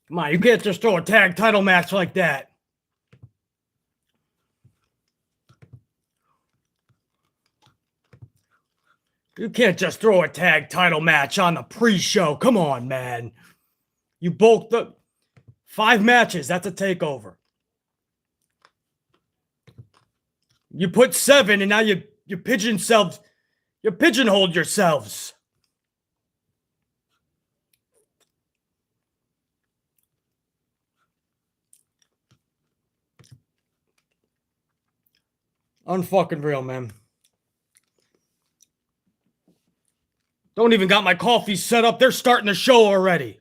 Come on, you can't just throw a tag title match like that. You can't just throw a tag title match on the pre-show. Come on, man. You bulked the 5 matches. That's a takeover. You put 7, and now you pigeonholed yourselves. Unfucking real, man. Don't even got my coffee set up. They're starting the show already.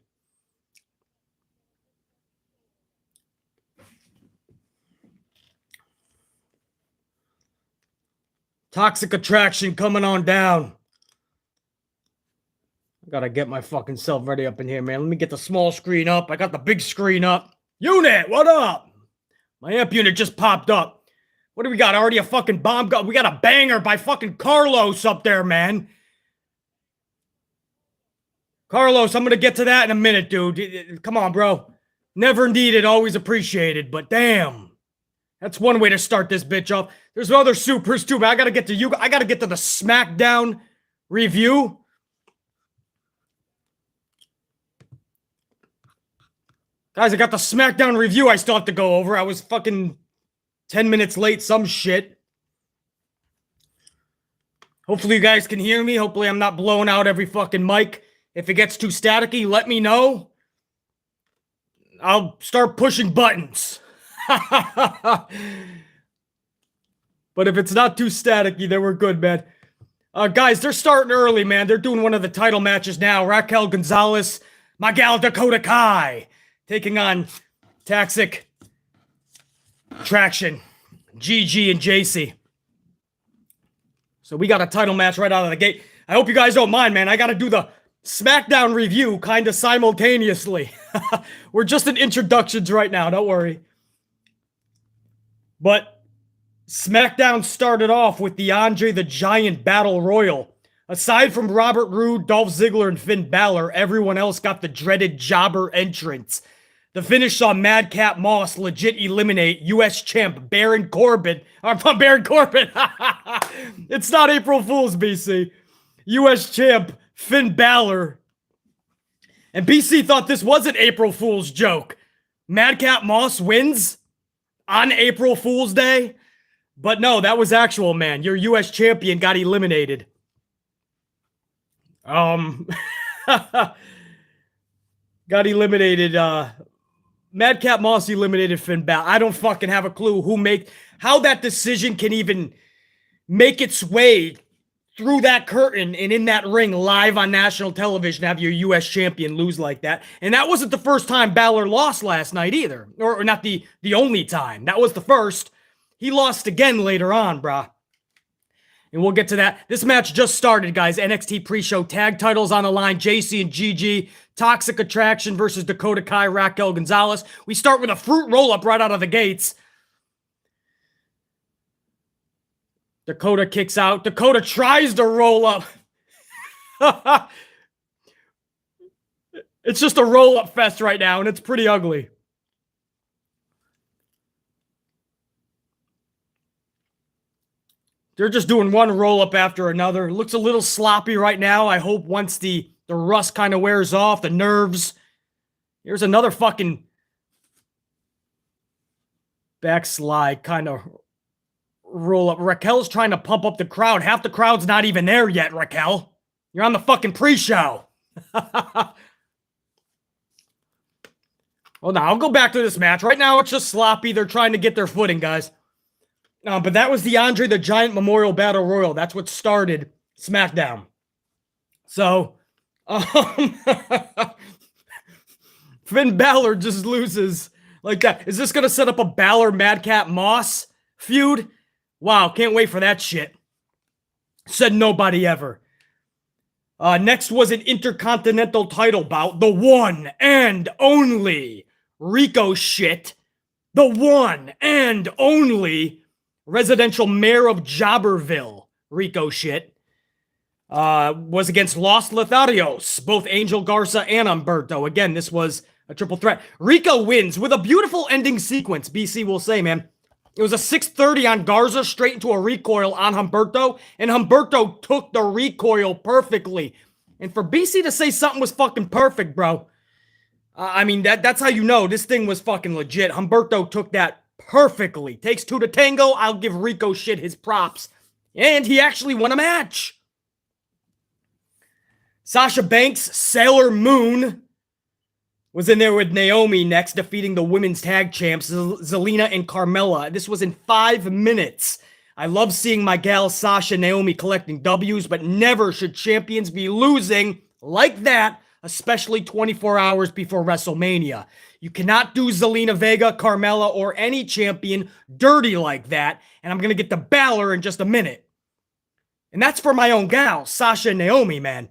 Toxic Attraction coming on down. I gotta get my fucking self ready up in here, man. Let me get the small screen up. I got the big screen up. Unit, what up? My amp unit just popped up. What do we got? Already a fucking bomb gun. We got a banger by fucking Carlos up there, man. Carlos, I'm going to get to that in a minute, dude. Come on, bro. Never needed, always appreciated, but damn. That's one way to start this bitch off. There's other supers too, but I got to get to you. I got to get to the Smackdown review. Guys, I got the Smackdown review I still have to go over. I was fucking 10 minutes late, some shit. Hopefully you guys can hear me. Hopefully I'm not blowing out every fucking mic. If it gets too staticky, let me know. I'll start pushing buttons. But if it's not too staticky, then we're good, man. Guys, they're starting early, man. They're doing one of the title matches now. Raquel Gonzalez, my gal Dakota Kai, taking on Toxic Traction, GG and JC. So we got a title match right out of the gate. I hope you guys don't mind, man. I got to do the Smackdown review kind of simultaneously. We're just in introductions right now, don't worry. But Smackdown started off with the Andre the Giant Battle Royal. Aside from Robert Roode, Dolph Ziggler, and Finn Balor, everyone else got the dreaded jobber entrance. The finish saw Madcap Moss legit eliminate U.S. champ Baron Corbin. Baron Corbin. It's not April Fool's, BC. U.S. champ Finn Balor. And BC thought this was an April Fool's joke. Madcap Moss wins on April Fool's Day. But no, that was actual, man. Your U.S. champion got eliminated. Got eliminated. Madcap Moss eliminated Finn Balor. I don't fucking have a clue how that decision can even make its way through that curtain and in that ring live on national television, have your U.S. champion lose like that. And that wasn't the first time Balor lost last night either. Or not the only time. That was the first. He lost again later on, brah. And we'll get to that. This match just started, guys. NXT pre-show tag titles on the line. JC and GG. Toxic Attraction versus Dakota Kai, Raquel Gonzalez. We start with a fruit roll-up right out of the gates. Dakota kicks out. Dakota tries to roll up. It's just a roll-up fest right now, and it's pretty ugly. They're just doing one roll-up after another. Looks a little sloppy right now. I hope once the rust kind of wears off, the nerves. Here's another fucking backslide kind of roll-up. Raquel's trying to pump up the crowd. Half the crowd's not even there yet, Raquel. You're on the fucking pre-show. Well, now I'll go back to this match. Right now, it's just sloppy. They're trying to get their footing, guys. But that was the Andre the Giant Memorial Battle Royal. That's what started SmackDown. So, Finn Balor just loses like that. Is this going to set up a Balor Madcap Moss feud? Wow, can't wait for that shit. Said nobody ever. Next was an Intercontinental title bout. The one and only Ricochet. The one and only residential mayor of Jobberville, Ricochet, was against Los Lotharios, both Angel Garza and Humberto. Again, this was A triple threat. Rico wins with a beautiful ending sequence, BC will say, man. It was a 630 on Garza, straight into a recoil on Humberto, and Humberto took the recoil perfectly. And for BC to say something was fucking perfect, bro, I mean, that's how you know this thing was fucking legit. Humberto took that perfectly. Takes two to tango. I'll give Rico shit his props. And he actually won a match. Sasha Banks, Sailor Moon, was in there with Naomi next, defeating the women's tag champs, Zelina and Carmella. This was in 5 minutes. I love seeing my gal Sasha and Naomi collecting W's, but never should champions be losing like that, especially 24 hours before WrestleMania. You cannot do Zelina Vega, Carmella, or any champion dirty like that, and I'm going to get to Balor in just a minute. And that's for my own gal, Sasha and Naomi, man.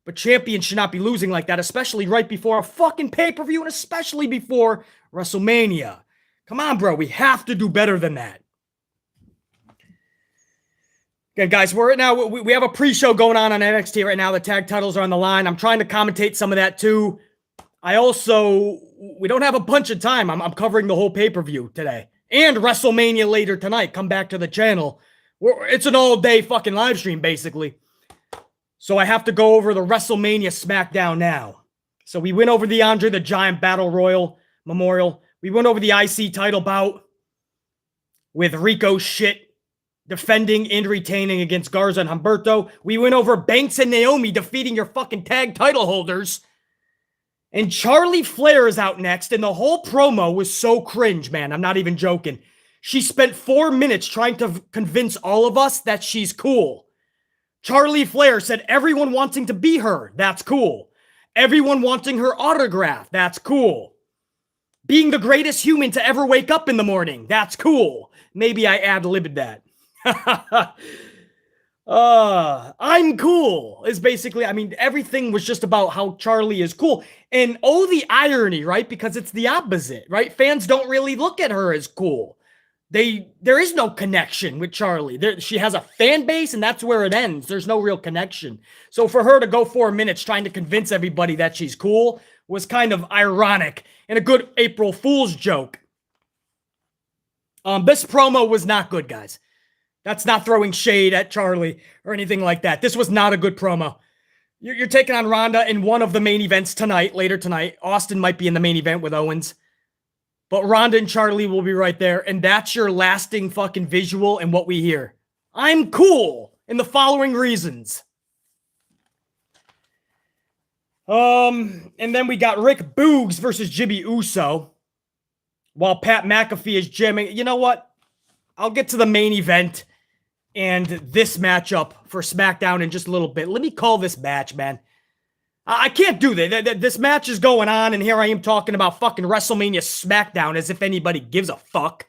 But champions should not be losing like that, especially right before a fucking pay-per-view and especially before WrestleMania. Come on, bro. We have to do better than that. Again, guys, we're right now, we have a pre-show going on NXT right now. The tag titles are on the line. I'm trying to commentate some of that too. We don't have a bunch of time. I'm covering the whole pay-per-view today. And WrestleMania later tonight. Come back to the channel. It's an all-day fucking live stream, basically. So I have to go over the WrestleMania Smackdown now. So we went over the Andre the Giant Battle Royal Memorial. We went over the IC title bout with Rico shit defending and retaining against Garza and Humberto. We went over Banks and Naomi defeating your fucking tag title holders. And Charlie Flair is out next, and the whole promo was so cringe, man. I'm not even joking. She spent 4 minutes trying to convince all of us that she's cool. Charlie Flair said everyone wanting to be her, that's cool. Everyone wanting her autograph, that's cool. Being the greatest human to ever wake up in the morning, that's cool. Maybe I ad-libbed that. I'm cool is basically, I mean, everything was just about how Charlie is cool. And oh, the irony, right? Because it's the opposite, right? Fans don't really look at her as cool. There is no connection with Charlie. She has a fan base, and that's where it ends. There's no real connection. So for her to go 4 minutes trying to convince everybody that she's cool was kind of ironic and a good April Fool's joke. This promo was not good, guys. That's not throwing shade at Charlie or anything like that. This was not a good promo. You're taking on Ronda in one of the main events tonight, later tonight. Austin might be in the main event with Owens. But Ronda and Charlie will be right there, and that's your lasting fucking visual and what we hear. I'm cool in the following reasons. And then we got Rick Boogs versus Jimmy Uso, while Pat McAfee is jamming. You know what? I'll get to the main event and this matchup for SmackDown in just a little bit. Let me call this match, man. I can't do that. This match is going on, and here I am talking about fucking WrestleMania Smackdown as if anybody gives a fuck.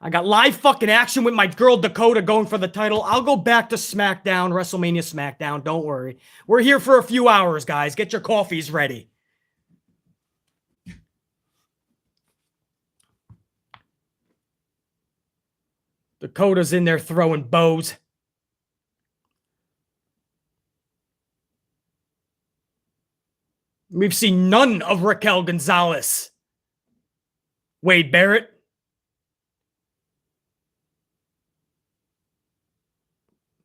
I got live fucking action with my girl Dakota going for the title. I'll go back to SmackDown, WrestleMania Smackdown. Don't worry. We're here for a few hours, guys. Get your coffees ready. Dakota's in there throwing bows. We've seen none of Raquel Gonzalez. Wade Barrett.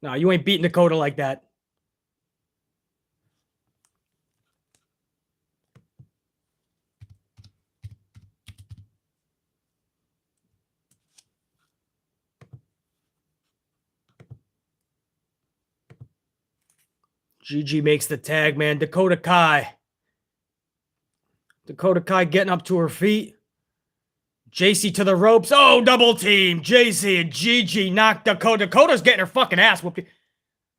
No, you ain't beating Dakota like that. Gigi makes the tag, man. Dakota Kai. Dakota Kai getting up to her feet. JC to the ropes. Oh, double team. JC and Gigi knock Dakota. Dakota's getting her fucking ass whooped.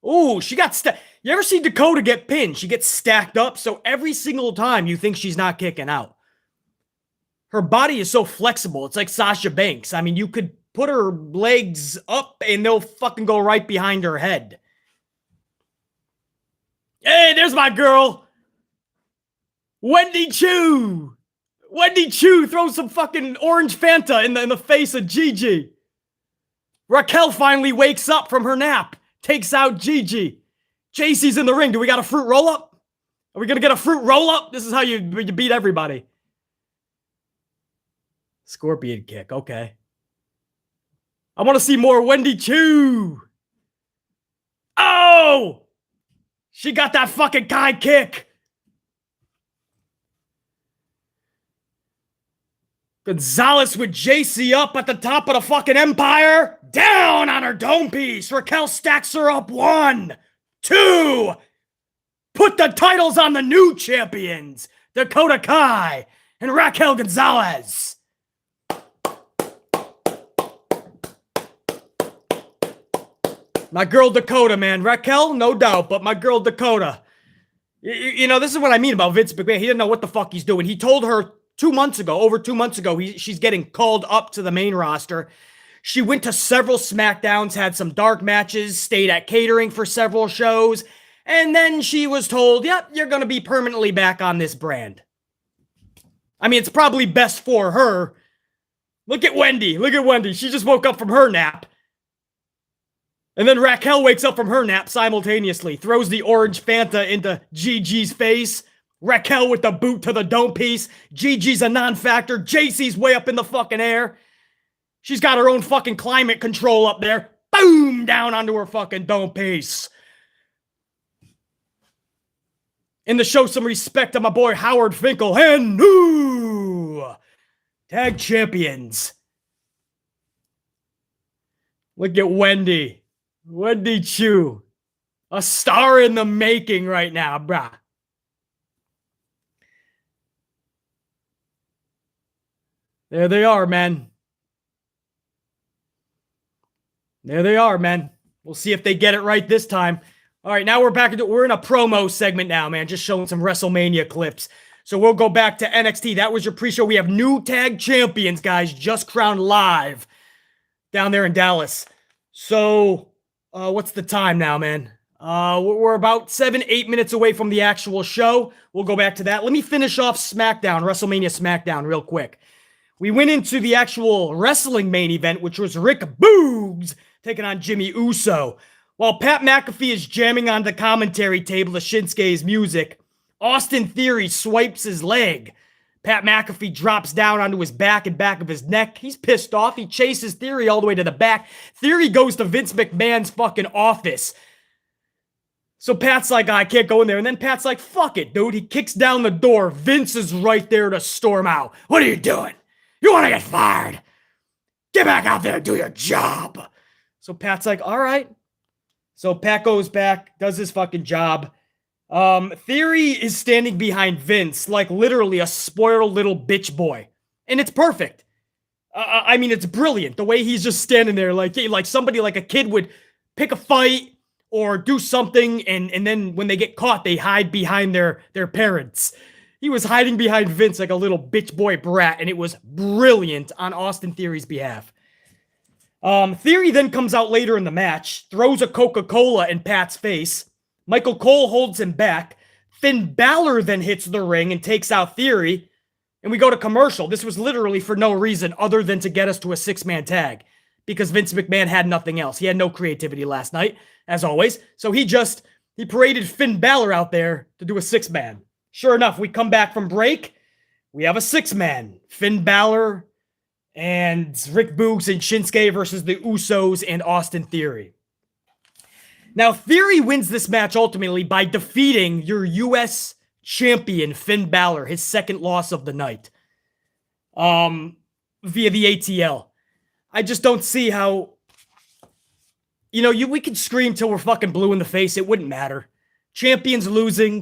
Ooh, she got stacked. You ever see Dakota get pinned? She gets stacked up, so every single time you think she's not kicking out. Her body is so flexible. It's like Sasha Banks. I mean, you could put her legs up and they'll fucking go right behind her head. Hey, there's my girl. Wendy Choo. Wendy Choo throws some fucking orange Fanta in the face of Gigi. Raquel finally wakes up from her nap. Takes out Gigi. JC's in the ring. Do we got a fruit roll-up? Are we going to get a fruit roll-up? This is how you beat everybody. Scorpion kick. Okay. I want to see more Wendy Choo. Oh! She got that fucking Kai kick. Gonzalez with JC up at the top of the fucking Empire. Down on her dome piece. Raquel stacks her up. 1, 2. Put the titles on the new champions. Dakota Kai and Raquel Gonzalez. My girl Dakota, man. Raquel, no doubt, but my girl Dakota. You know, this is what I mean about Vince McMahon. He didn't know what the fuck he's doing. He told her over 2 months ago, she's getting called up to the main roster. She went to several SmackDowns, had some dark matches, stayed at catering for several shows, and then she was told, yep, you're going to be permanently back on this brand. I mean, it's probably best for her. Look at Wendy. Look at Wendy. She just woke up from her nap. And then Raquel wakes up from her nap simultaneously, throws the orange Fanta into Gigi's face. Raquel with the boot to the dome piece. Gigi's a non-factor. JC's way up in the fucking air. She's got her own fucking climate control up there. Boom! Down onto her fucking dome piece. And to show some respect to my boy Howard Finkel. And new tag champions. Look at Wendy. Wendy Choo. A star in the making right now, brah. There they are, man. There they are, man. We'll see if they get it right this time. All right, now we're in a promo segment now, man. Just showing some WrestleMania clips. So we'll go back to NXT. That was your pre-show. We have new tag champions, guys, just crowned live down there in Dallas. So, what's the time now, man? We're about 7-8 minutes away from the actual show. We'll go back to that. Let me finish off SmackDown, WrestleMania Smackdown, real quick. We went into the actual wrestling main event, which was Rick Boogs taking on Jimmy Uso. While Pat McAfee is jamming on the commentary table to Shinsuke's music, Austin Theory swipes his leg. Pat McAfee drops down onto his back and back of his neck. He's pissed off. He chases Theory all the way to the back. Theory goes to Vince McMahon's fucking office. So Pat's like, I can't go in there. And then Pat's like, fuck it, dude. He kicks down the door. Vince is right there to storm out. What are you doing? You want to get fired? Get back out there and do your job. So Pat's like, all right. So Pat goes back, does his fucking job. Theory is standing behind Vince like literally a spoiled little bitch boy. And it's perfect. I mean, it's brilliant. The way he's just standing there like somebody, like a kid would pick a fight or do something, and then when they get caught, they hide behind their parents. He was hiding behind Vince like a little bitch boy brat, and it was brilliant on Austin Theory's behalf. Theory then comes out later in the match, throws a Coca-Cola in Pat's face. Michael Cole holds him back. Finn Balor then hits the ring and takes out Theory, and we go to commercial. This was literally for no reason other than to get us to a 6-man tag, because Vince McMahon had nothing else. He had no creativity last night, as always. So he paraded Finn Balor out there to do a 6-man. Sure enough, we come back from break. We have a 6-man. Finn Balor and Rick Boogs and Shinsuke versus the Usos and Austin Theory. Now, Theory wins this match ultimately by defeating your U.S. champion, Finn Balor, his second loss of the night, via the ATL. I just don't see how, we could scream till we're fucking blue in the face. It wouldn't matter. Champions losing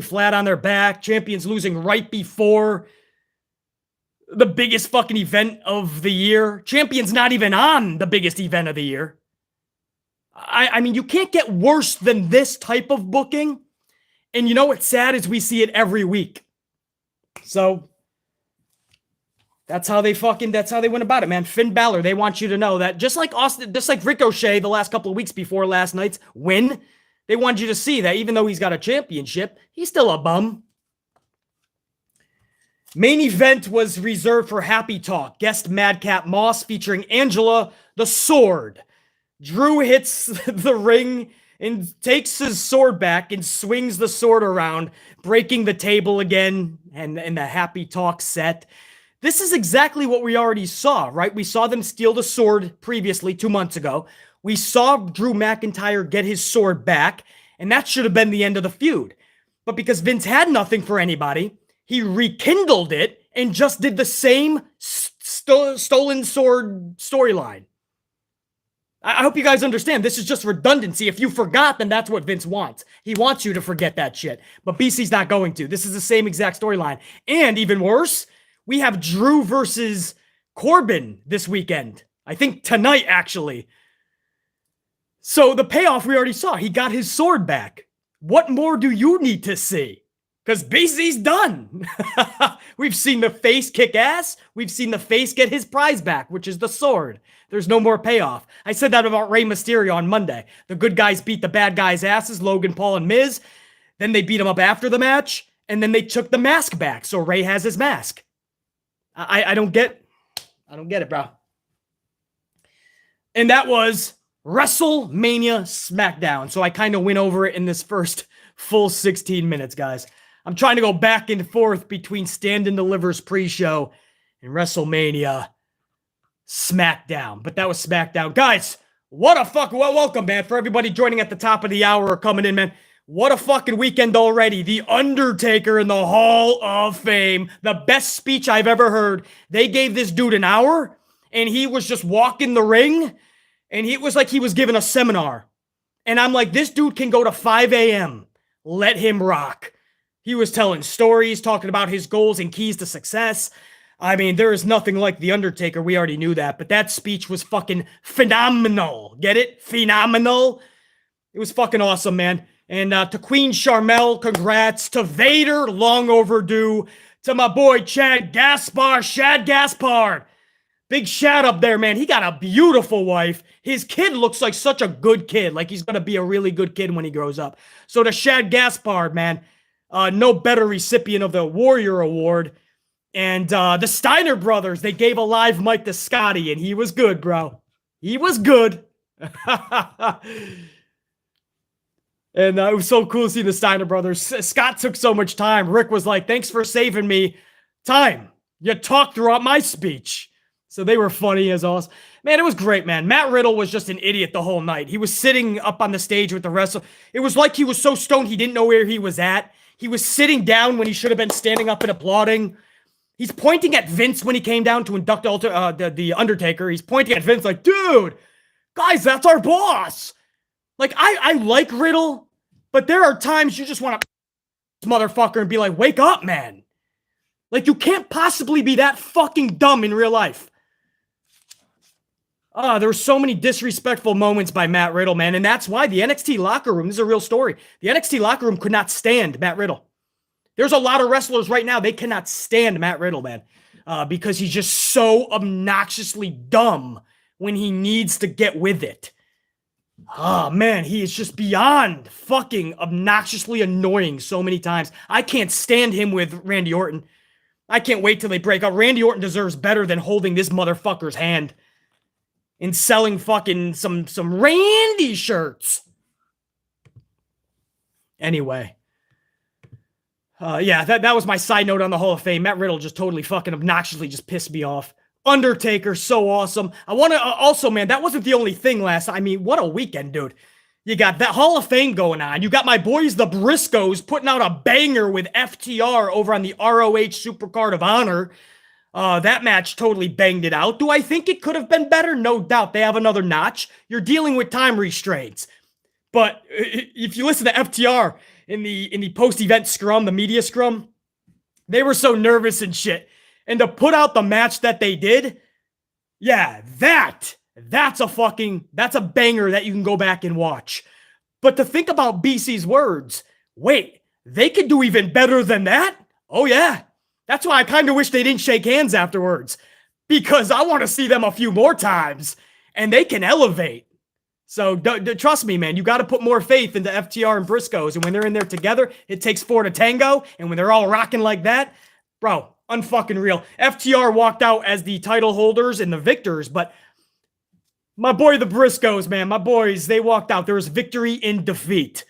flat on their back, champions losing right before the biggest fucking event of the year, champions not even on the biggest event of the year. I mean, you can't get worse than this type of booking. And what's sad is we see it every week. So that's how they went about it, man. Finn Balor, they want you to know that just like Ricochet the last couple of weeks before last night's win, they want you to see that even though he's got a championship, he's still a bum. Main event was reserved for Happy Talk. Guest Madcap Moss featuring Angela the Sword. Drew hits the ring and takes his sword back and swings the sword around, breaking the table again, and the happy talk set. This is exactly what we already saw, right? We saw them steal the sword previously 2 months ago. We saw Drew McIntyre get his sword back, and that should have been the end of the feud. But because Vince had nothing for anybody, he rekindled it and just did the same stolen sword storyline. I hope you guys understand. This is just redundancy. If you forgot, then that's what Vince wants. He wants you to forget that shit. But BC's not going to. This is the same exact storyline. And even worse, we have Drew versus Corbin this weekend. I think tonight, actually. So the payoff we already saw. He got his sword back. What more do you need to see? Because BC's done. We've seen the face kick ass. We've seen the face get his prize back, which is the sword. There's no more payoff. I said that about Rey Mysterio on Monday. The good guys beat the bad guys' asses, Logan Paul and Miz. Then they beat him up after the match, and then they took the mask back, so Rey has his mask. I don't get it, bro. And that was WrestleMania Smackdown. So I kind of went over it in this first full 16 minutes, guys. I'm trying to go back and forth between Stand and Deliver's pre-show and WrestleMania Smackdown. But that was Smackdown. Guys, what a fuck. Well, welcome, man. For everybody joining at the top of the hour or coming in, man. What a fucking weekend already. The Undertaker in the Hall of Fame. The best speech I've ever heard. They gave this dude an hour, and he was just walking the ring, and it was like he was giving a seminar. And I'm like, this dude can go to 5 a.m. Let him rock. He was telling stories, talking about his goals and keys to success. I mean, there is nothing like The Undertaker. We already knew that. But that speech was fucking phenomenal. Get it? Phenomenal. It was fucking awesome, man. And to Queen Charmel, congrats. To Vader, long overdue. To my boy Shad Gaspard. Big shout up there, man. He got a beautiful wife. His kid looks like such a good kid. Like he's going to be a really good kid when he grows up. So to Shad Gaspard, man. No better recipient of the Warrior Award. And the Steiner brothers, they gave a live mic to Scotty, and he was good, bro. He was good. And it was so cool to see the Steiner brothers. Scott took so much time. Rick was like, thanks for saving me time. You talked throughout my speech. So they were funny as always. Man, it was great, man. Matt Riddle was just an idiot the whole night. He was sitting up on the stage with the wrestler. It was like he was so stoned he didn't know where he was at. He was sitting down when he should have been standing up and applauding. He's pointing at Vince when he came down to induct the Undertaker. He's pointing at Vince like, dude, guys, that's our boss. Like, I like Riddle, but there are times you just want to motherfucker and be like, wake up, man. Like, you can't possibly be that fucking dumb in real life. There were so many disrespectful moments by Matt Riddle, man. And that's why the NXT locker room, this is a real story. The NXT locker room could not stand Matt Riddle. There's a lot of wrestlers right now, they cannot stand Matt Riddle, man. Because he's just so obnoxiously dumb when he needs to get with it. Oh, man, he is just beyond fucking obnoxiously annoying so many times. I can't stand him with Randy Orton. I can't wait till they break up. Randy Orton deserves better than holding this motherfucker's hand and selling fucking some Randy shirts. Anyway. Yeah, that was my side note on the Hall of Fame. Matt Riddle just totally fucking obnoxiously just pissed me off. Undertaker, so awesome. I want to also, man, that wasn't the only thing last night. I mean, what a weekend, dude. You got that Hall of Fame going on. You got my boys, the Briscoes, putting out a banger with FTR over on the ROH Supercard of Honor. That match totally banged it out. Do I think it could have been better? No doubt. They have another notch. You're dealing with time restraints. But if you listen to FTR in the post-event scrum, the media scrum, they were so nervous and shit. And to put out the match that they did, yeah, that's a banger that you can go back and watch. But to think about BC's words, wait, they could do even better than that? Oh, yeah. That's why I kind of wish they didn't shake hands afterwards, because I want to see them a few more times, and they can elevate. So trust me, man, you got to put more faith into FTR and Briscoes, and when they're in there together, it takes four to tango, and when they're all rocking like that, bro, unfucking real. FTR walked out as the title holders and the victors, but My boy, the Briscoes, man. My boys, they walked out. There was victory in defeat.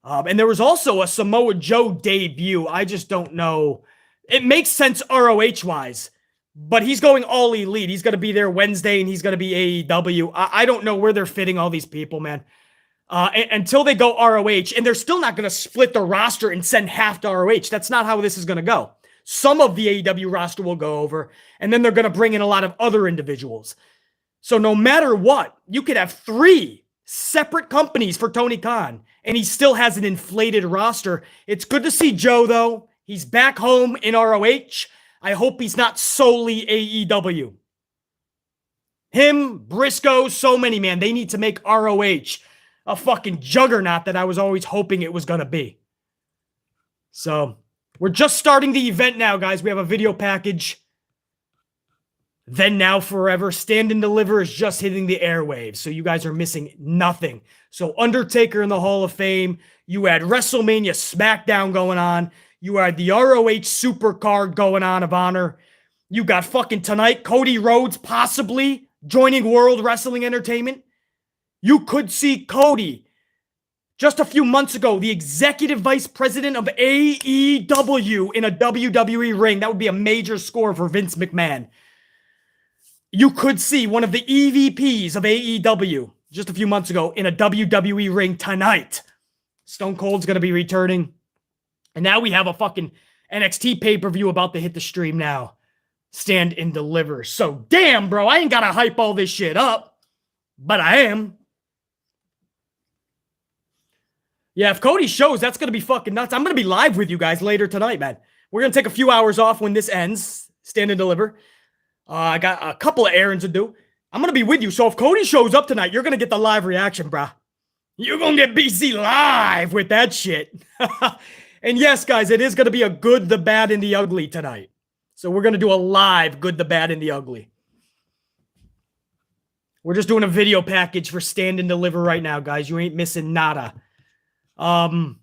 And there was also a Samoa Joe debut. I just don't know. It makes sense ROH-wise, but he's going all elite. He's going to be there Wednesday, and he's going to be AEW. I don't know where they're fitting all these people, man. Until they go ROH, and they're still not going to split the roster and send half to ROH. That's not how this is going to go. Some of the AEW roster will go over, and then they're going to bring in a lot of other individuals. So no matter what, you could have 3 separate companies for Tony Khan, and he still has an inflated roster. It's good to see Joe, though. He's back home in ROH. I hope he's not solely AEW. Him, Briscoe, so many, man. They need to make ROH a fucking juggernaut that I was always hoping it was going to be. So we're just starting the event now, guys. We have a video package. Then Now Forever, Stand and Deliver is just hitting the airwaves. So you guys are missing nothing. So Undertaker in the Hall of Fame. You had WrestleMania Smackdown going on. You had the ROH Supercard going on of Honor. You got fucking tonight, Cody Rhodes possibly joining World Wrestling Entertainment. You could see Cody, just a few months ago, the executive vice president of AEW in a WWE ring. That would be a major score for Vince McMahon. You could see one of the EVPs of AEW just a few months ago in a WWE ring tonight. Stone Cold's going to be returning. And now we have a fucking NXT pay-per-view about to hit the stream now. Stand and Deliver. So damn, bro, I ain't got to hype all this shit up. But I am. Yeah, if Cody shows, that's going to be fucking nuts. I'm going to be live with you guys later tonight, man. We're going to take a few hours off when this ends. Stand and Deliver. I got a couple of errands to do. I'm going to be with you. So if Cody shows up tonight, you're going to get the live reaction, brah. You're going to get BC live with that shit. And yes, guys, it is going to be a good, the bad, and the ugly tonight. So we're going to do a live good, the bad, and the ugly. We're just doing a video package for Stand and Deliver right now, guys. You ain't missing nada. And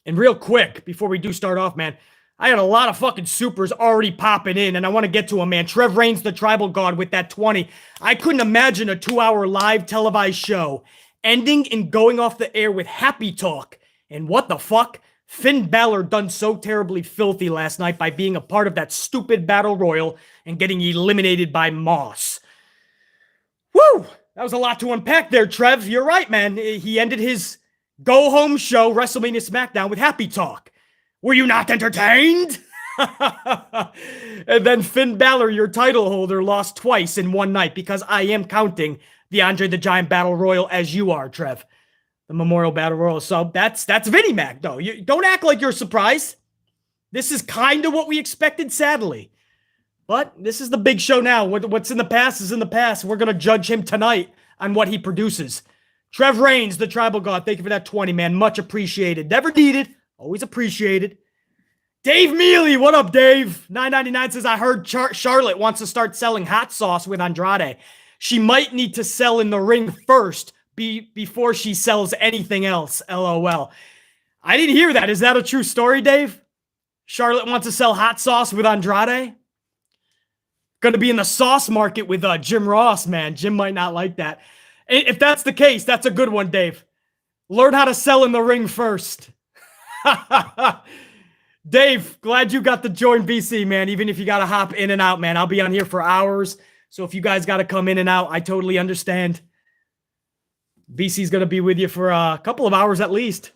real quick, before we do start off, man, I had a lot of fucking supers already popping in, and I want to get to them, man. Trev Reigns, the Tribal God, with that 20. I couldn't imagine a 2-hour live televised show ending and going off the air with happy talk. And what the fuck? Finn Balor done so terribly filthy last night by being a part of that stupid battle royal and getting eliminated by Moss. Woo! That was a lot to unpack there, Trev. You're right, man. He ended his go-home show, WrestleMania Smackdown, with happy talk. Were you not entertained? And then Finn Balor, your title holder, lost twice in one night because I am counting the Andre the Giant Battle Royal as you are, Trev. The Memorial Battle Royal. So that's Vinnie Mac, though. You don't act like you're surprised. This is kind of what we expected, sadly. But this is the big show now. What's in the past is in the past. We're going to judge him tonight on what he produces. Trev Reigns, the Tribal God. Thank you for that 20, man. Much appreciated. Never needed. Always appreciated. Dave Mealy, what up, Dave? 999 says, I heard Charlotte wants to start selling hot sauce with Andrade. She might need to sell in the ring first before she sells anything else. LOL. I didn't hear that. Is that a true story, Dave? Charlotte wants to sell hot sauce with Andrade? Going to be in the sauce market with Jim Ross, man. Jim might not like that. If that's the case, that's a good one, Dave. Learn how to sell in the ring first. Dave, glad you got to join BC, man. Even if you got to hop in and out, man. I'll be on here for hours. So if you guys got to come in and out, I totally understand. BC's going to be with you for a couple of hours at least.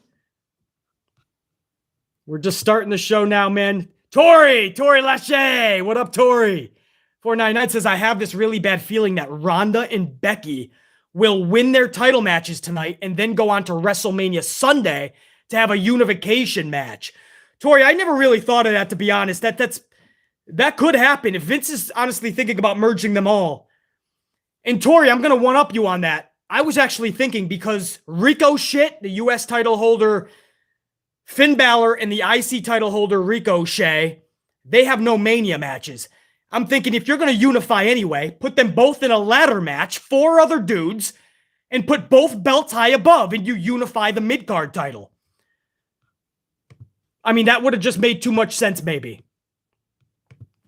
We're just starting the show now, man. Tori Lachey. What up, Tori? 499 says, I have this really bad feeling that Ronda and Becky will win their title matches tonight and then go on to WrestleMania Sunday to have a unification match. Tori, I never really thought of that, to be honest. That could happen if Vince is honestly thinking about merging them all. And Tori, I'm going to one-up you on that. I was actually thinking because Ricochet, the U.S. title holder, Finn Balor, and the IC title holder, Ricochet, they have no Mania matches. I'm thinking if you're going to unify anyway, put them both in a ladder match, 4 other dudes, and put both belts high above, and you unify the mid-card title. I mean, that would have just made too much sense, maybe.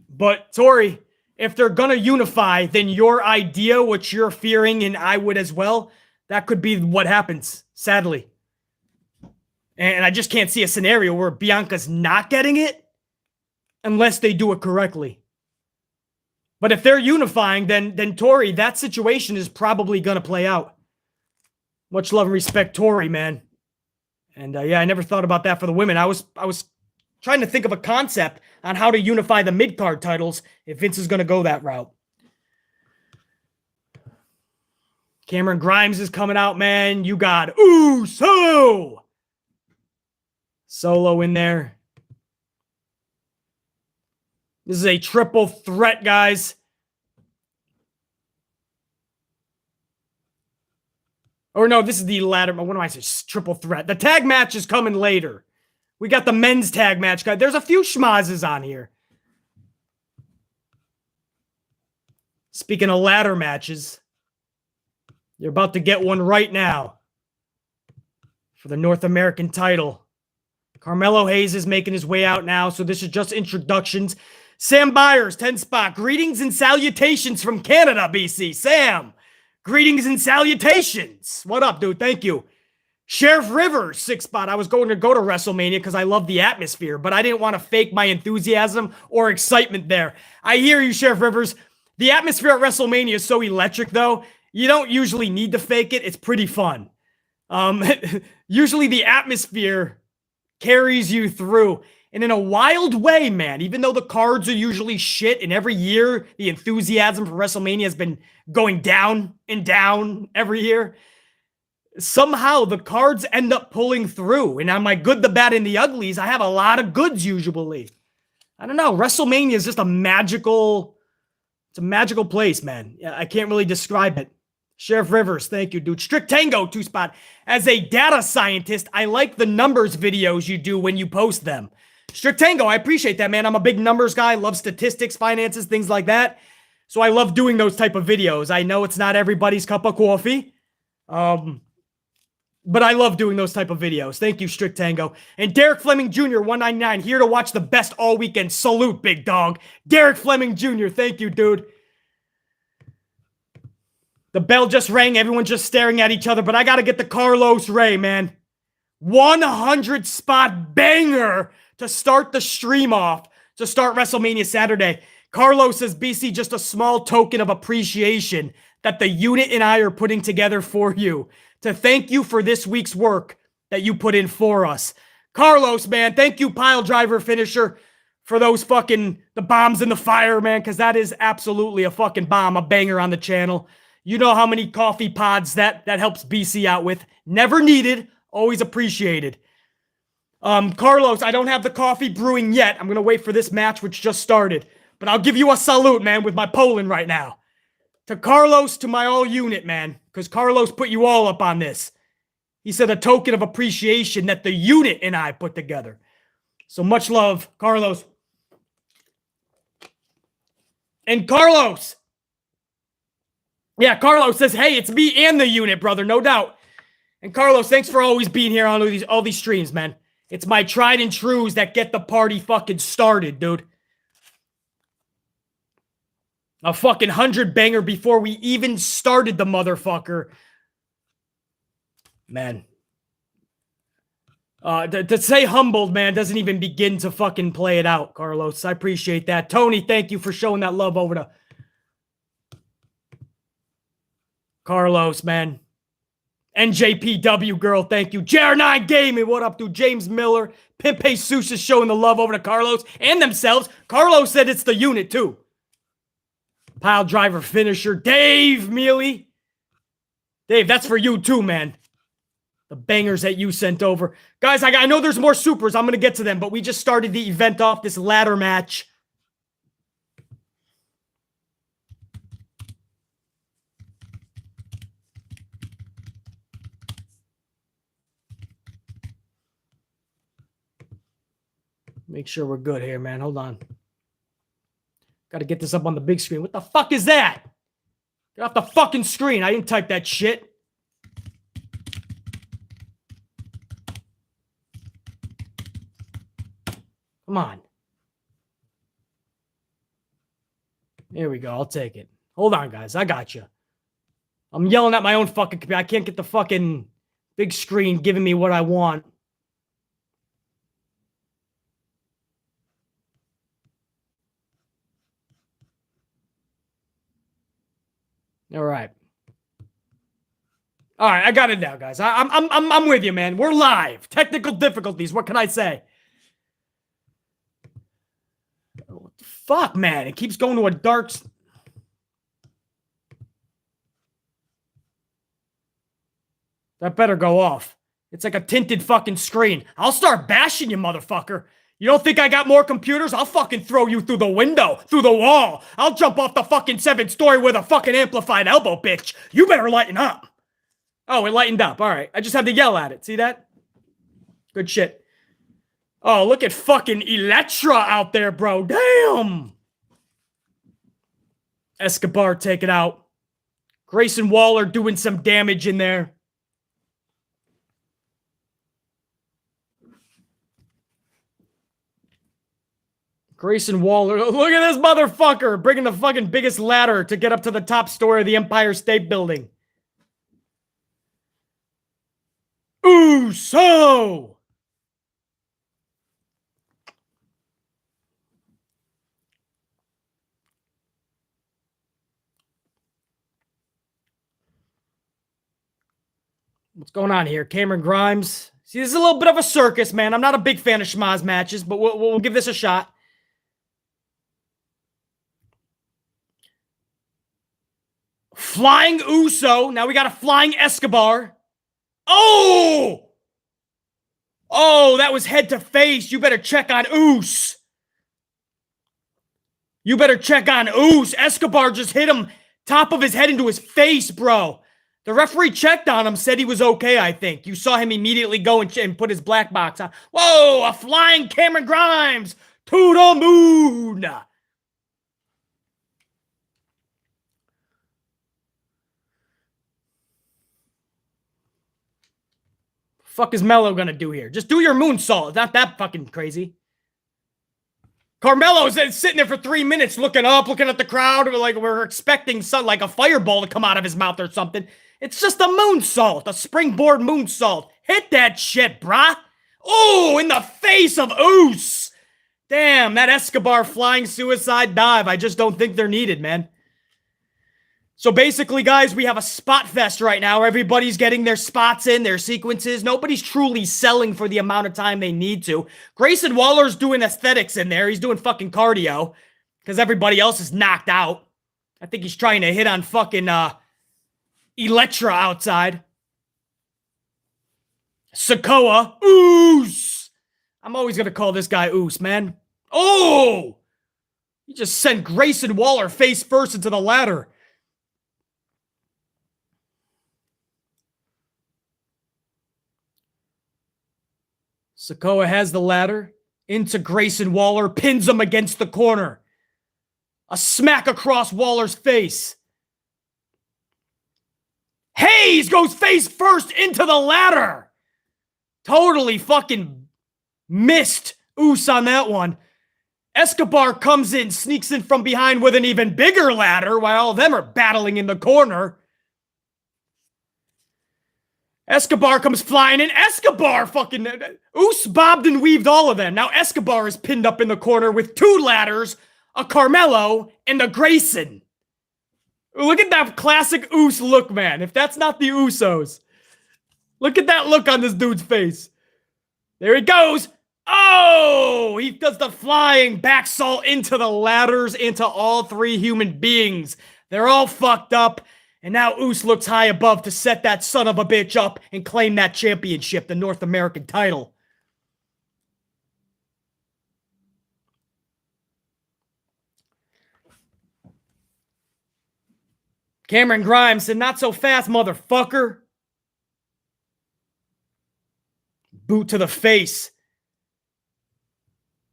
But, Tori, if they're going to unify, then your idea, what you're fearing, and I would as well, that could be what happens, sadly. And I just can't see a scenario where Bianca's not getting it unless they do it correctly. But if they're unifying, then Tori, that situation is probably going to play out. Much love and respect, Tori, man. And yeah, I never thought about that for the women. I was trying to think of a concept on how to unify the mid-card titles if Vince is going to go that route. Cameron Grimes is coming out, man. You got Uso! Solo in there. This is a triple threat, guys. Or no, this is the ladder. What do I say? Triple threat. The tag match is coming later. We got the men's tag match, guys. There's a few schmazes on here. Speaking of ladder matches, you're about to get one right now for the North American title. Carmelo Hayes is making his way out now, so this is just introductions. Sam Byers, 10 spot. Greetings and salutations from Canada, BC. Sam, greetings and salutations. What up, dude? Thank you. Sheriff Rivers, 6 spot. I was going to go to WrestleMania because I love the atmosphere, but I didn't want to fake my enthusiasm or excitement there. I hear you, Sheriff Rivers. The atmosphere at WrestleMania is so electric, though. You don't usually need to fake it. It's pretty fun. Usually the atmosphere carries you through. And in a wild way, man, even though the cards are usually shit, and every year the enthusiasm for WrestleMania has been going down and down every year, somehow the cards end up pulling through. And on my good, the bad, and the uglies, I have a lot of goods usually. I don't know. WrestleMania is just a magical place, man. I can't really describe it. Sheriff Rivers, thank you, dude. Strict Tango, 2 spot. As a data scientist, I like the numbers videos you do when you post them. Strict Tango, I appreciate that, man. I'm a big numbers guy. Love statistics, finances, things like that. So I love doing those type of videos. I know it's not everybody's cup of coffee. But I love doing those type of videos. Thank you, Strict Tango. And Derek Fleming Jr., 199, here to watch the best all weekend. Salute, big dog. Derek Fleming Jr., thank you, dude. The bell just rang. Everyone's just staring at each other, but I got to get the Carlos Ray, man. 100 spot banger to start the stream off, to start WrestleMania Saturday. Carlos says, BC, just a small token of appreciation that the unit and I are putting together for you, to thank you for this week's work that you put in for us. Carlos, man, thank you, Pile Driver Finisher, for those the bombs in the fire, man, because that is absolutely a fucking bomb, a banger on the channel. You know how many coffee pods that helps BC out with. Never needed, always appreciated. Carlos, I don't have the coffee brewing yet. I'm going to wait for this match, which just started. But I'll give you a salute, man, with my Poland right now. To Carlos, to my all unit, man, because Carlos put you all up on this. He said a token of appreciation that the unit and I put together. So much love, Carlos. And Carlos. Yeah, Carlos says, hey, it's me and the unit, brother, no doubt. And Carlos, thanks for always being here on all these streams, man. It's my tried and trues that get the party fucking started, dude. A fucking 100 banger before we even started the motherfucker. Man. To say humbled, man, doesn't even begin to fucking play it out, Carlos. I appreciate that. Tony, thank you for showing that love over to Carlos, man. NJPW girl, thank you. JR9 Gaming, what up, dude? James Miller. Pimp Jesus is showing the love over to Carlos and themselves. Carlos said it's the unit, too. Pile Driver Finisher. Dave Mealy. Dave, that's for you, too, man. The bangers that you sent over. Guys, I know there's more supers. I'm going to get to them, but we just started the event off, this ladder match. Make sure we're good here, man. Hold on. Got to get this up on the big screen. What the fuck is that? Get off the fucking screen. I didn't type that shit. Come on. Here we go. I'll take it. Hold on, guys. I got you. I'm yelling at my own fucking computer. I can't get the fucking big screen giving me what I want. All right. All right, I got it now, guys. I'm with you, man. We're live. Technical difficulties. What can I say? What the fuck, man? It keeps going to a dark. That better go off. It's like a tinted fucking screen. I'll start bashing you, motherfucker. You don't think I got more computers? I'll fucking throw you through the window, through the wall. I'll jump off the fucking 7th story with a fucking amplified elbow, bitch. You better lighten up. Oh, it lightened up. All right. I just had to yell at it. See that? Good shit. Oh, look at fucking Elektra out there, bro. Damn. Escobar take it out. Grayson Waller doing some damage in there. Grayson Waller. Look at this motherfucker bringing the fucking biggest ladder to get up to the top story of the Empire State Building. Uso! What's going on here? Cameron Grimes. See, this is a little bit of a circus, man. I'm not a big fan of schmaz matches, but we'll give this a shot. Flying Uso. Now we got a flying Escobar. Oh! Oh, that was head to face. You better check on Us. You better check on Us. Escobar just hit him top of his head into his face, bro. The referee checked on him, said he was okay, I think. You saw him immediately go and put his black box on. Whoa, a flying Cameron Grimes to the moon. Fuck is Mello gonna do here? Just do your moonsault. It's not that fucking crazy. Carmelo's sitting there for 3 minutes looking up, looking at the crowd, like we're expecting like a fireball to come out of his mouth or something. It's just a moonsault, a springboard moonsault. Hit that shit, brah. Oh, in the face of Us. Damn, that Escobar flying suicide dive. I just don't think they're needed, man. So basically, guys, we have a spot fest right now. Everybody's getting their spots in, their sequences. Nobody's truly selling for the amount of time they need to. Grayson Waller's doing aesthetics in there. He's doing fucking cardio because everybody else is knocked out. I think he's trying to hit on fucking Elektra outside. Sokoa. Oos. I'm always going to call this guy Oos, man. Oh! He just sent Grayson Waller face first into the ladder. Sokoa has the ladder into Grayson Waller, pins him against the corner. A smack across Waller's face. Hayes goes face first into the ladder. Totally fucking missed Us on that one. Escobar comes in, sneaks in from behind with an even bigger ladder while all of them are battling in the corner. Escobar comes flying in. Escobar fucking... Us bobbed and weaved all of them. Now Escobar is pinned up in the corner with 2 ladders, a Carmelo, and a Grayson. Look at that classic Us look, man. If that's not the Usos. Look at that look on this dude's face. There he goes. Oh! He does the flying backsault into the ladders, into all 3 human beings. They're all fucked up. And now Us looks high above to set that son of a bitch up and claim that championship, the North American title. Cameron Grimes said, "Not so fast, motherfucker." Boot to the face.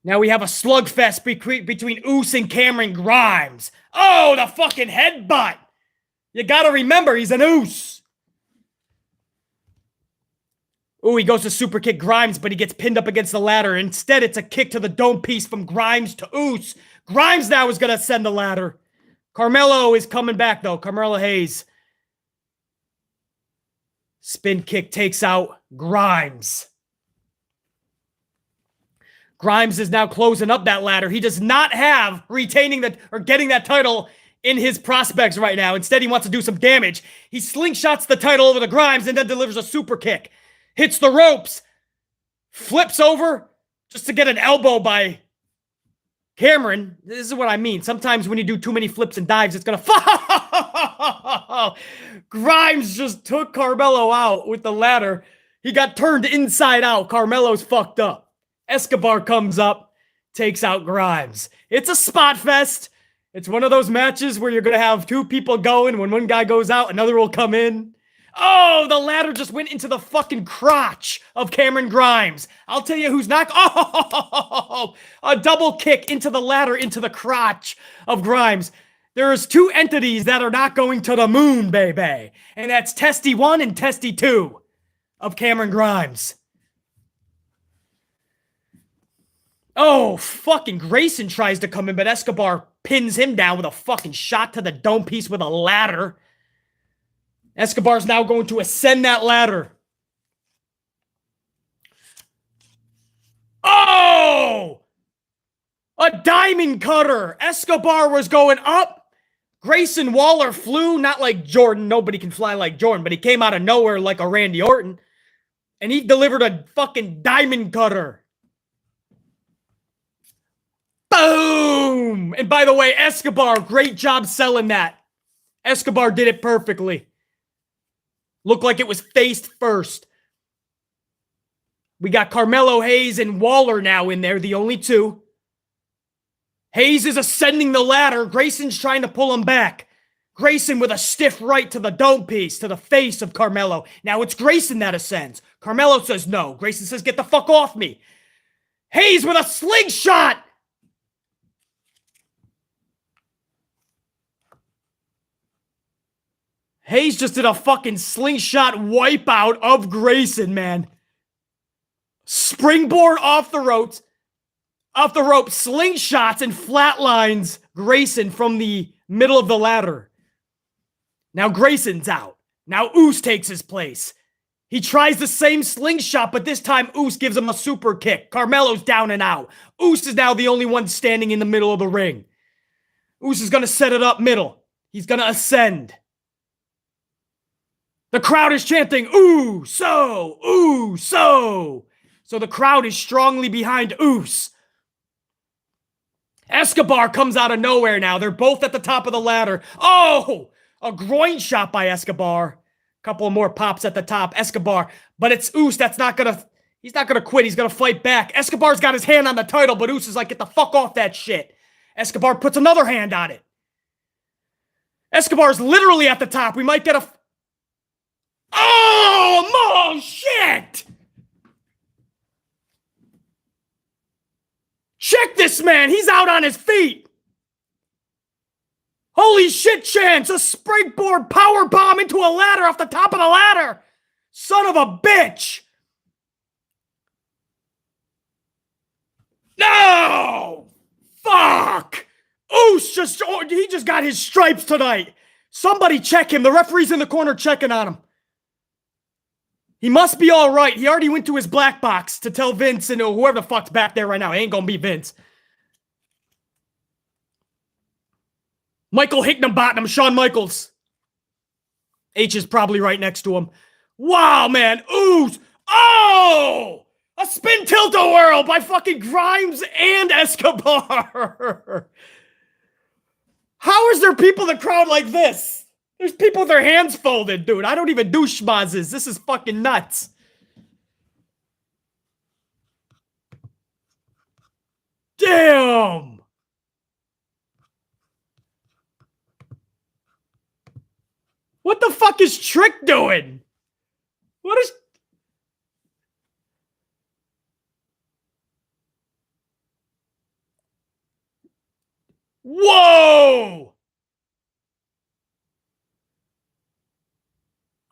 Now we have a slugfest between Us and Cameron Grimes. Oh, the fucking headbutt. You gotta remember, he's an Us. Ooh, he goes to super kick Grimes, but he gets pinned up against the ladder. Instead, it's a kick to the dome piece from Grimes to Us. Grimes now is gonna send the ladder. Carmelo is coming back, though. Carmelo Hayes. Spin kick takes out Grimes. Grimes is now closing up that ladder. He does not have retaining that or getting that title in his prospects right now. Instead, he wants to do some damage. He slingshots the title over to Grimes and then delivers a super kick. Hits the ropes. Flips over just to get an elbow by Cameron. This is what I mean. Sometimes when you do too many flips and dives, it's going to fall. Grimes just took Carmelo out with the ladder. He got turned inside out. Carmelo's fucked up. Escobar comes up, takes out Grimes. It's a spot fest. It's one of those matches where you're going to have two people going. When one guy goes out, another will come in. Oh, the ladder just went into the fucking crotch of Cameron Grimes. I'll tell you who's not. Oh, a double kick into the ladder, into the crotch of Grimes. There's two entities that are not going to the moon, baby. And that's Testy 1 and Testy 2 of Cameron Grimes. Oh, fucking Grayson tries to come in, but Escobar pins him down with a fucking shot to the dome piece with a ladder. Escobar's now going to ascend that ladder. Oh! A diamond cutter. Escobar was going up. Grayson Waller flew, not like Jordan. Nobody can fly like Jordan, but he came out of nowhere like a Randy Orton. And he delivered a fucking diamond cutter. Boom! And by the way, Escobar, great job selling that. Escobar did it perfectly. Looked like it was faced first. We got Carmelo Hayes and Waller now in there, the only two. Hayes is ascending the ladder. Grayson's trying to pull him back. Grayson with a stiff right to the dome piece, to the face of Carmelo. Now it's Grayson that ascends. Carmelo says no. Grayson says, get the fuck off me. Hayes with a slingshot. Hayes just did a fucking slingshot wipeout of Grayson, man. Springboard off the ropes, slingshots and flatlines Grayson from the middle of the ladder. Now Grayson's out. Now Oos takes his place. He tries the same slingshot, but this time Oos gives him a super kick. Carmelo's down and out. Oos is now the only one standing in the middle of the ring. Oos is going to set it up middle. He's going to ascend. The crowd is chanting, ooh, so, ooh, so. So the crowd is strongly behind Oos. Escobar comes out of nowhere now. They're both at the top of the ladder. Oh, a groin shot by Escobar. A couple of more pops at the top. Escobar, but it's Oos that's not going to, he's not going to quit. He's going to fight back. Escobar's got his hand on the title, but Oos is like, get the fuck off that shit. Escobar puts another hand on it. Escobar's literally at the top. We might get a... Oh, shit! Check this man. He's out on his feet. Holy shit, Chance. A springboard power bomb into a ladder off the top of the ladder. Son of a bitch. No! Fuck! Oos he just got his stripes tonight. Somebody check him. The referee's in the corner checking on him. He must be all right. He already went to his black box to tell Vince and whoever the fuck's back there right now. It ain't gonna be Vince. Michael Higginbottom, Shawn Michaels. H is probably right next to him. Wow, man. Ooze. Oh! A spin tilt-a-whirl by fucking Grimes and Escobar. How is there people in the crowd like this? There's people with their hands folded, dude. I don't even do schmazzes. This is fucking nuts. Damn. What the fuck is Trick doing? What is... Whoa!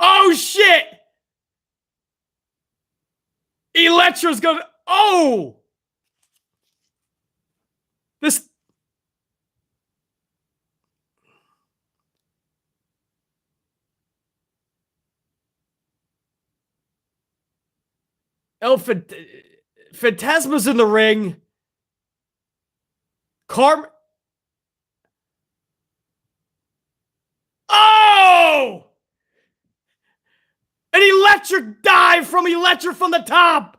Oh, shit! Electra's gonna... Oh! This... Phantasma's in the ring. Oh! An electric dive from Electra from the top.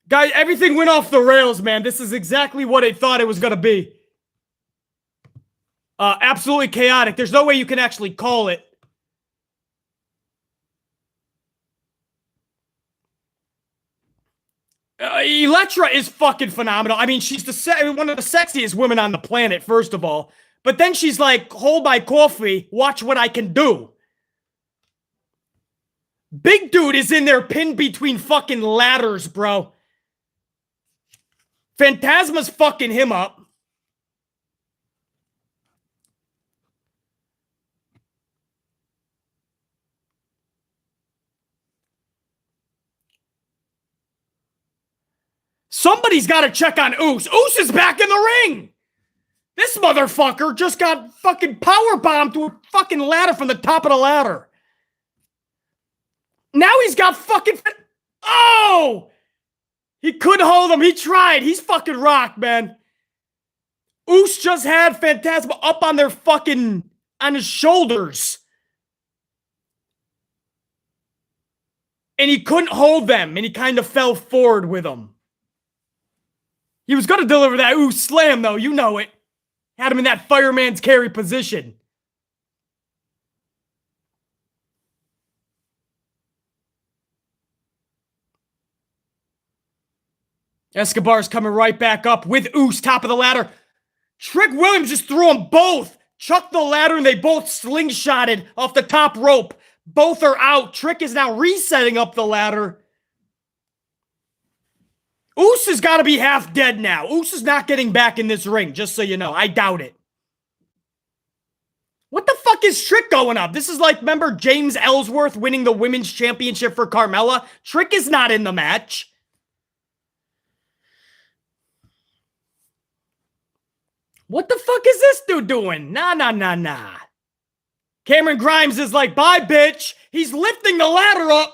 Guys, everything went off the rails, man. This is exactly what I thought it was going to be. Absolutely chaotic. There's no way you can actually call it. Electra is fucking phenomenal. I mean, she's one of the sexiest women on the planet, first of all. But then she's like, hold my coffee, watch what I can do. Big dude is in there pinned between fucking ladders, bro. Phantasma's fucking him up. Somebody's got to check on Oos. Oos is back in the ring. This motherfucker just got fucking powerbombed to a fucking ladder from the top of the ladder. Now he's got fucking... Oh! He couldn't hold him. He tried. He's fucking rocked, man. Oos just had Phantasma up on their fucking... on his shoulders. And he couldn't hold them. And he kind of fell forward with them. He was going to deliver that Oos slam, though. You know it. Had him in that fireman's carry position. Escobar's coming right back up with Oos, top of the ladder. Trick Williams just threw them both. Chucked the ladder and they both slingshotted off the top rope. Both are out. Trick is now resetting up the ladder. Oos has got to be half dead now. Oos is not getting back in this ring, just so you know. I doubt it. What the fuck is Trick going up? This is like, remember James Ellsworth winning the women's championship for Carmella? Trick is not in the match. What the fuck is this dude doing? Nah. Cameron Grimes is like, bye, bitch. He's lifting the ladder up.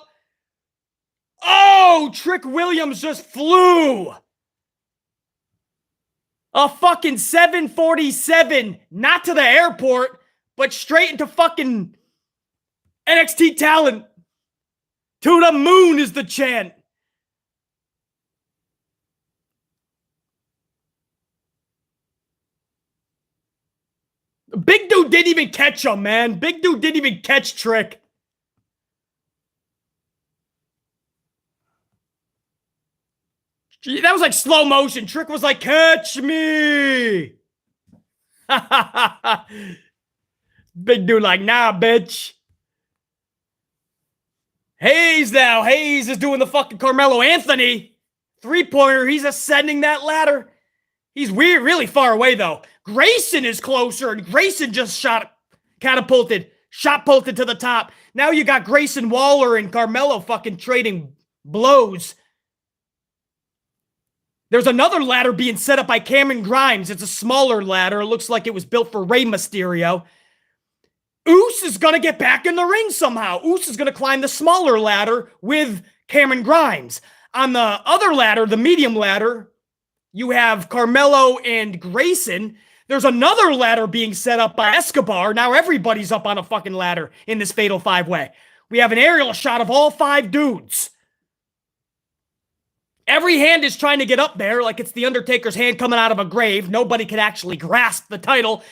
Oh, Trick Williams just flew. A fucking 747, not to the airport, but straight into fucking NXT talent. To the moon is the chant. Big dude didn't even catch him, man. Big dude didn't even catch Trick. That was like slow motion. Trick was like, catch me. Big dude like, nah, bitch. Hayes now. Hayes is doing the fucking Carmelo Anthony. Three-pointer. He's ascending that ladder. He's weird, really far away, though. Grayson is closer, and Grayson just shot pulted to the top. Now you got Grayson Waller and Carmelo fucking trading blows. There's another ladder being set up by Cameron Grimes. It's a smaller ladder. It looks like it was built for Rey Mysterio. Oos is going to get back in the ring somehow. Oos is going to climb the smaller ladder with Cameron Grimes. On the other ladder, the medium ladder, you have Carmelo and Grayson. There's another ladder being set up by Escobar. Now everybody's up on a fucking ladder in this Fatal 5-Way. We have an aerial shot of all 5 dudes. Every hand is trying to get up there like it's the Undertaker's hand coming out of a grave. Nobody can actually grasp the title.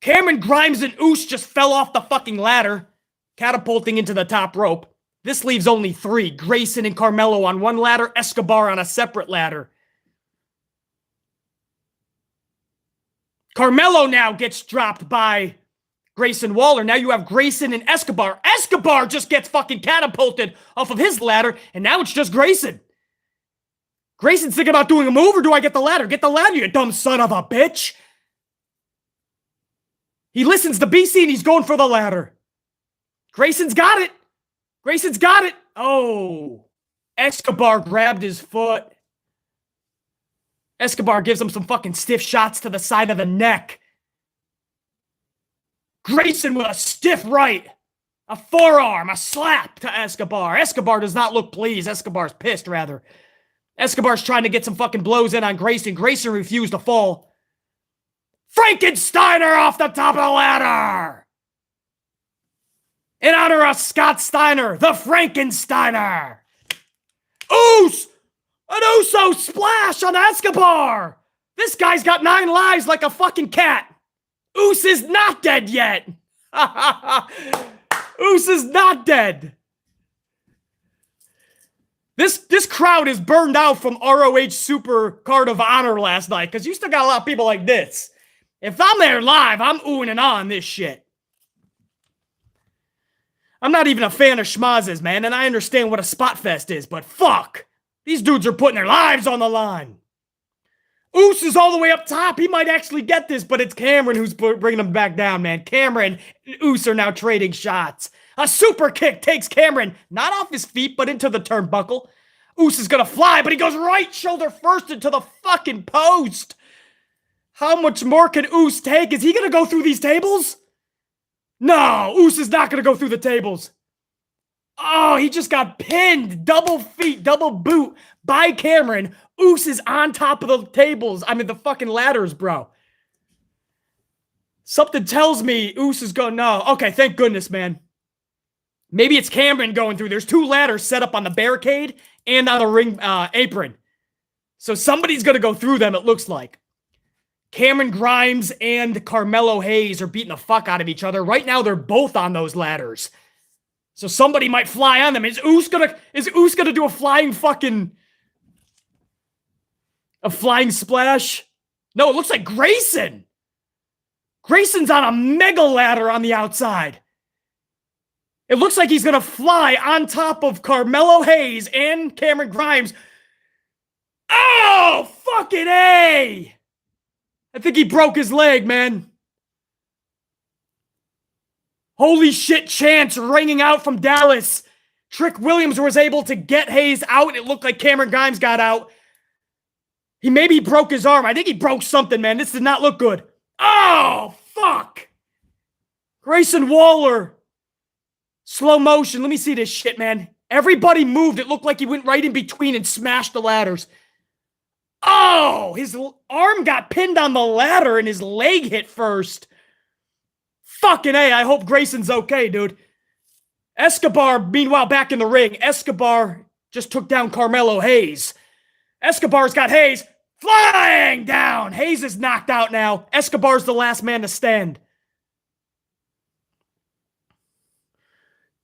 Cameron Grimes and Oos just fell off the fucking ladder, catapulting into the top rope. This leaves only 3. Grayson and Carmelo on one ladder, Escobar on a separate ladder. Carmelo now gets dropped by Grayson Waller. Now you have Grayson and Escobar. Escobar just gets fucking catapulted off of his ladder, and now it's just Grayson. Grayson's thinking about doing a move, or do I get the ladder? Get the ladder, you dumb son of a bitch. He listens to BC, and he's going for the ladder. Grayson's got it. Grayson's got it. Oh. Escobar grabbed his foot. Escobar gives him some fucking stiff shots to the side of the neck. Grayson with a stiff right. A forearm, a slap to Escobar. Escobar does not look pleased. Escobar's pissed, rather. Escobar's trying to get some fucking blows in on Grayson. Grayson refused to fall. Frankensteiner off the top of the ladder! In honor of Scott Steiner, the Frankensteiner! Oos! An Uso splash on Escobar! This guy's got 9 lives like a fucking cat. Oos is not dead yet. Oos is not dead. This crowd is burned out from ROH Supercard of Honor last night, because you still got a lot of people like this. If I'm there live, I'm oohing and ahhing this shit. I'm not even a fan of schmazzes, man, and I understand what a spot fest is, but fuck! These dudes are putting their lives on the line. Oos is all the way up top. He might actually get this, but it's Cameron who's bringing him back down, man. Cameron and Oos are now trading shots. A super kick takes Cameron, not off his feet, but into the turnbuckle. Oos is going to fly, but he goes right shoulder first into the fucking post. How much more can Oos take? Is he going to go through these tables? No, Oos is not going to go through the tables. Oh, he just got pinned. Double feet, double boot by Cameron. Oos is on top of the tables. I mean, the fucking ladders, bro. Something tells me Oos is going, no. Okay, thank goodness, man. Maybe it's Cameron going through. There's 2 ladders set up on the barricade and on the ring apron. So somebody's going to go through them, it looks like. Cameron Grimes and Carmelo Hayes are beating the fuck out of each other. Right now, they're both on those ladders. So somebody might fly on them. Is Oos gonna do a flying splash? No, it looks like Grayson. Grayson's on a mega ladder on the outside. It looks like he's gonna fly on top of Carmelo Hayes and Cameron Grimes. Oh, fucking A! I think he broke his leg, man. Holy shit, chants ringing out from Dallas. Trick Williams was able to get Hayes out. It looked like Cameron Grimes got out. Maybe broke his arm. I think he broke something, man. This did not look good. Oh, fuck. Grayson Waller. Slow motion. Let me see this shit, man. Everybody moved. It looked like he went right in between and smashed the ladders. Oh, his arm got pinned on the ladder and his leg hit first. Fucking A, I hope Grayson's okay, dude. Escobar, meanwhile, back in the ring. Escobar just took down Carmelo Hayes. Escobar's got Hayes flying down. Hayes is knocked out now. Escobar's the last man to stand.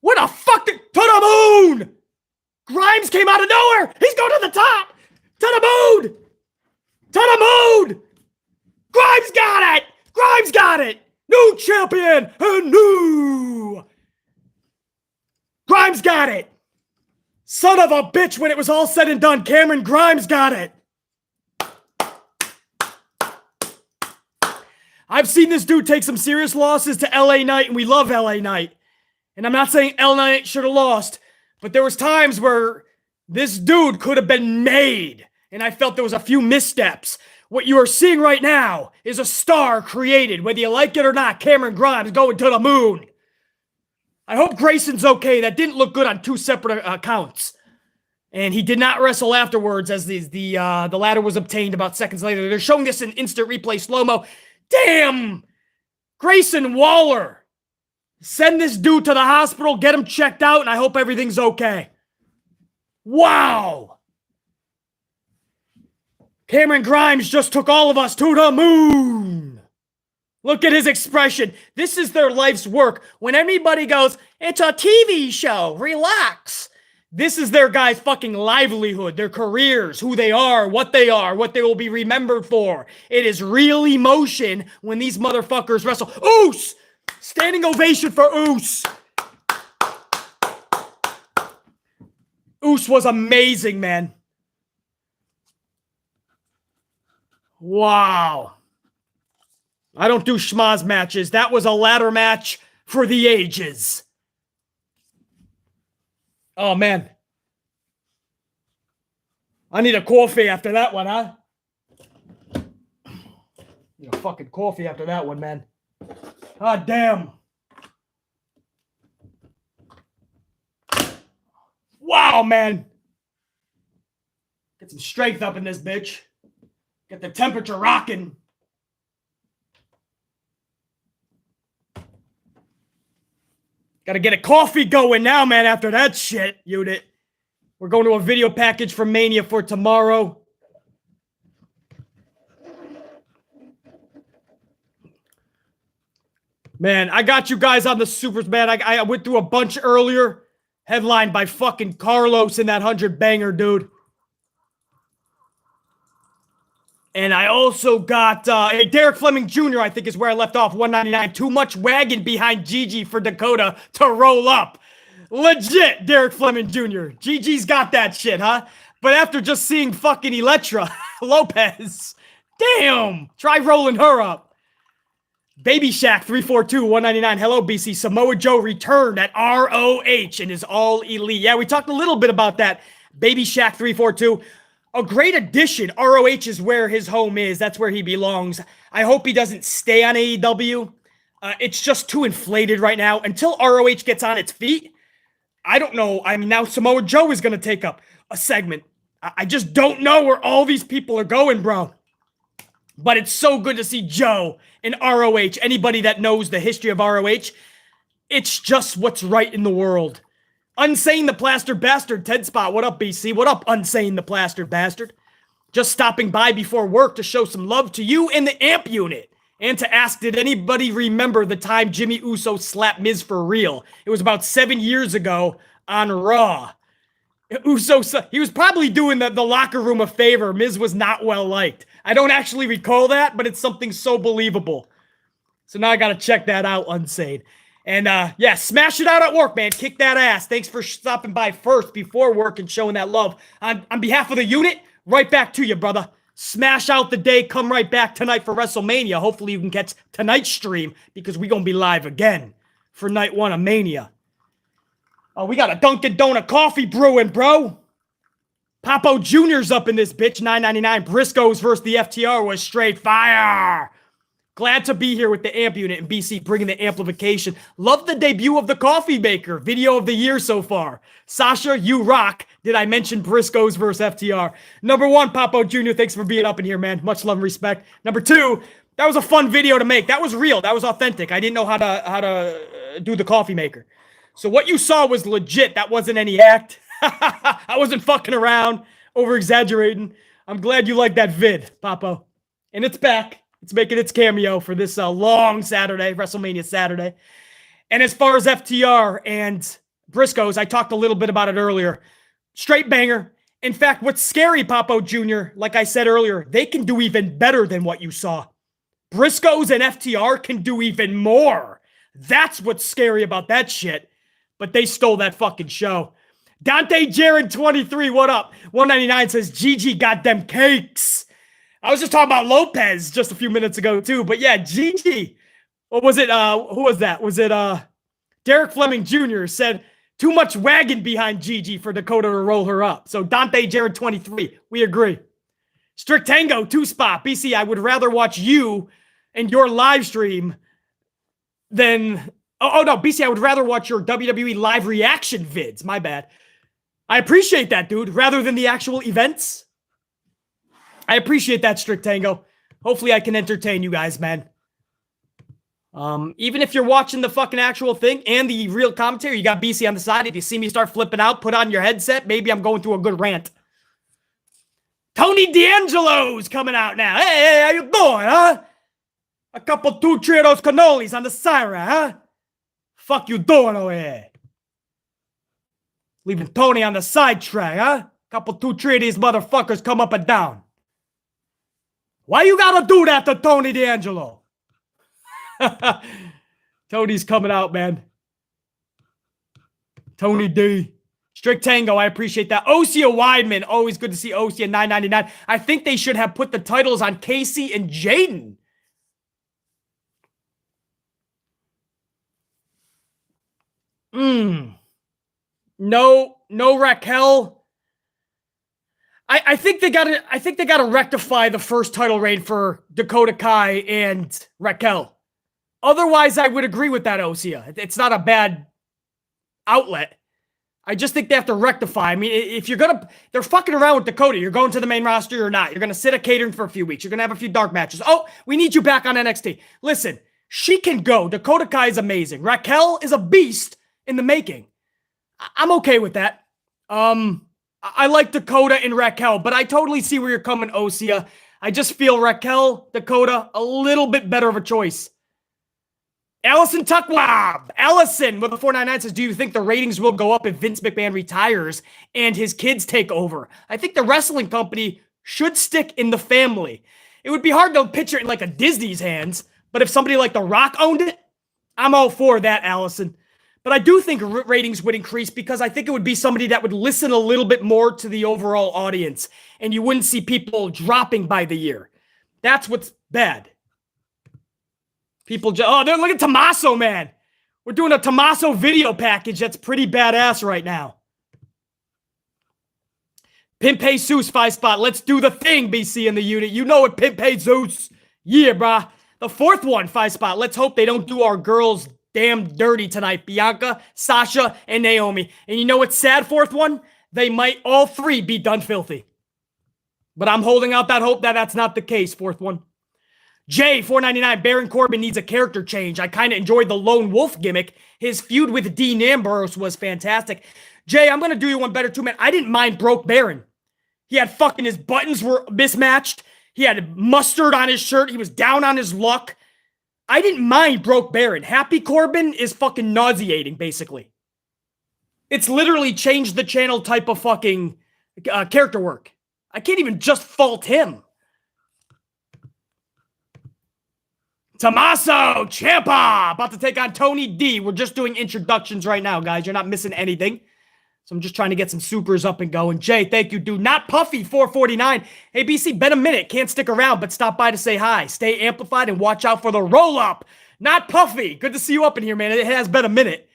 What the fuck? To the moon! Grimes came out of nowhere. He's going to the top. To the moon. To the moon. Grimes got it. Grimes got it. New champion and new. Grimes got it. Son of a bitch, when it was all said and done, Cameron Grimes got it. I've seen this dude take some serious losses to LA Knight, and we love LA Knight. And I'm not saying LA Knight should have lost, but there was times where this dude could have been made, and I felt there was a few missteps. What you are seeing right now is a star created, whether you like it or not. Cameron Grimes going to the moon. I hope Grayson's okay. That didn't look good on 2 separate accounts. And he did not wrestle afterwards as the ladder was obtained about seconds later. They're showing this in instant replay slow-mo. Damn! Grayson Waller. Send this dude to the hospital, get him checked out, and I hope everything's okay. Wow! Cameron Grimes just took all of us to the moon. Look at his expression. This is their life's work. When anybody goes, it's a TV show, relax. This is their guy's fucking livelihood, their careers, who they are, what they will be remembered for. It is real emotion when these motherfuckers wrestle. Oos! Standing ovation for Oos. Oos was amazing, man. Wow. I don't do schmaz matches. That was a ladder match for the ages. Oh, man. I need a coffee after that one, huh? Need a fucking coffee after that one, man. God damn. Wow, man. Get some strength up in this bitch. Get the temperature rocking. Gotta get a coffee going now, man, after that shit, unit. We're going to a video package for Mania for tomorrow. Man, I got you guys on the supers, man. I went through a bunch earlier. Headlined by fucking Carlos in that 100 banger, dude. And I also got Derek Fleming Jr., I think is where I left off, 199. Too much wagon behind Gigi for Dakota to roll up. Legit, Derek Fleming Jr. Gigi's got that shit, huh? But after just seeing fucking Elektra Lopez, damn, try rolling her up. Baby Shack 342 199. Hello, BC. Samoa Joe returned at ROH and is all elite. Yeah, we talked a little bit about that. Baby Shack 342. A great addition. ROH is where his home is. That's where he belongs. I hope he doesn't stay on AEW. It's just too inflated right now. Until ROH gets on its feet, I don't know. I mean, now Samoa Joe is going to take up a segment. I just don't know where all these people are going, bro. But it's so good to see Joe in ROH. Anybody that knows the history of ROH, it's just what's right in the world. Unsane the Plaster Bastard, Ted Spot. What up, BC? What up, Unsane the Plaster Bastard? Just stopping by before work to show some love to you and the AMP unit. And to ask, did anybody remember the time Jimmy Uso slapped Miz for real? It was about 7 years ago on Raw. Uso, he was probably doing the locker room a favor. Miz was not well liked. I don't actually recall that, but it's something so believable. So now I got to check that out, Unsane. And yeah, smash it out at work, man. Kick that ass. Thanks for stopping by first before work and showing that love. On behalf of the unit, right back to you, brother. Smash out the day. Come right back tonight for WrestleMania. Hopefully you can catch tonight's stream because we're going to be live again for night one of Mania. Oh, we got a Dunkin' Donut coffee brewing, bro. Papo Jr.'s up in this bitch, $9.99. Briscoes versus the FTR was straight fire. Glad to be here with the AMP unit and BC bringing the amplification. Love the debut of the coffee maker. Video of the year so far. Sasha, you rock. Did I mention Briscoes versus FTR? Number one, Papo Jr., thanks for being up in here, man. Much love and respect. Number two, that was a fun video to make. That was real. That was authentic. I didn't know how to do the coffee maker. So what you saw was legit. That wasn't any act. I wasn't fucking around, over-exaggerating. I'm glad you liked that vid, Papo. And it's back. It's making its cameo for this long Saturday, WrestleMania Saturday. And as far as FTR and Briscoes, I talked a little bit about it earlier. Straight banger. In fact, what's scary, Papo Jr., like I said earlier, they can do even better than what you saw. Briscoes and FTR can do even more. That's what's scary about that shit. But they stole that fucking show. Dante Jared 23, what up? 199 says, Gigi got them cakes. I was just talking about Lopez just a few minutes ago, too. But yeah, Gigi. What was it? Who was that? Was it Derek Fleming Jr. said, too much wagon behind Gigi for Dakota to roll her up. So Dante Jared 23, we agree. Strict Tango, 2-spot. BC, I would rather watch you and your live stream than... Oh, no, BC, I would rather watch your WWE live reaction vids. My bad. I appreciate that, dude, rather than the actual events. I appreciate that, Strict Tango. Hopefully I can entertain you guys, man. Even if you're watching the fucking actual thing and the real commentary, you got BC on the side. If you see me start flipping out, put on your headset. Maybe I'm going through a good rant. Tony D'Angelo's coming out now. Hey, how you doing, huh? A couple, 2, 3 of those cannolis on the Syra, huh? Fuck you doing over here? Leaving Tony on the sidetrack, huh? Couple, 2, 3 of these motherfuckers come up and down. Why you gotta do that to Tony D'Angelo? Tony's coming out, man. Tony D. Strict Tango, I appreciate that. Osea Weidman, always good to see Osea, $9.99. I think they should have put the titles on Casey and Jaden. No Raquel. I think they gotta rectify the first title reign for Dakota Kai and Raquel. Otherwise, I would agree with that, Osea. It's not a bad outlet. I just think they have to rectify. I mean, if you're they're fucking around with Dakota. You're going to the main roster or not. You're gonna sit at catering for a few weeks. You're gonna have a few dark matches. Oh, we need you back on NXT. Listen, she can go. Dakota Kai is amazing. Raquel is a beast in the making. I'm okay with that. I like Dakota and Raquel, but I totally see where you're coming, Osea. I just feel Raquel, Dakota, a little bit better of a choice. Allison Tuckwab. Allison with a 499 says, do you think the ratings will go up if Vince McMahon retires and his kids take over? I think the wrestling company should stick in the family. It would be hard to picture it in like a Disney's hands, but if somebody like The Rock owned it, I'm all for that, Allison. But I do think ratings would increase because I think it would be somebody that would listen a little bit more to the overall audience, and you wouldn't see people dropping by the year. That's what's bad. People just, oh, look at Tommaso, man. We're doing a Tommaso video package that's pretty badass right now. Pimp Jesus 5 spot. Let's do the thing, BC in the unit. You know it, Pimp Jesus. Yeah, brah. The fourth one, 5 spot. Let's hope they don't do our girls damn dirty tonight. Bianca, Sasha, and Naomi. And you know what's sad, fourth one? They might all three be done filthy. But I'm holding out that hope that that's not the case, fourth one. Jay, 499, Baron Corbin needs a character change. I kind of enjoyed the Lone Wolf gimmick. His feud with Dean Ambrose was fantastic. Jay, I'm going to do you one better too, man. I didn't mind Broke Baron. He had fucking, his buttons were mismatched. He had mustard on his shirt. He was down on his luck. I didn't mind Broke Baron. Happy Corbin is fucking nauseating, basically. It's literally changed the channel type of fucking character work. I can't even just fault him. Tommaso Ciampa about to take on Tony D. We're just doing introductions right now, guys. You're not missing anything. So I'm just trying to get some supers up and going. Jay, thank you, dude. Not Puffy, 449. Hey, BC, been a minute. Can't stick around, but stop by to say hi. Stay amplified and watch out for the roll-up. Not Puffy. Good to see you up in here, man. It has been a minute.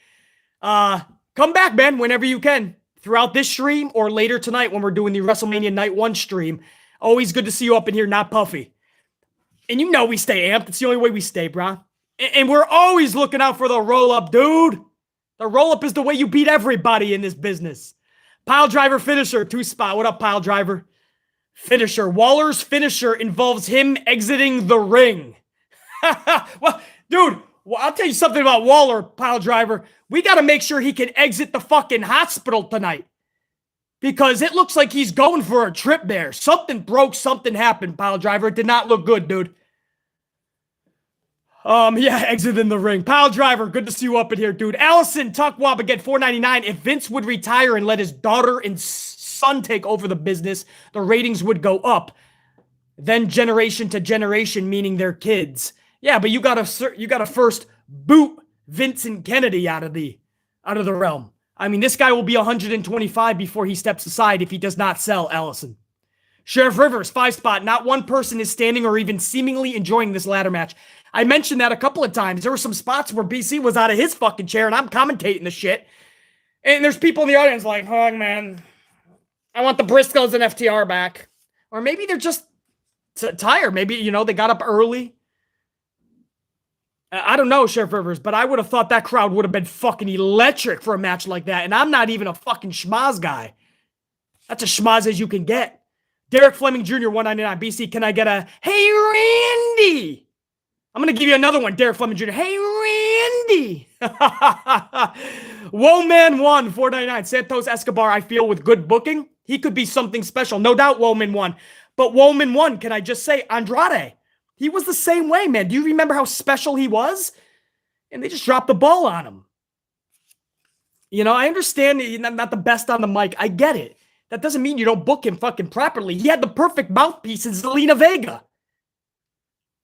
Come back, man, whenever you can. Throughout this stream or later tonight when we're doing the WrestleMania Night 1 stream. Always good to see you up in here, not Puffy. And you know we stay amped. It's the only way we stay, brah. And we're always looking out for the roll-up, dude. The roll-up is the way you beat everybody in this business. Pile driver finisher, 2 spot. What up, pile driver? Finisher. Waller's finisher involves him exiting the ring. Well, dude, I'll tell you something about Waller, pile driver. We got to make sure he can exit the fucking hospital tonight. Because it looks like he's going for a trip there. Something broke, something happened, pile driver. It did not look good, dude. Yeah, exiting the ring. Pile driver, good to see you up in here, dude. Allison Tuckwab again, 499. If Vince would retire and let his daughter and son take over the business, the ratings would go up. Then generation to generation, meaning their kids. Yeah, but you gotta first boot Vincent Kennedy out of the realm. I mean, this guy will be 125 before he steps aside if he does not sell, Allison. Sheriff Rivers, 5 spot. Not one person is standing or even seemingly enjoying this ladder match. I mentioned that a couple of times. There were some spots where BC was out of his fucking chair and I'm commentating the shit. And there's people in the audience like, oh, man, I want the Briscoes and FTR back. Or maybe they're just tired. Maybe, you know, they got up early. I don't know, Sheriff Rivers, but I would have thought that crowd would have been fucking electric for a match like that. And I'm not even a fucking schmaz guy. That's a schmaz as you can get. Derek Fleming Jr., 199. BC, can I get a, hey, Randy? I'm going to give you another one, Derek Fleming Jr. Hey, Randy. Whoa, man, 1, 499. Santos Escobar, I feel with good booking, he could be something special. No doubt, Woman 1. But Woman 1, can I just say, Andrade. He was the same way, man. Do you remember how special he was? And they just dropped the ball on him. You know, I understand he's not the best on the mic. I get it. That doesn't mean you don't book him fucking properly. He had the perfect mouthpiece in Zelina Vega.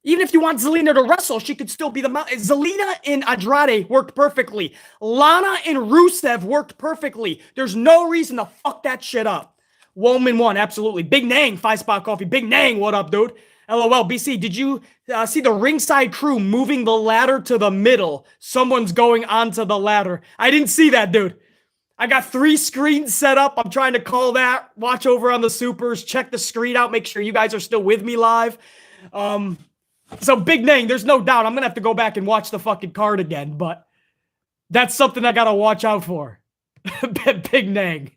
Even if you want Zelina to wrestle, she could still be the mouth. Zelina and Andrade worked perfectly. Lana and Rusev worked perfectly. There's no reason to fuck that shit up. Woman 1, absolutely. Big Nang, 5 spot coffee. Big Nang, what up, dude? LOL, BC, did you see the ringside crew moving the ladder to the middle? Someone's going onto the ladder. I didn't see that, dude. I got 3 screens set up. I'm trying to call that. Watch over on the supers. Check the screen out. Make sure you guys are still with me live. So Big Nang, there's no doubt I'm going to have to go back and watch the fucking card again, but that's something I got to watch out for. Big Nang.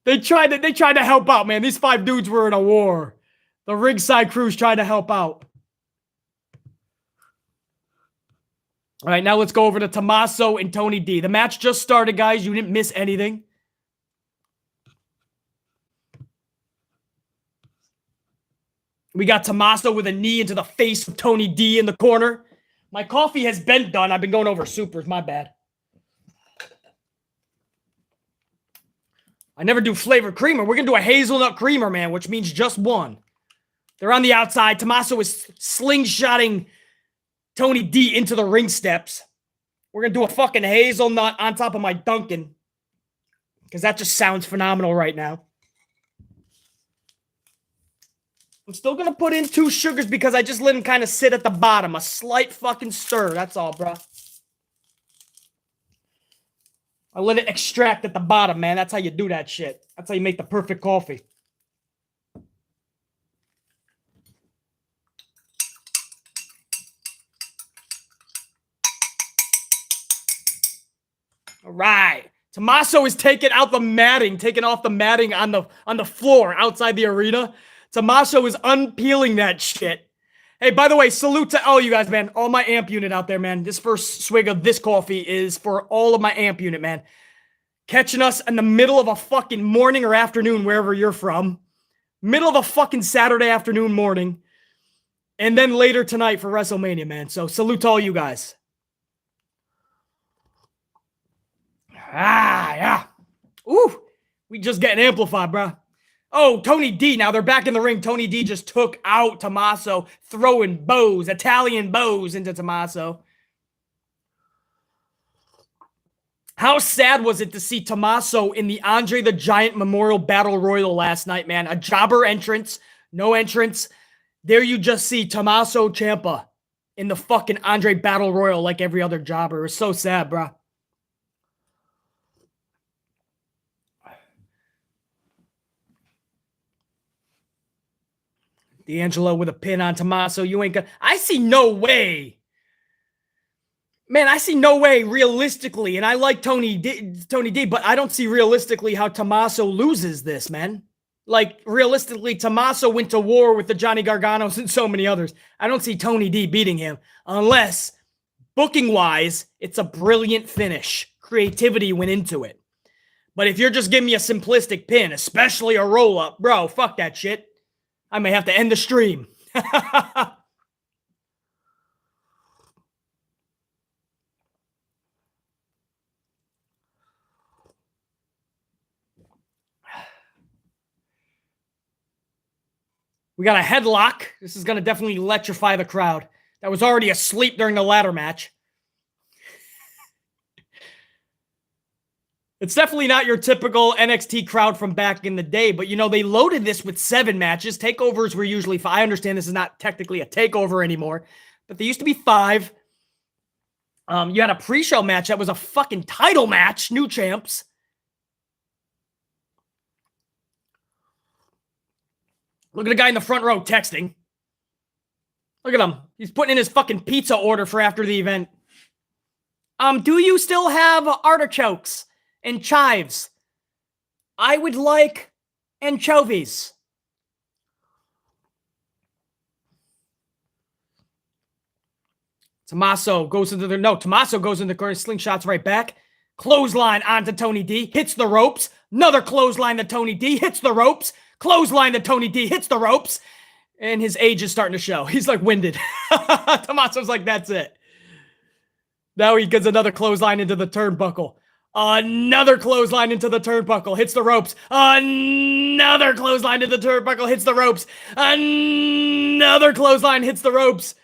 They tried to help out, man. These 5 dudes were in a war. The ringside crew's trying to help out. All right, now let's go over to Tommaso and Tony D. The match just started, guys. You didn't miss anything. We got Tommaso with a knee into the face of Tony D in the corner. My coffee has been done. I've been going over supers. My bad. I never do flavored creamer. We're going to do a hazelnut creamer, man, which means just one. They're on the outside. Tommaso is slingshotting Tony D into the ring steps. We're going to do a fucking hazelnut on top of my Dunkin', because that just sounds phenomenal right now. I'm still going to put in 2 sugars because I just let them kind of sit at the bottom. A slight fucking stir. That's all, bro. I let it extract at the bottom, man. That's how you do that shit. That's how you make the perfect coffee. All right. Tommaso is taking out the matting, taking off the matting on the floor outside the arena. Tommaso is unpeeling that shit. Hey, by the way, salute to all you guys, man. All my amp unit out there, man. This first swig of this coffee is for all of my amp unit, man. Catching us in the middle of a fucking morning or afternoon, wherever you're from. Middle of a fucking Saturday afternoon, morning. And then later tonight for WrestleMania, man. So salute to all you guys. Ah, yeah. Ooh, we just getting amplified, bro. Oh, Tony D. Now they're back in the ring. Tony D just took out Tommaso, throwing bows, Italian bows into Tommaso. How sad was it to see Tommaso in the Andre the Giant Memorial Battle Royal last night, man? A jobber entrance, no entrance. There you just see Tommaso Ciampa in the fucking Andre Battle Royal like every other jobber. It was so sad, bro. D'Angelo with a pin on Tommaso. You ain't gonna... I see no way. Man, I see no way realistically. And I like Tony D, but I don't see realistically how Tommaso loses this, man. Like, realistically, Tommaso went to war with the Johnny Garganos and so many others. I don't see Tony D beating him unless, booking-wise, it's a brilliant finish. Creativity went into it. But if you're just giving me a simplistic pin, especially a roll-up, bro, fuck that shit. I may have to end the stream. We got a headlock. This is going to definitely electrify the crowd that was already asleep during the ladder match. It's definitely not your typical NXT crowd from back in the day, but, you know, they loaded this with 7 matches. Takeovers were usually 5. I understand this is not technically a takeover anymore, but they used to be 5. You had a pre-show match that was a fucking title match, new champs. Look at the guy in the front row texting. Look at him. He's putting in his fucking pizza order for after the event. Do you still have artichokes and chives? I would like anchovies. Tommaso goes into the... No, Tommaso goes into the corner, slingshots right back. Clothesline onto Tony D. Hits the ropes. Another clothesline to Tony D. Hits the ropes. Clothesline to Tony D. Hits the ropes. And his age is starting to show. He's like winded. Tommaso's like, that's it. Now he gets another clothesline into the turnbuckle. Another clothesline into the turnbuckle. Hits the ropes. Another clothesline into the turnbuckle. Hits the ropes. Another clothesline hits the ropes.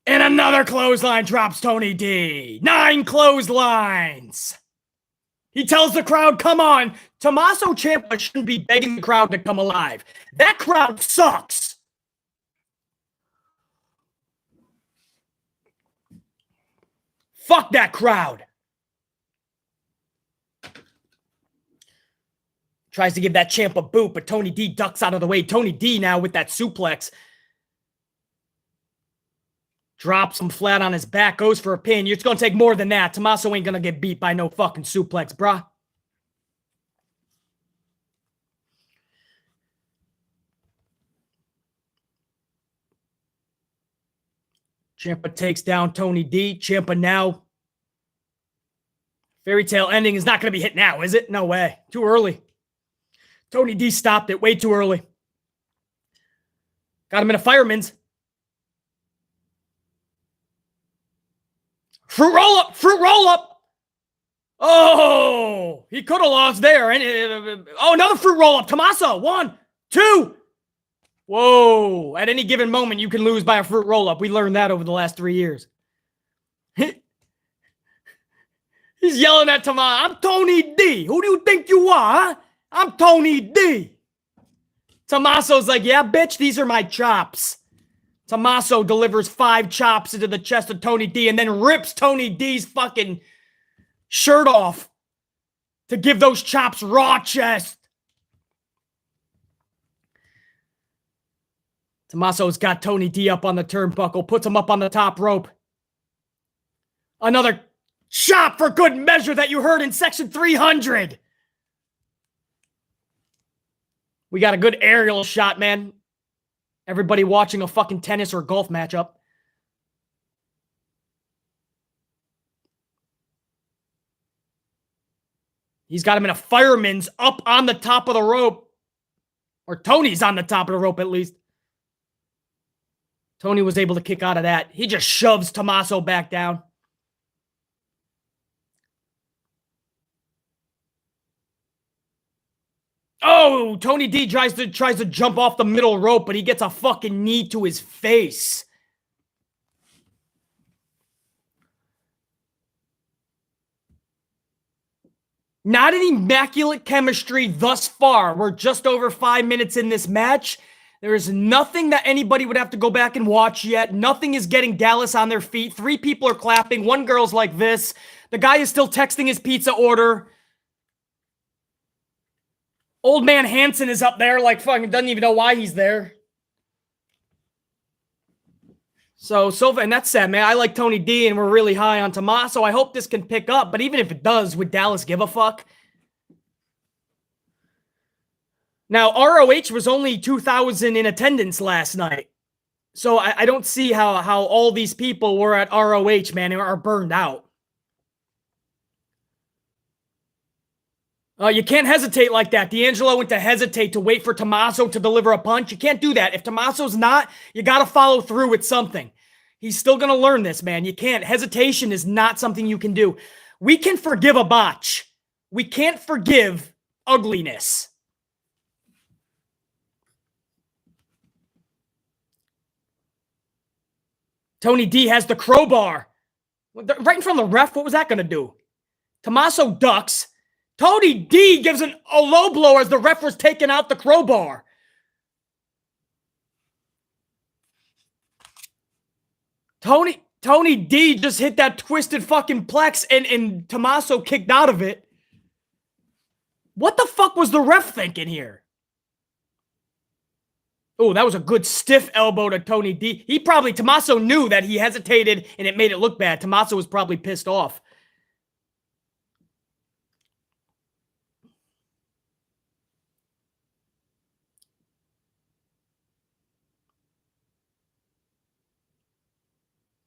And another clothesline drops Tony D. 9 clotheslines. He tells the crowd, come on. Tommaso Ciampa shouldn't be begging the crowd to come alive. That crowd sucks. Fuck that crowd. Tries to give that champ a boot, but Tony D ducks out of the way. Tony D now with that suplex. Drops him flat on his back, goes for a pin. It's going to take more than that. Tommaso ain't going to get beat by no fucking suplex, bruh. Ciampa takes down Tony D. Ciampa now. Fairy tale ending is not going to be hit now, is it? No way. Too early. Tony D stopped it way too early. Got him in a fireman's. Fruit roll up. Fruit roll up. Oh, he could have lost there. Oh, another fruit roll up. Tommaso. 1, 2. Whoa. At any given moment, you can lose by a fruit roll up. We learned that over the last 3 years. He's yelling at Tommaso. I'm Tony D. Who do you think you are, huh? I'm Tony D. Tommaso's like, yeah, bitch, these are my chops. Tommaso delivers 5 chops into the chest of Tony D and then rips Tony D's fucking shirt off to give those chops raw chest. Tommaso's got Tony D up on the turnbuckle, puts him up on the top rope. Another chop for good measure that you heard in section 300. We got a good aerial shot, man. Everybody watching a fucking tennis or golf matchup. He's got him in a fireman's up on the top of the rope. Or Tony's on the top of the rope at least. Tony was able to kick out of that. He just shoves Tommaso back down. Oh, Tony D tries to jump off the middle rope, but he gets a fucking knee to his face. Not an immaculate chemistry thus far. We're just over 5 minutes in this match. There is nothing that anybody would have to go back and watch yet. Nothing is getting Dallas on their feet. 3 people are clapping. 1 girl's like this. The guy is still texting his pizza order. Old man Hanson is up there like fucking doesn't even know why he's there. So and that's sad, man. I like Tony D and we're really high on Tommaso. I hope this can pick up, but even if it does, would Dallas give a fuck? Now, ROH was only 2,000 in attendance last night. So I don't see how all these people were at ROH, man, and are burned out. You can't hesitate like that. D'Angelo went to hesitate to wait for Tommaso to deliver a punch. You can't do that. If Tommaso's not, you got to follow through with something. He's still going to learn this, man. You can't. Hesitation is not something you can do. We can forgive a botch. We can't forgive ugliness. Tony D has the crowbar. Right in front of the ref, what was that going to do? Tommaso ducks. Tony D gives a low blow as the ref was taking out the crowbar. Tony D just hit that twisted fucking plex and Tommaso kicked out of it. What the fuck was the ref thinking here? Oh, that was a good stiff elbow to Tony D. Tommaso knew that he hesitated and it made it look bad. Tommaso was probably pissed off.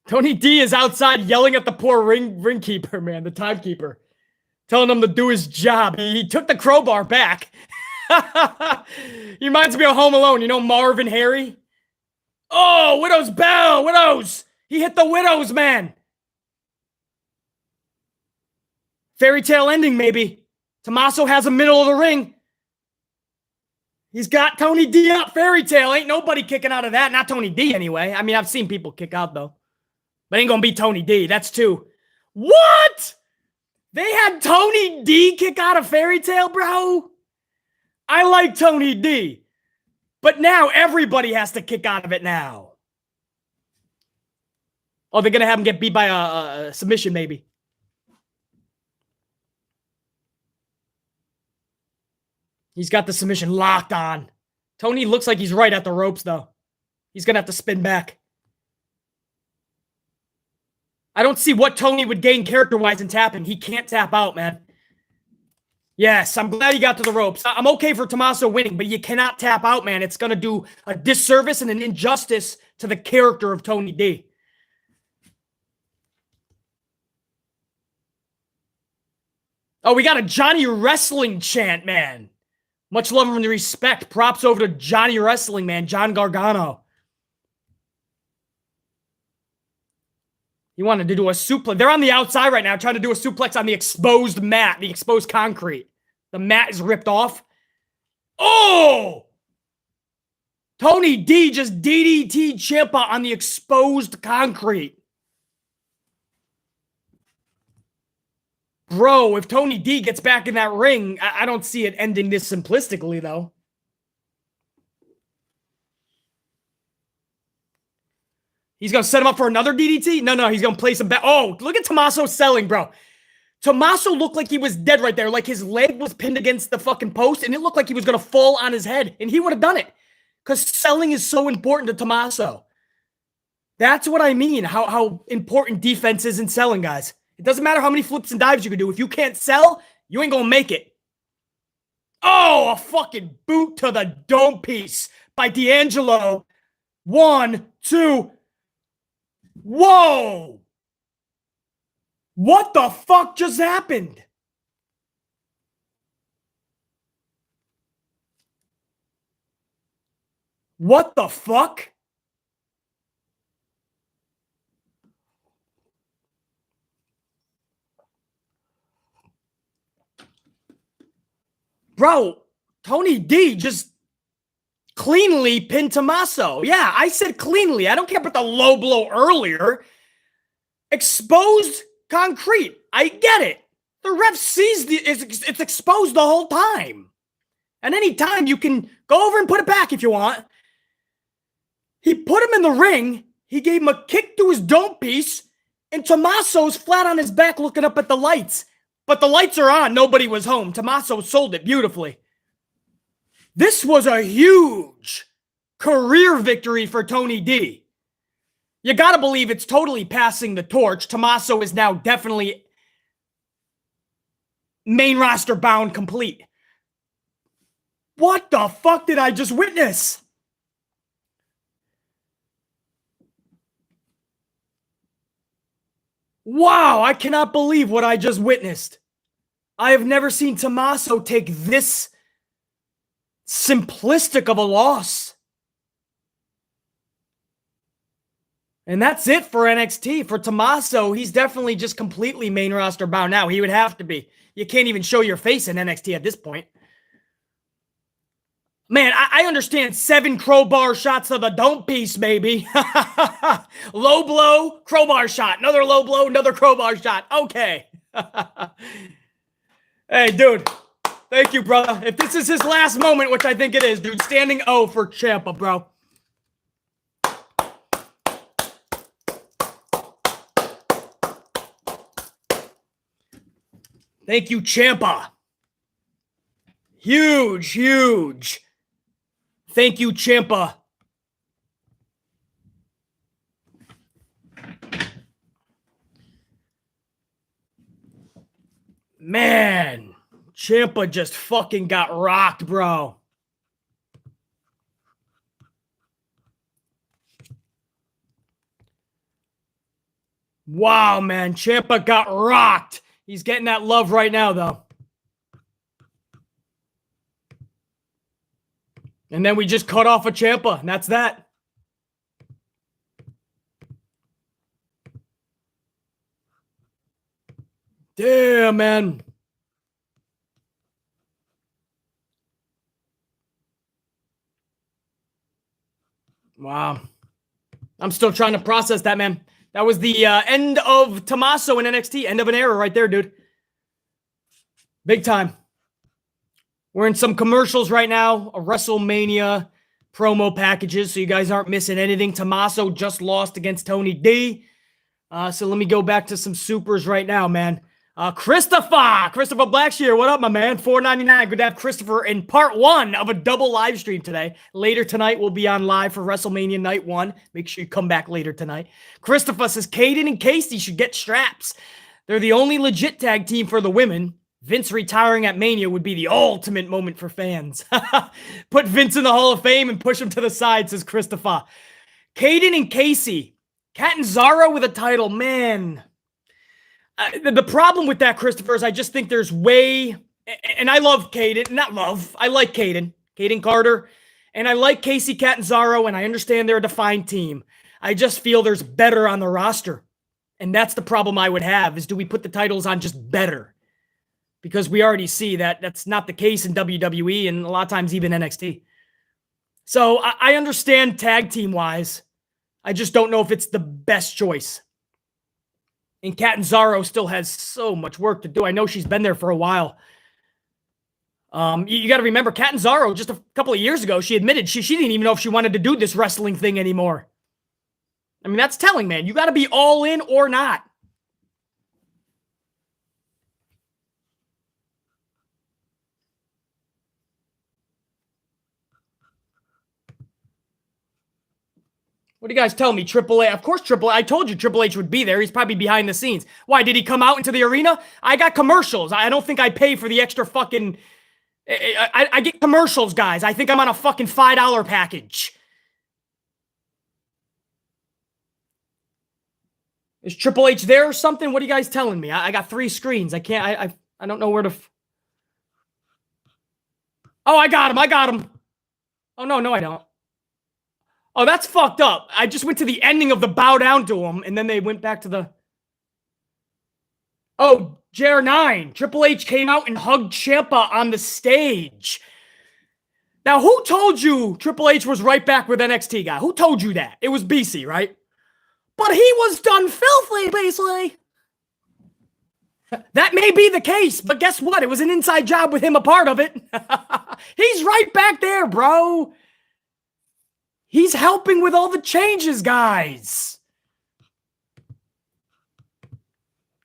Tony D is outside yelling at the poor ring keeper, man, the timekeeper, telling him to do his job. He took the crowbar back. He reminds me of Home Alone. You know Marv and Harry? Oh, Widow's Bell! Widows! He hit the Widows, man! Fairy tale ending, maybe. Tommaso has a middle of the ring. He's got Tony D out. Fairy tale. Ain't nobody kicking out of that. Not Tony D, anyway. I mean, I've seen people kick out, though. But ain't gonna be Tony D. That's 2. What? They had Tony D kick out of Fairy Tale, bro? I like Tony D. But now everybody has to kick out of it now. Oh, they're going to have him get beat by a submission, maybe. He's got the submission locked on. Tony looks like he's right at the ropes, though. He's going to have to spin back. I don't see what Tony would gain character-wise in tapping. He can't tap out, man. Yes, I'm glad he got to the ropes. I'm okay for Tommaso winning, but you cannot tap out, man. It's going to do a disservice and an injustice to the character of Tony D. Oh, we got a Johnny Wrestling chant, man. Much love and respect. Props over to Johnny Wrestling, man. John Gargano. He wanted to do a suplex. They're on the outside right now trying to do a suplex on the exposed mat, the exposed concrete. The mat is ripped off. Oh! Tony D just DDT Ciampa on the exposed concrete. Bro, if Tony D gets back in that ring, I don't see it ending this simplistically, though. He's going to set him up for another DDT? No, he's going to place him back. Oh, look at Tommaso selling, bro. Tommaso looked like he was dead right there. Like his leg was pinned against the fucking post, and it looked like he was going to fall on his head, and he would have done it. Because selling is so important to Tommaso. That's what I mean, how important defense is in selling, guys. It doesn't matter how many flips and dives you can do. If you can't sell, you ain't going to make it. Oh, a fucking boot to the dome piece by D'Angelo. 1, 2. Whoa! What the fuck just happened? What the fuck? Bro, Tony D just cleanly pinned Tommaso. Yeah, I said cleanly. I don't care about the low blow earlier. Exposed concrete. I get it. The ref sees it's exposed the whole time. And any time you can go over and put it back if you want. He put him in the ring. He gave him a kick to his dome piece. And Tommaso's flat on his back looking up at the lights. But the lights are on. Nobody was home. Tommaso sold it beautifully. This was a huge career victory for Tony D. You got to believe it's totally passing the torch. Tommaso is now definitely main roster bound complete. What the fuck did I just witness? Wow, I cannot believe what I just witnessed. I have never seen Tommaso take this simplistic of a loss. And that's it for NXT. For Tommaso, he's definitely just completely main roster bound now. He would have to be. You can't even show your face in NXT at this point. Man, I understand 7 crowbar shots of the dome piece, baby. Low blow, crowbar shot. Another low blow, another crowbar shot. Okay. Hey, dude. Thank you, brother. If this is his last moment, which I think it is, dude, standing O for Ciampa, bro. Thank you, Ciampa. Huge, huge. Thank you, Ciampa. Man, Ciampa just fucking got rocked, bro. Wow, man, Ciampa got rocked. He's getting that love right now, though. And then we just cut off a Ciampa, and that's that. Damn, man. Wow. I'm still trying to process that, man. That was the end of Tommaso in NXT. End of an era right there, dude. Big time. We're in some commercials right now. A WrestleMania promo packages, so you guys aren't missing anything. Tommaso just lost against Tony D. So let me go back to some supers right now, man. Christopher Blackshear, what up, my man? $4.99. Good to have Christopher in part 1 of a double live stream today. Later tonight, we'll be on live for WrestleMania Night 1. Make sure you come back later tonight. Christopher says, Caden and Casey should get straps. They're the only legit tag team for the women. Vince retiring at Mania would be the ultimate moment for fans. Put Vince in the Hall of Fame and push him to the side, says Christopher. Caden and Casey. Catanzaro with a title, man. The problem with that, Christopher, is I just think there's way... And I love Caden. Not love. I like Caden. Caden Carter. And I like Casey Catanzaro, and I understand they're a defined team. I just feel there's better on the roster. And that's the problem I would have, is do we put the titles on just better? Because we already see that that's not the case in WWE and a lot of times even NXT. So I understand tag team-wise. I just don't know if it's the best choice. And Catanzaro still has so much work to do. I know she's been there for a while. You got to remember, Catanzaro, just a couple of years ago, she admitted she didn't even know if she wanted to do this wrestling thing anymore. I mean, that's telling, man. You got to be all in or not. What do you guys tell me? Triple A? Of course Triple A. I told you Triple H would be there. He's probably behind the scenes. Why, did he come out into the arena? I got commercials. I don't think I pay for the extra fucking... I get commercials, guys. I think I'm on a fucking $5 package. Is Triple H there or something? What are you guys telling me? I got 3 screens. I can't... I don't know where to... Oh, I got him. Oh, no, I don't. Oh, that's fucked up. I just went to the ending of the bow down to him, and then they went back to the... Oh, JR9. Triple H came out and hugged Ciampa on the stage. Now, who told you Triple H was right back with NXT guy? Who told you that? It was BC, right? But he was done filthy, basically. That may be the case, but guess what? It was an inside job with him a part of it. He's right back there, bro. He's helping with all the changes, guys.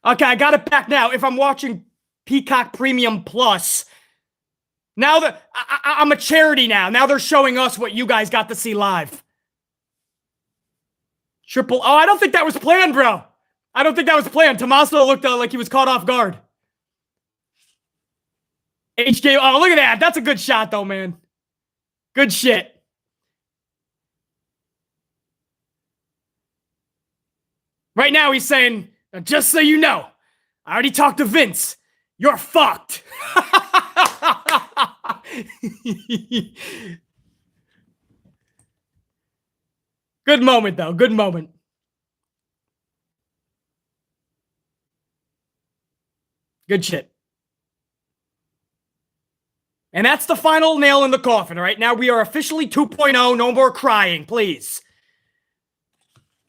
Okay, I got it back now. If I'm watching Peacock Premium Plus, now that I'm a charity now. Now they're showing us what you guys got to see live. Oh, I don't think that was planned, bro. I don't think that was planned. Tommaso looked like he was caught off guard. HK, oh, look at that. That's a good shot, though, man. Good shit. Right now, he's saying, just so you know, I already talked to Vince. You're fucked. Good moment, though. Good moment. Good shit. And that's the final nail in the coffin, all right? Now we are officially 2.0. No more crying, please.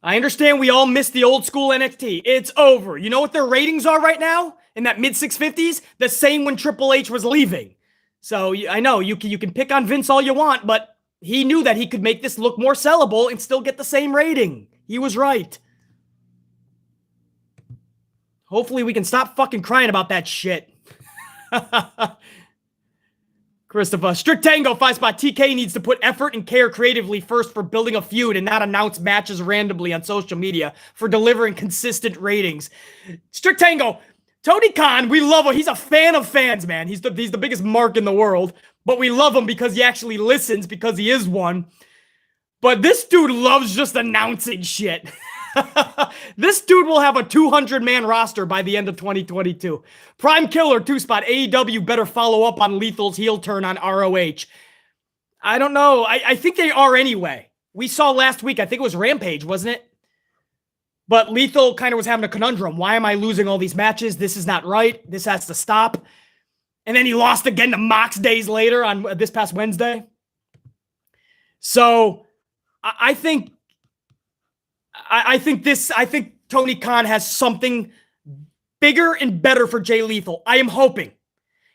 I understand we all miss the old school NXT. It's over. You know what their ratings are right now? In that mid-650s? The same when Triple H was leaving. So I know you can pick on Vince all you want, but he knew that he could make this look more sellable and still get the same rating. He was right. Hopefully we can stop fucking crying about that shit. Christopher. Strict Tango, 5-spot. TK needs to put effort and care creatively first for building a feud and not announce matches randomly on social media for delivering consistent ratings. Strict Tango, Tony Khan, we love him. He's a fan of fans, man. He's the biggest mark in the world, but we love him because he actually listens because he is one. But this dude loves just announcing shit. This dude will have a 200-man roster by the end of 2022. Prime Killer, 2-spot. AEW better follow up on Lethal's heel turn on ROH. I don't know. I think they are anyway. We saw last week, I think it was Rampage, wasn't it? But Lethal kind of was having a conundrum. Why am I losing all these matches? This is not right. This has to stop. And then he lost again to Mox days later on this past Wednesday. So I think Tony Khan has something bigger and better for Jay Lethal. I am hoping.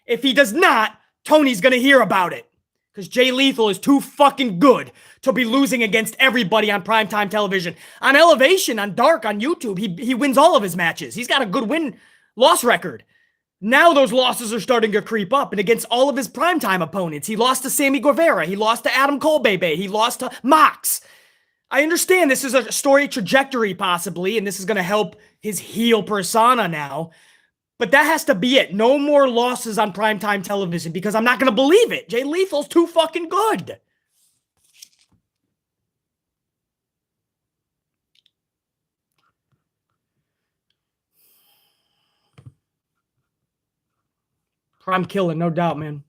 If he does not, Tony's going to hear about it. because Jay Lethal is too fucking good to be losing against everybody on primetime television. On Elevation, on Dark, on YouTube, he wins all of his matches. He's got a good win-loss record. Now those losses are starting to creep up, and against all of his primetime opponents. He lost to Sammy Guevara. He lost to Adam Cole Bebe. He lost to Mox. I understand this is a story trajectory, possibly, and this is going to help his heel persona now. But that has to be it. No more losses on primetime television, because I'm not going to believe it. Jay Lethal's too fucking good. Prime killing, no doubt, man.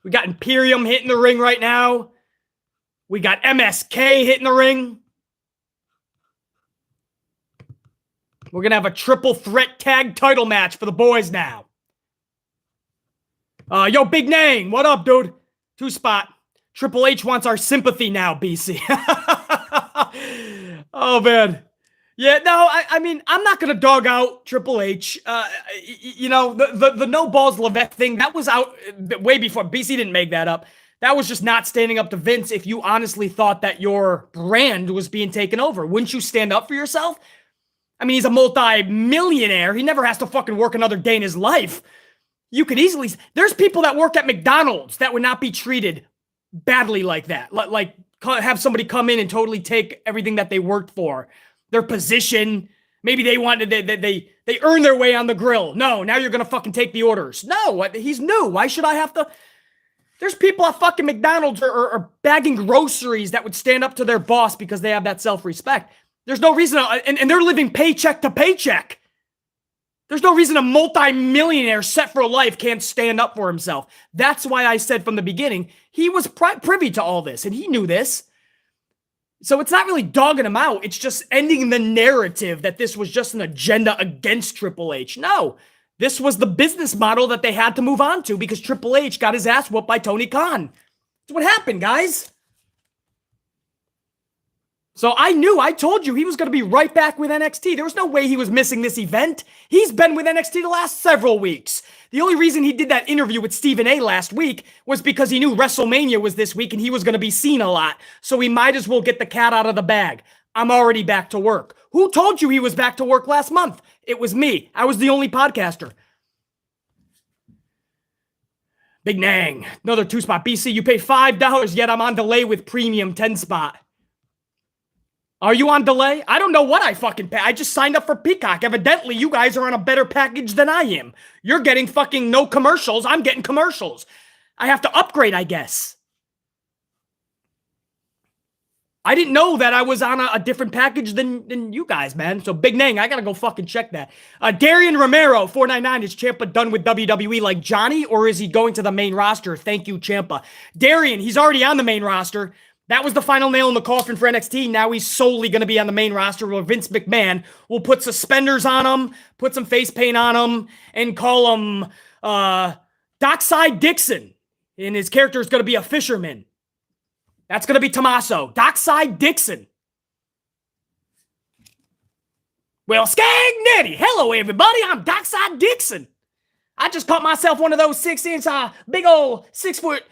We got Imperium hitting the ring right now. We got MSK hitting the ring. We're going to have a triple threat tag title match for the boys now. Yo, Big Nang, what up, dude? 2-spot. Triple H wants our sympathy now, BC. Oh, man. Yeah, no, I mean, I'm not going to dog out Triple H. You know, the no balls Levesque thing, that was out way before. BC didn't make that up. That was just not standing up to Vince if you honestly thought that your brand was being taken over. Wouldn't you stand up for yourself? I mean, he's a multi-millionaire. He never has to fucking work another day in his life. You could easily... There's people that work at McDonald's that would not be treated badly like that. Like have somebody come in and totally take everything that they worked for. Their position. Maybe they wanted... They earned their way on the grill. No, now you're going to fucking take the orders. No, he's new. Why should I have to... There's people at fucking McDonald's or bagging groceries that would stand up to their boss because they have that self-respect. There's no reason... And they're living paycheck to paycheck. There's no reason a multi-millionaire set for life can't stand up for himself. That's why I said from the beginning, he was privy to all this, and he knew this. So it's not really dogging him out. It's just ending the narrative that this was just an agenda against Triple H. No, this was the business model that they had to move on to because Triple H got his ass whooped by Tony Khan. That's what happened, guys. So I told you he was going to be right back with NXT. There was no way he was missing this event. He's been with NXT the last several weeks. The only reason he did that interview with Stephen A last week was because he knew WrestleMania was this week and he was going to be seen a lot. So he might as well get the cat out of the bag. I'm already back to work. Who told you he was back to work last month? It was me. I was the only podcaster. Big Nang. Another 2-spot. BC, you pay $5, yet I'm on delay with premium 10-spot. Are you on delay? I don't know what I fucking pay. I just signed up for Peacock. Evidently, you guys are on a better package than I am. You're getting fucking no commercials. I'm getting commercials. I have to upgrade, I guess. I didn't know that I was on a different package than you guys, man. So, Big Nang, I gotta go fucking check that. Darian Romero, 499, is Ciampa done with WWE like Johnny, or is he going to the main roster? Thank you, Ciampa. Darian, he's already on the main roster. That was the final nail in the coffin for NXT. Now he's solely going to be on the main roster where Vince McMahon will put suspenders on him, put some face paint on him, and call him Dockside Dixon. And his character is going to be a fisherman. That's going to be Tommaso. Dockside Dixon. Well, Skagnetti. Hello, everybody. I'm Dockside Dixon. I just caught myself one of those 6-inch, big old 6-foot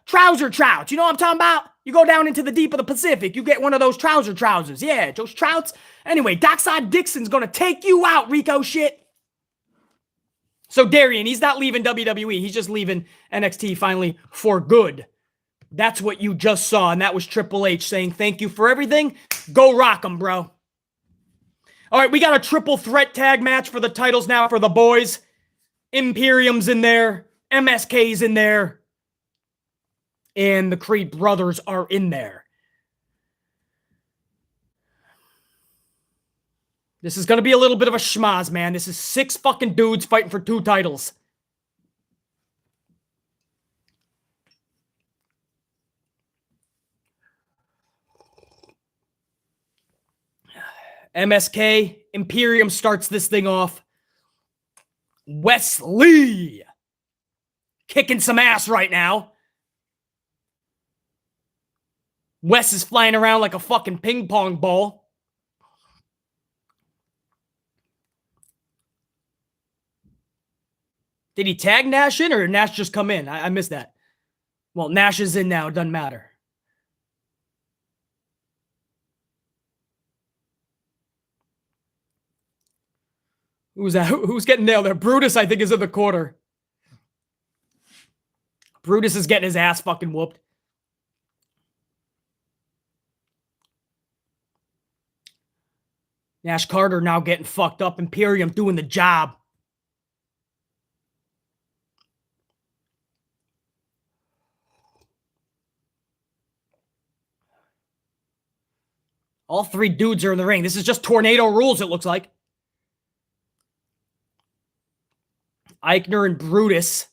trouser trouts. You know what I'm talking about? You go down into the deep of the Pacific, you get one of those trousers. Yeah, those trouts. Anyway, Dockside Dixon's gonna take you out, Rico shit. So Darian, he's not leaving WWE. He's just leaving NXT finally for good. That's what you just saw, and that was Triple H saying thank you for everything. Go rock 'em, bro. All right, we got a triple threat tag match for the titles now for the boys. Imperium's in there. MSK's in there. And the Creed brothers are in there. This is going to be a little bit of a schmaz, man. This is 6 fucking dudes fighting for 2 titles. MSK, Imperium starts this thing off. Wesley kicking some ass right now. Wes is flying around like a fucking ping pong ball. Did he tag Nash in or did Nash just come in? I missed that. Well, Nash is in now. It doesn't matter. Who's that? Who's getting nailed there? Brutus, I think, is in the corner. Brutus is getting his ass fucking whooped. Nash Carter now getting fucked up. Imperium doing the job. All three dudes are in the ring. This is just tornado rules, it looks like. Eichner and Brutus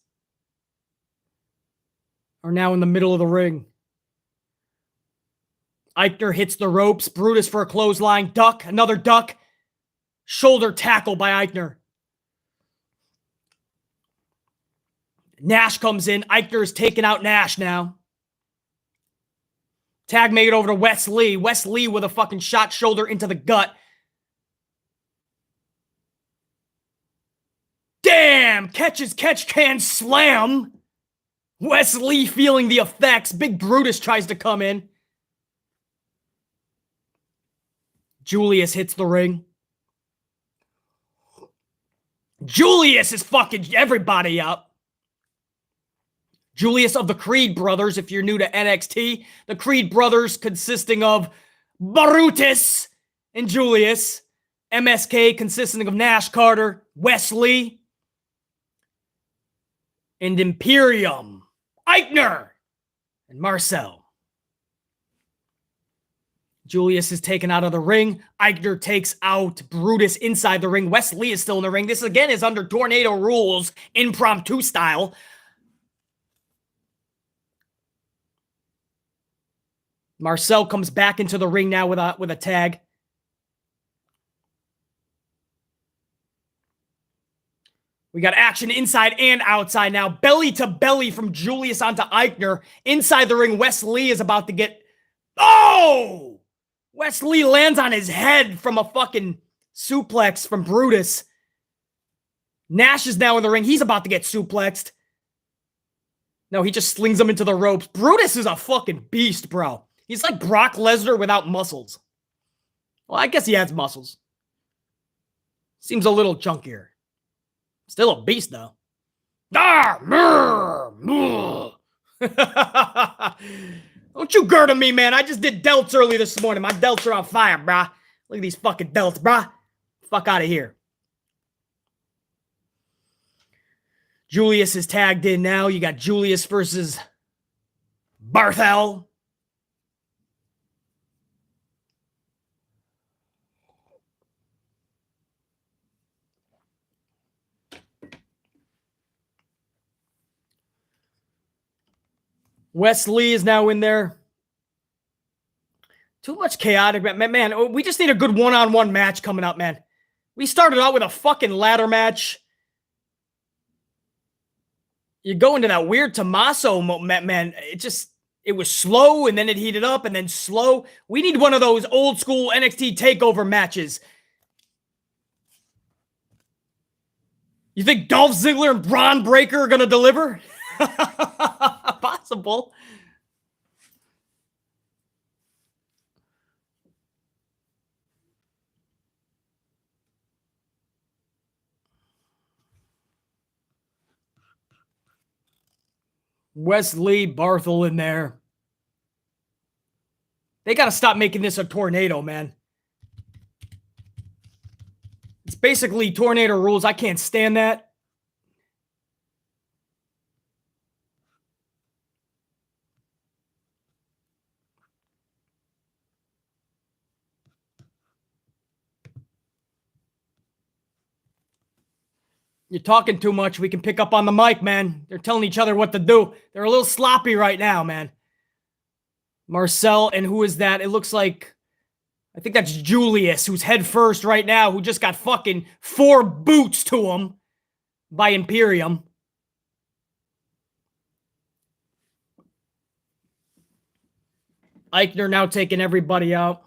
are now in the middle of the ring. Eichner hits the ropes. Brutus for a clothesline. Duck. Another duck. Shoulder tackle by Eichner. Nash comes in. Eichner is taking out Nash now. Tag made it over to Wes Lee. Wes Lee with a fucking shot shoulder into the gut. Damn! Catches catch can slam. Wes Lee feeling the effects. Big Brutus tries to come in. Julius hits the ring. Julius is fucking everybody up. Julius of the Creed Brothers, if you're new to NXT. The Creed Brothers consisting of Brutus and Julius. MSK consisting of Nash Carter, Wes Lee, and Imperium, Eichner, and Marcel. Julius is taken out of the ring. Eichner takes out Brutus inside the ring. Wes Lee is still in the ring. This, again, is under tornado rules, impromptu style. Marcel comes back into the ring now with a tag. We got action inside and outside now. Belly to belly from Julius onto Eichner. Inside the ring, Wes Lee is about to get... Oh! Wes Lee lands on his head from a fucking suplex from Brutus. Nash is now in the ring. He's about to get suplexed. No, he just slings him into the ropes. Brutus is a fucking beast, bro. He's like Brock Lesnar without muscles. Well, I guess he has muscles. Seems a little chunkier. Still a beast, though. Don't you gird on me, man. I just did delts early this morning. My delts are on fire, brah. Look at these fucking delts, brah. Fuck out of here. Julius is tagged in now. You got Julius versus Barthel. Wes Lee is now in there. Too much chaotic. Man, we just need a good one-on-one match coming up, man. We started out with a fucking ladder match. You go into that weird Tommaso moment, man. It was slow, and then it heated up, and then slow. We need one of those old-school NXT TakeOver matches. You think Dolph Ziggler and Braun Breaker are going to deliver? Possible. Wes Lee, Barthel in there. They got to stop making this a tornado, man. It's basically tornado rules. I can't stand that. You're talking too much. We can pick up on the mic, man. They're telling each other what to do. They're a little sloppy right now, man. Marcel, and who is that? It looks like, I think that's Julius, who's head first right now, who just got fucking 4 boots to him by Imperium. Eichner now taking everybody out.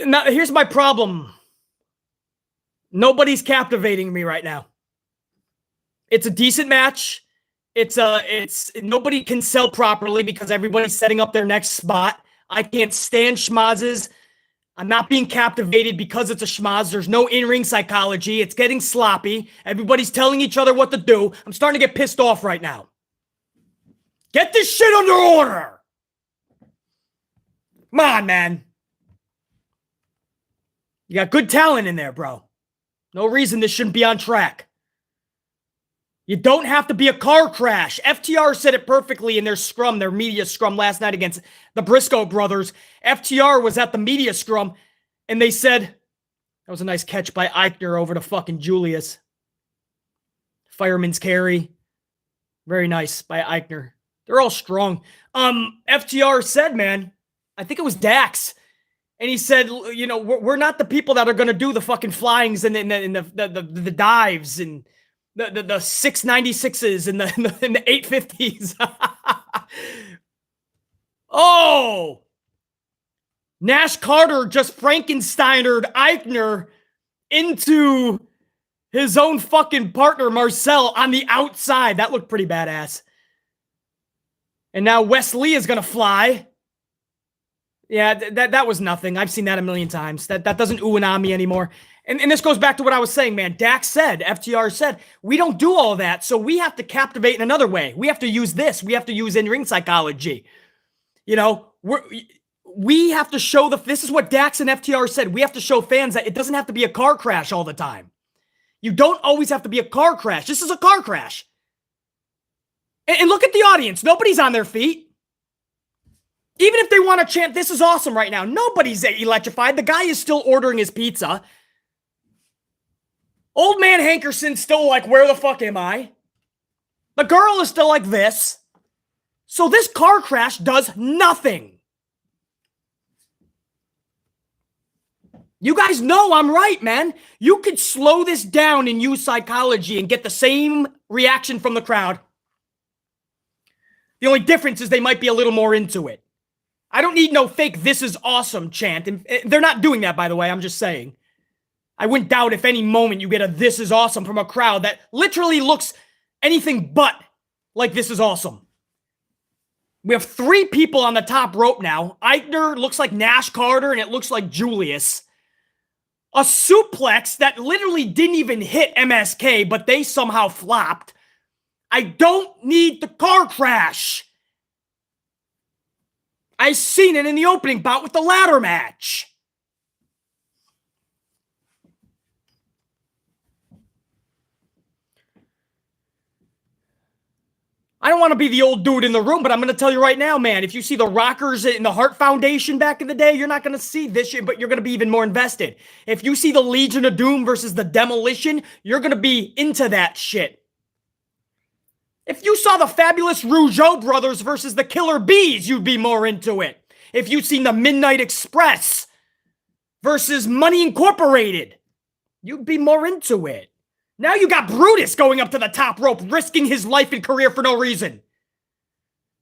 Now, here's my problem. Nobody's captivating me right now. It's a decent match. It's nobody can sell properly because everybody's setting up their next spot. I can't stand schmazes. I'm not being captivated because it's a schmaz. There's no in-ring psychology. It's getting sloppy. Everybody's telling each other what to do. I'm starting to get pissed off right now. Get this shit under order. Come on, man. You got good talent in there, bro. No reason this shouldn't be on track. You don't have to be a car crash. FTR said it perfectly in their scrum, their media scrum last night against the Briscoe brothers. FTR was at the media scrum, and they said, that was a nice catch by Eichner over to fucking Julius. Fireman's carry. Very nice by Eichner. They're all strong. FTR said, man, I think it was Dax, and he said, you know, we're not the people that are going to do the fucking flyings and the dives and the 696s and the 850s. Oh! Nash Carter just Frankensteinered Eichner into his own fucking partner, Marcel, on the outside. That looked pretty badass. And now Wesley is going to fly. Yeah, that was nothing. I've seen that a million times. That doesn't ooh and ah me anymore. And this goes back to what I was saying, man. Dax said, FTR said, we don't do all that, so we have to captivate in another way. We have to use this. We have to use in-ring psychology. You know, we have to show this is what Dax and FTR said. We have to show fans that it doesn't have to be a car crash all the time. You don't always have to be a car crash. This is a car crash. And look at the audience. Nobody's on their feet. Even if they want to chant, this is awesome right now. Nobody's electrified. The guy is still ordering his pizza. Old man Hankerson's still like, where the fuck am I? The girl is still like this. So this car crash does nothing. You guys know I'm right, man. You could slow this down and use psychology and get the same reaction from the crowd. The only difference is they might be a little more into it. I don't need no fake "this is awesome" chant. And they're not doing that, by the way. I'm just saying. I wouldn't doubt if any moment you get a "this is awesome" from a crowd that literally looks anything but like "this is awesome." We have 3 people on the top rope now. Eichner looks like Nash Carter, and it looks like Julius. A suplex that literally didn't even hit MSK, but they somehow flopped. I don't need the car crash. I seen it in the opening bout with the ladder match. I don't want to be the old dude in the room, but I'm going to tell you right now, man, if you see the Rockers in the Hart Foundation back in the day, you're not going to see this shit, but you're going to be even more invested. If you see the Legion of Doom versus the Demolition, you're going to be into that shit. If you saw the Fabulous Rougeau brothers versus the Killer Bees, you'd be more into it. If you'd seen the Midnight Express versus Money Incorporated, you'd be more into it. Now you got Brutus going up to the top rope, risking his life and career for no reason.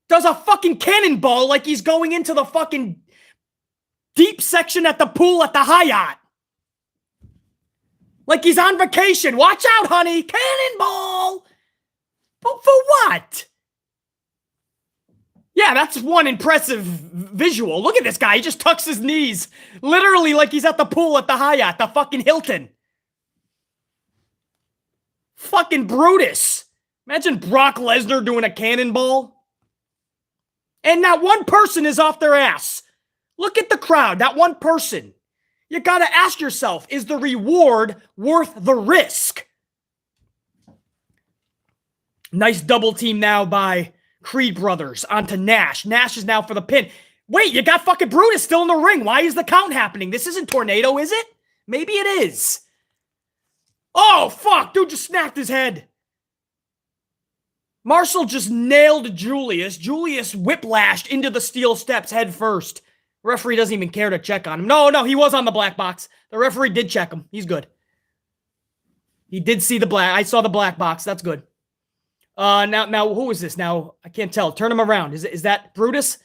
Does a fucking cannonball like he's going into the fucking deep section at the pool at the Hyatt. Like he's on vacation. Watch out, honey. Cannonball. But for what? Yeah, that's one impressive visual. Look at this guy. He just tucks his knees. Literally like he's at the pool at the Hyatt, the fucking Hilton. Fucking Brutus. Imagine Brock Lesnar doing a cannonball. And not one person is off their ass. Look at the crowd. Not one person. You gotta ask yourself, is the reward worth the risk? Nice double team now by Creed brothers onto Nash. Nash is now for the pin. Wait, you got fucking Brutus still in the ring. Why is the count happening? This isn't Tornado, is it? Maybe it is. Oh, fuck. Dude just snapped his head. Marshall just nailed Julius. Julius whiplashed into the steel steps head first. Referee doesn't even care to check on him. No, he was on the black box. The referee did check him. He's good. He did see the black. I saw the black box. That's good. Now, who is this? Now, I can't tell. Turn him around. Is that Brutus?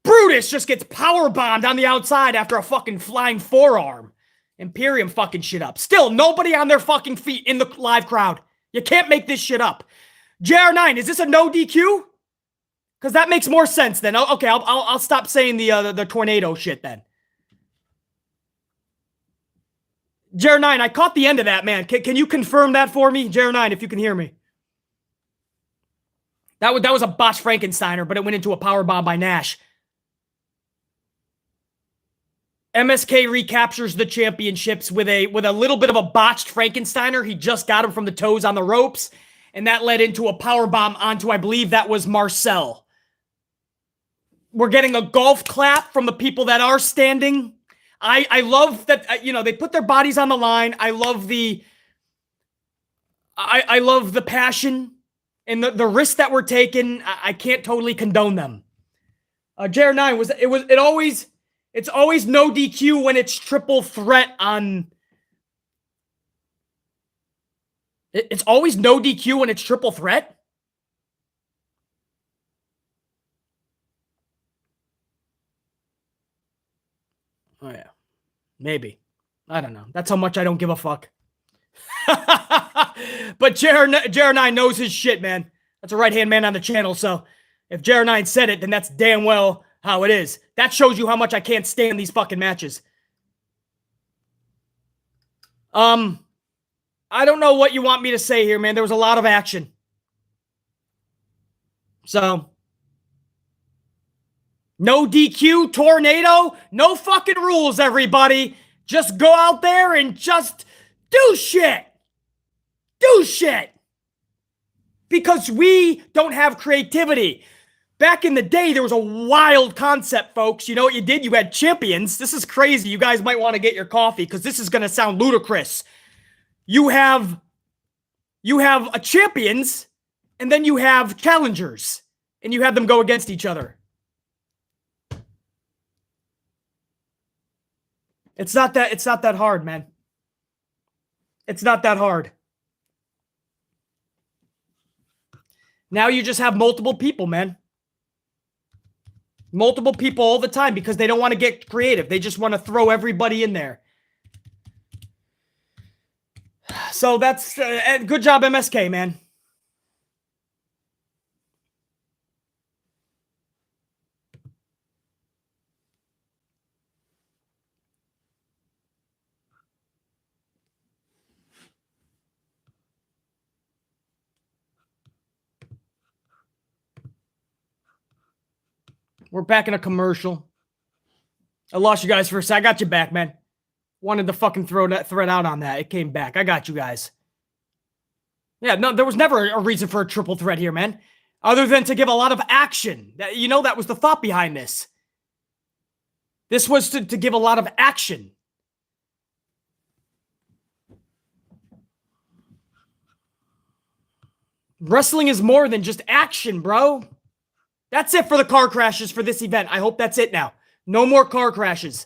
Brutus just gets power bombed on the outside after a fucking flying forearm. Imperium fucking shit up. Still, nobody on their fucking feet in the live crowd. You can't make this shit up. JR9, is this a no DQ? Because that makes more sense then. Okay, I'll stop saying the tornado shit then. JR9, I caught the end of that, man. Can you confirm that for me? JR9, if you can hear me. That was a botched Frankensteiner, but it went into a powerbomb by Nash. MSK recaptures the championships with a little bit of a botched Frankensteiner. He just got him from the toes on the ropes, and that led into a powerbomb onto, I believe that was Marcel. We're getting a golf clap from the people that are standing. I love that, they put their bodies on the line. I love the passion and the risks that were taken. I can't totally condone them. JR9 it's always no DQ when it's triple threat on. It's always no DQ when it's triple threat. Oh, yeah. Maybe. I don't know. That's how much I don't give a fuck. But JR9 knows his shit, man. That's a right-hand man on the channel, so if JR9 said it, then that's damn well how it is. That shows you how much I can't stand these fucking matches. I don't know what you want me to say here, man. There was a lot of action. So, no DQ, tornado, no fucking rules, everybody. Just go out there and just do shit. Do shit. Because we don't have creativity. Back in the day, there was a wild concept, folks. You know what you did? You had champions. This is crazy. You guys might want to get your coffee because this is going to sound ludicrous. You have a champions, and then you have challengers, and you have them go against each other. It's not that hard, man. It's not that hard. Now you just have multiple people, man. Multiple people all the time because they don't want to get creative. They just want to throw everybody in there. So that's good job, MSK, man. We're back in a commercial. I lost you guys for a sec. I got you back, man. Wanted to fucking throw that thread out on that. It came back. I got you guys. Yeah, no, there was never a reason for a triple threat here, man. Other than to give a lot of action. That was the thought behind this. This was to give a lot of action. Wrestling is more than just action, bro. That's it for the car crashes for this event. I hope that's it now. No more car crashes.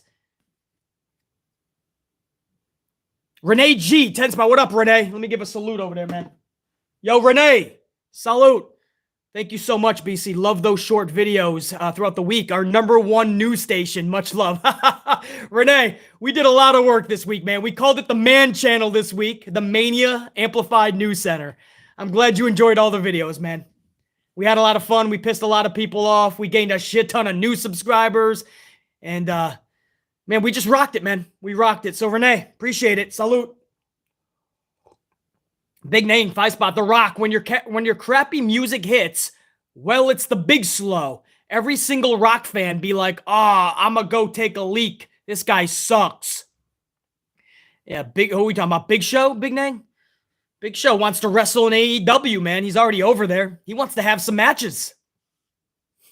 Renee G, 10 spot. What up, Renee? Let me give a salute over there, man. Yo, Renee. Salute. Thank you so much, BC. Love those short videos throughout the week. Our #1 news station. Much love. Renee, we did a lot of work this week, man. We called it the Man Channel this week. The Mania Amplified News Center. I'm glad you enjoyed all the videos, man. We had a lot of fun. We pissed a lot of people off. We gained a shit ton of new subscribers. And, man, we just rocked it, man. We rocked it. So, Renee, appreciate it. Salute. Big name, 5 spot. The Rock. When your crappy music hits, well, it's the big slow. Every single Rock fan be like, I'm going to go take a leak. This guy sucks. Yeah, who are we talking about? Big Show? Big name? Big Show wants to wrestle in AEW, man. He's already over there. He wants to have some matches.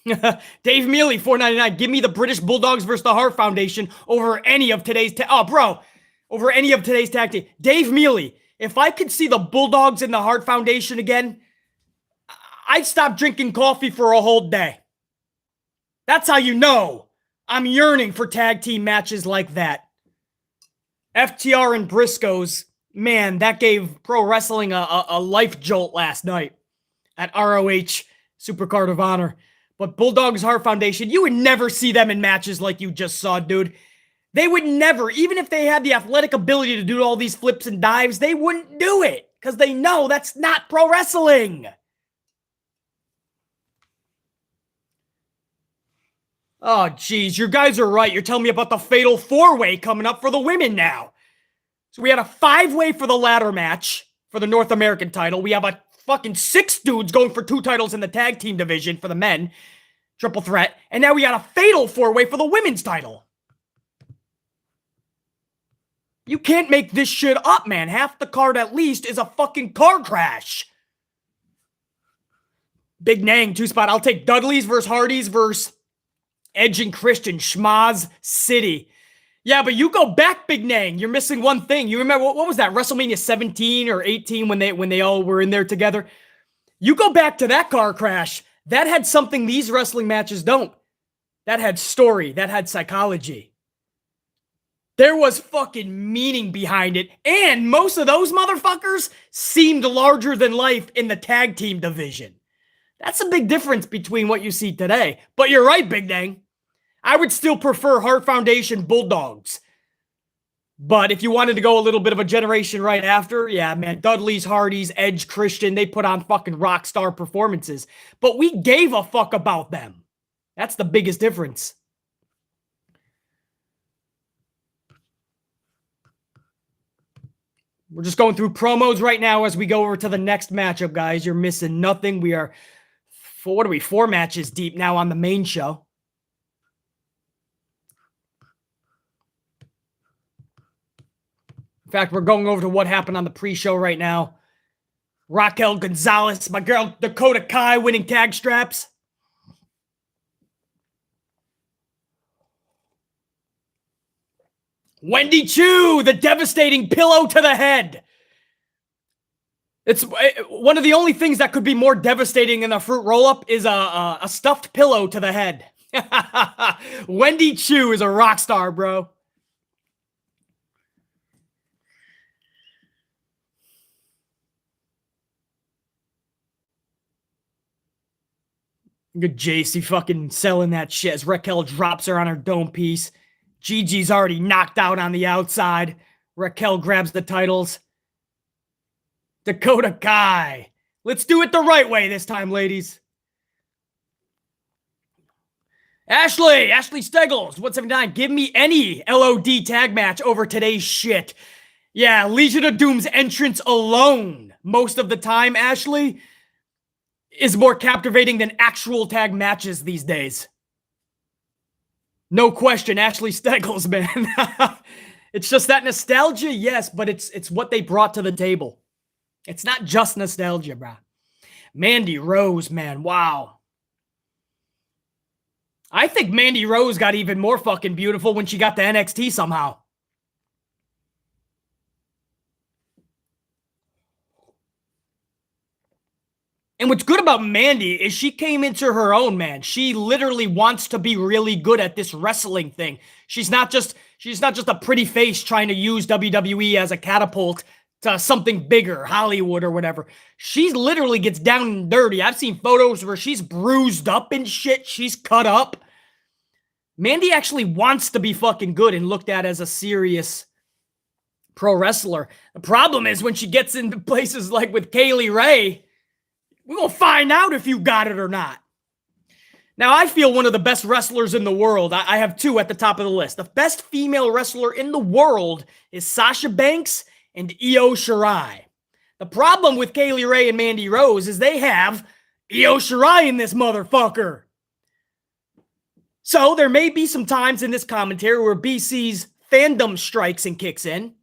Dave Mealy, $4.99. Give me the British Bulldogs versus the Hart Foundation over any of today's over any of today's tag team. Dave Mealy, if I could see the Bulldogs and the Hart Foundation again, I'd stop drinking coffee for a whole day. That's how you know I'm yearning for tag team matches like that. FTR and Briscoes. Man, that gave pro wrestling a life jolt last night at ROH Supercard of Honor. But Bulldogs Heart Foundation, you would never see them in matches like you just saw, dude. They would never, even if they had the athletic ability to do all these flips and dives, they wouldn't do it. because they know that's not pro wrestling. Oh, geez, you guys are right. You're telling me about the Fatal 4-Way coming up for the women now. So we had a 5-way for the ladder match for the North American title. We have a fucking 6 dudes going for 2 titles in the tag team division for the men. Triple threat. And now we got a Fatal 4-Way for the women's title. You can't make this shit up, man. Half the card at least is a fucking car crash. Big Nang, 2-spot. I'll take Dudley's versus Hardy's versus Edge and Christian. Schmaz City. Yeah, but you go back, Big Nang. You're missing one thing. You remember, what was that? WrestleMania 17 or 18 when they all were in there together? You go back to that car crash. That had something these wrestling matches don't. That had story. That had psychology. There was fucking meaning behind it. And most of those motherfuckers seemed larger than life in the tag team division. That's a big difference between what you see today. But you're right, Big Dang. I would still prefer Hart Foundation Bulldogs. But if you wanted to go a little bit of a generation right after, yeah, man, Dudley's, Hardy's, Edge, Christian, they put on fucking rock star performances. But we gave a fuck about them. That's the biggest difference. We're just going through promos right now as we go over to the next matchup, guys. You're missing nothing. We are, what are we, 4 matches deep now on the main show. In fact, we're going over to what happened on the pre-show right now. Raquel Gonzalez, my girl Dakota Kai winning tag straps. Wendy Chu, the devastating pillow to the head. It's one of the only things that could be more devastating than a fruit roll-up is a stuffed pillow to the head. Wendy Chu is a rock star, bro. Good JC fucking selling that shit as Raquel drops her on her dome piece. Gigi's already knocked out on the outside. Raquel grabs the titles. Dakota Kai. Let's do it the right way this time, ladies. Ashley Steggles, 179. Give me any LOD tag match over today's shit. Yeah, Legion of Doom's entrance alone, most of the time, Ashley, is more captivating than actual tag matches these days. No question, Ashley Steggles, man. It's just that nostalgia, yes, but it's what they brought to the table. It's not just nostalgia, bro. Mandy Rose, man, wow. I think Mandy Rose got even more fucking beautiful when she got to NXT somehow. And what's good about Mandy is she came into her own, man. She literally wants to be really good at this wrestling thing. She's not just a pretty face trying to use WWE as a catapult to something bigger, Hollywood or whatever. She literally gets down and dirty. I've seen photos where she's bruised up and shit. She's cut up. Mandy actually wants to be fucking good and looked at as a serious pro wrestler. The problem is when she gets into places like with Kaylee Ray, we're going to find out if you got it or not. Now, I feel one of the best wrestlers in the world. I have 2 at the top of the list. The best female wrestler in the world is Sasha Banks and Io Shirai. The problem with Kaylee Ray and Mandy Rose is they have Io Shirai in this motherfucker. So there may be some times in this commentary where BC's fandom strikes and kicks in,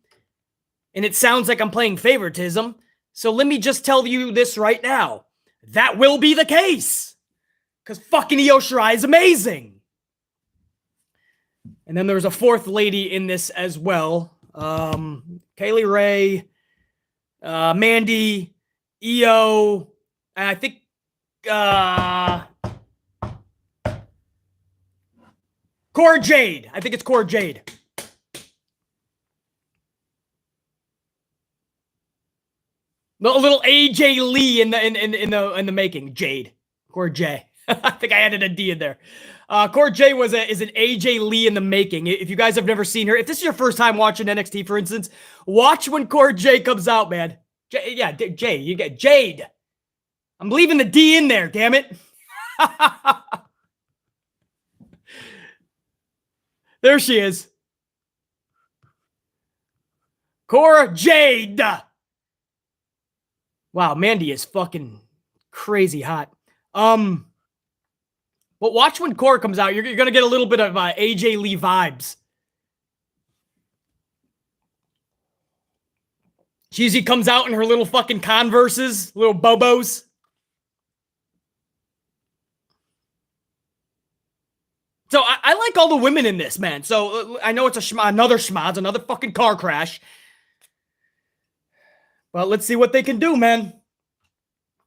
and it sounds like I'm playing favoritism. So let me just tell you this right now. That will be the case. Because fucking Io Shirai is amazing. And then there's a 4th lady in this as well. Kaylee Ray, Mandy, Io, and I think Cora Jade. I think it's Cora Jade. A little AJ Lee in the making. Jade. Cora J. I think I added a D in there. Cora J is an AJ Lee in the making. If you guys have never seen her, if this is your first time watching NXT, for instance, watch when Cora J comes out, man. Jay, you get Jade. I'm leaving the D in there, damn it. There she is. Cora Jade. Wow, Mandy is fucking crazy hot. But watch when Cora comes out. You're going to get a little bit of AJ Lee vibes. Cheesy comes out in her little fucking Converses, little Bobos. So I like all the women in this, man. So I know it's another schmoz, another fucking car crash. But let's see what they can do, man.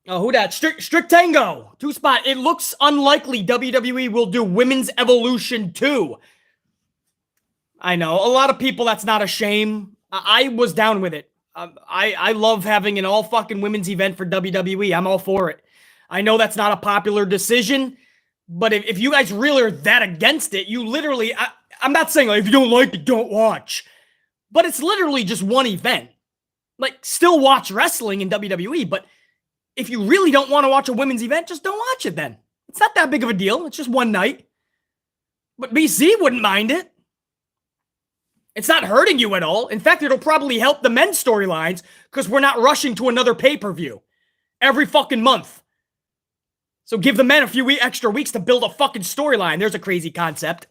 Oh, who that? Strict Tango. 2-spot. It looks unlikely WWE will do Women's Evolution 2. I know. A lot of people, that's not a shame. I was down with it. I love having an all fucking women's event for WWE. I'm all for it. I know that's not a popular decision, but if you guys really are that against it, you literally, I'm not saying like, if you don't like it, don't watch. But it's literally just one event. Like, still watch wrestling in WWE, but if you really don't want to watch a women's event, just don't watch it then. It's not that big of a deal. It's just one night. But BC wouldn't mind it. It's not hurting you at all. In fact, it'll probably help the men's storylines because we're not rushing to another pay-per-view every fucking month. So give the men a few extra weeks to build a fucking storyline. There's a crazy concept.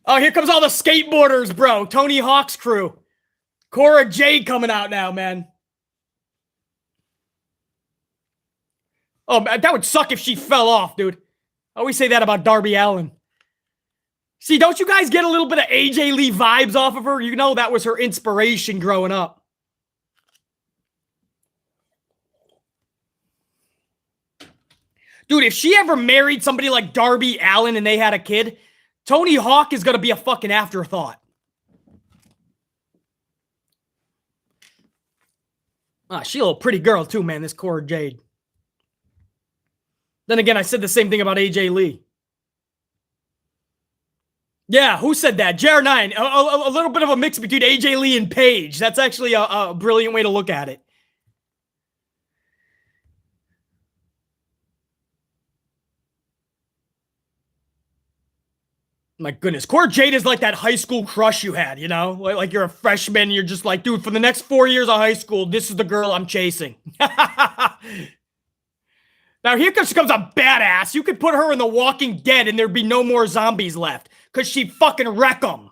Oh, here comes all the skateboarders, bro. Tony Hawk's crew. Cora Jade coming out now, man. Oh, that would suck if she fell off, dude. I always say that about Darby Allin. See, don't you guys get a little bit of AJ Lee vibes off of her? You know that was her inspiration growing up. Dude, if she ever married somebody like Darby Allin and they had a kid, Tony Hawk is going to be a fucking afterthought. She a little pretty girl too, man, this Cora Jade. Then again, I said the same thing about AJ Lee. Yeah, who said that? JR9. A little bit of a mix between AJ Lee and Paige. That's actually a brilliant way to look at it. My goodness. Cora Jade is like that high school crush you had, you know? Like you're a freshman and you're just like, dude, for the next 4 years of high school, this is the girl I'm chasing. Now here comes a badass. You could put her in The Walking Dead and there'd be no more zombies left because she'd fucking wreck them.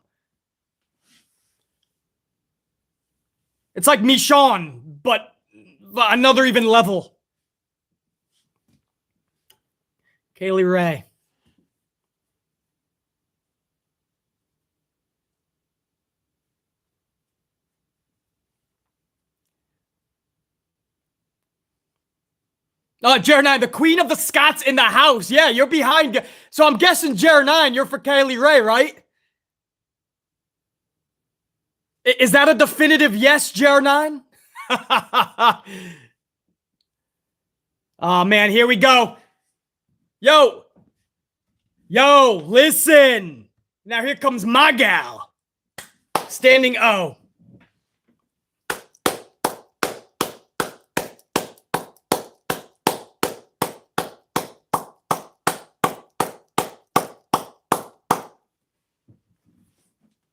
It's like Michonne, but another even level. Kaylee Ray. Jer9, the queen of the Scots in the house. Yeah, you're behind. So I'm guessing, Jer9, you're for Kaylee Ray, right? Is that a definitive yes, Jer9? Oh, man, here we go. Yo, listen. Now here comes my gal. Standing O.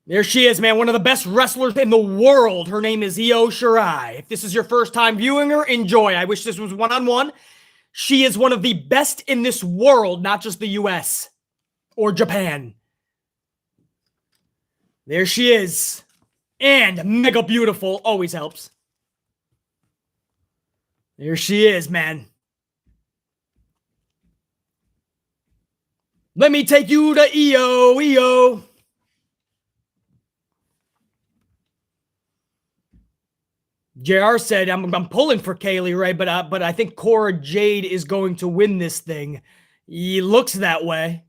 There she is, man. One of the best wrestlers in the world. Her name is Io Shirai. If this is your first time viewing her, enjoy. I wish this was one-on-one. She is one of the best in this world, not just the US or Japan. There she is. And mega beautiful. Always helps. There she is, man. Let me take you to Io. JR said, I'm pulling for Kaylee Ray, but I think Cora Jade is going to win this thing. He looks that way.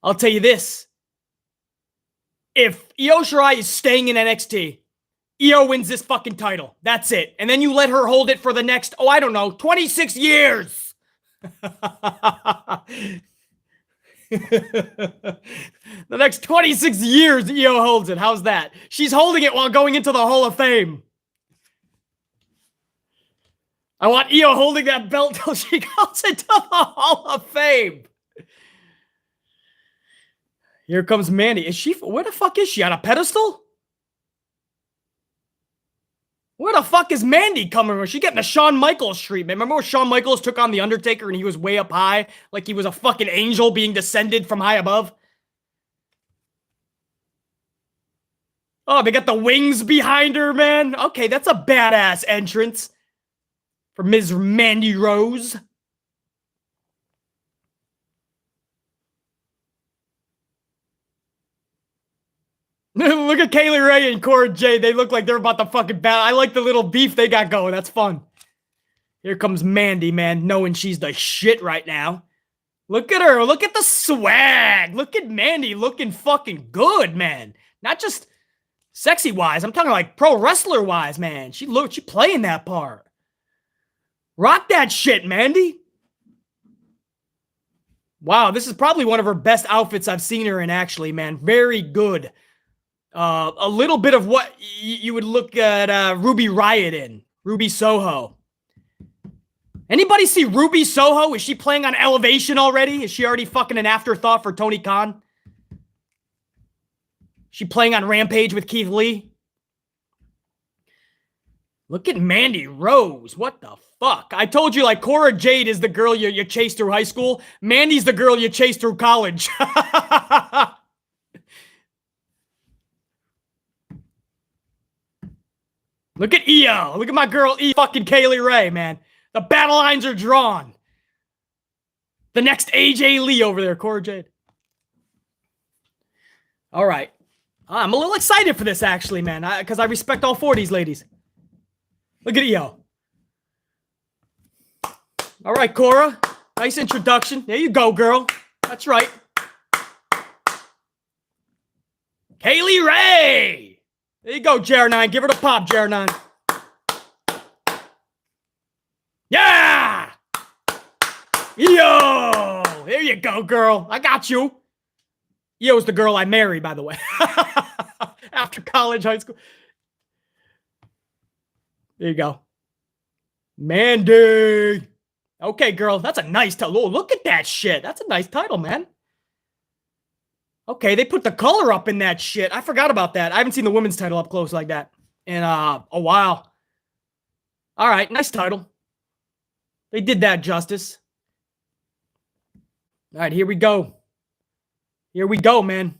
I'll tell you this. If Io Shirai is staying in NXT, Io wins this fucking title. That's it. And then you let her hold it for the next, 26 years. The next 26 years, Io holds it. How's that? She's holding it while going into the Hall of Fame. I want Io holding that belt till she goes into the Hall of Fame. Here comes Mandy. Is she? Where the fuck is she? On a pedestal? Where the fuck is Mandy coming from? She getting the Shawn Michaels treatment. Remember when Shawn Michaels took on The Undertaker and he was way up high? Like he was a fucking angel being descended from high above? Oh, they got the wings behind her, man. Okay, that's a badass entrance for Ms. Mandy Rose. Look at Kaylee Ray and Cora Jade. They look like they're about to fucking battle. I like the little beef they got going. That's fun. Here comes Mandy, man, knowing she's the shit right now. Look at her. Look at the swag. Look at Mandy looking fucking good, man. Not just sexy-wise. I'm talking like pro wrestler-wise, man. She playing that part. Rock that shit, Mandy. Wow, this is probably one of her best outfits I've seen her in, actually, man. Very good. A little bit of what you would look at Ruby Riott in. Ruby Soho. Anybody see Ruby Soho? Is she playing on Elevation already? Is she already fucking an afterthought for Tony Khan? She playing on Rampage with Keith Lee? Look at Mandy Rose. What the fuck? I told you, like, Cora Jade is the girl you chased through high school. Mandy's the girl you chased through college. Look at Io. Look at my girl fucking Kaylee Ray, man. The battle lines are drawn. The next AJ Lee over there, Cora Jade. All right. I'm a little excited for this, actually, man, because I respect all four of these ladies. Look at Io. All right, Cora. Nice introduction. There you go, girl. That's right. Kaylee Ray. There you go, JR9. Give her the pop, JR9. Yeah! Io! There you go, girl. I got you. Io's the girl I married, by the way. After college, high school. There you go. Mandy. Okay, girl. That's a nice title. Oh, look at that shit. That's a nice title, man. Okay, they put the color up in that shit. I forgot about that. I haven't seen the women's title up close like that in a while. All right, nice title. They did that justice. All right, here we go. Here we go, man.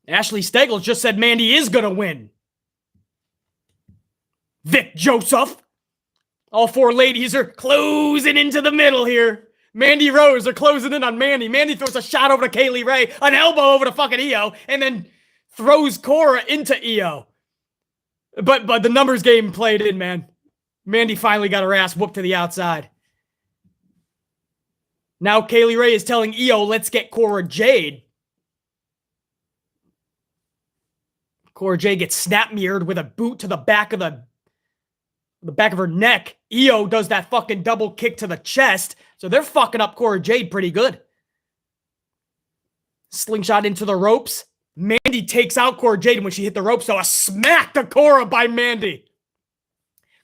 Ashley Stegels just said Mandy is going to win. Vic Joseph. All four ladies are closing into the middle here. Mandy Rose are closing in on Mandy. Mandy throws a shot over to Kaylee Ray, an elbow over to fucking Io, and then throws Cora into Io. But the numbers game played in, man. Mandy finally got her ass whooped to the outside. Now Kaylee Ray is telling Io, let's get Cora Jade. Cora Jade gets snap mirrored with a boot to the back of the back of her neck. Io does that fucking double kick to the chest. So they're fucking up Cora Jade pretty good. Slingshot into the ropes. Mandy takes out Cora Jade when she hit the ropes. So a smack to Cora by Mandy.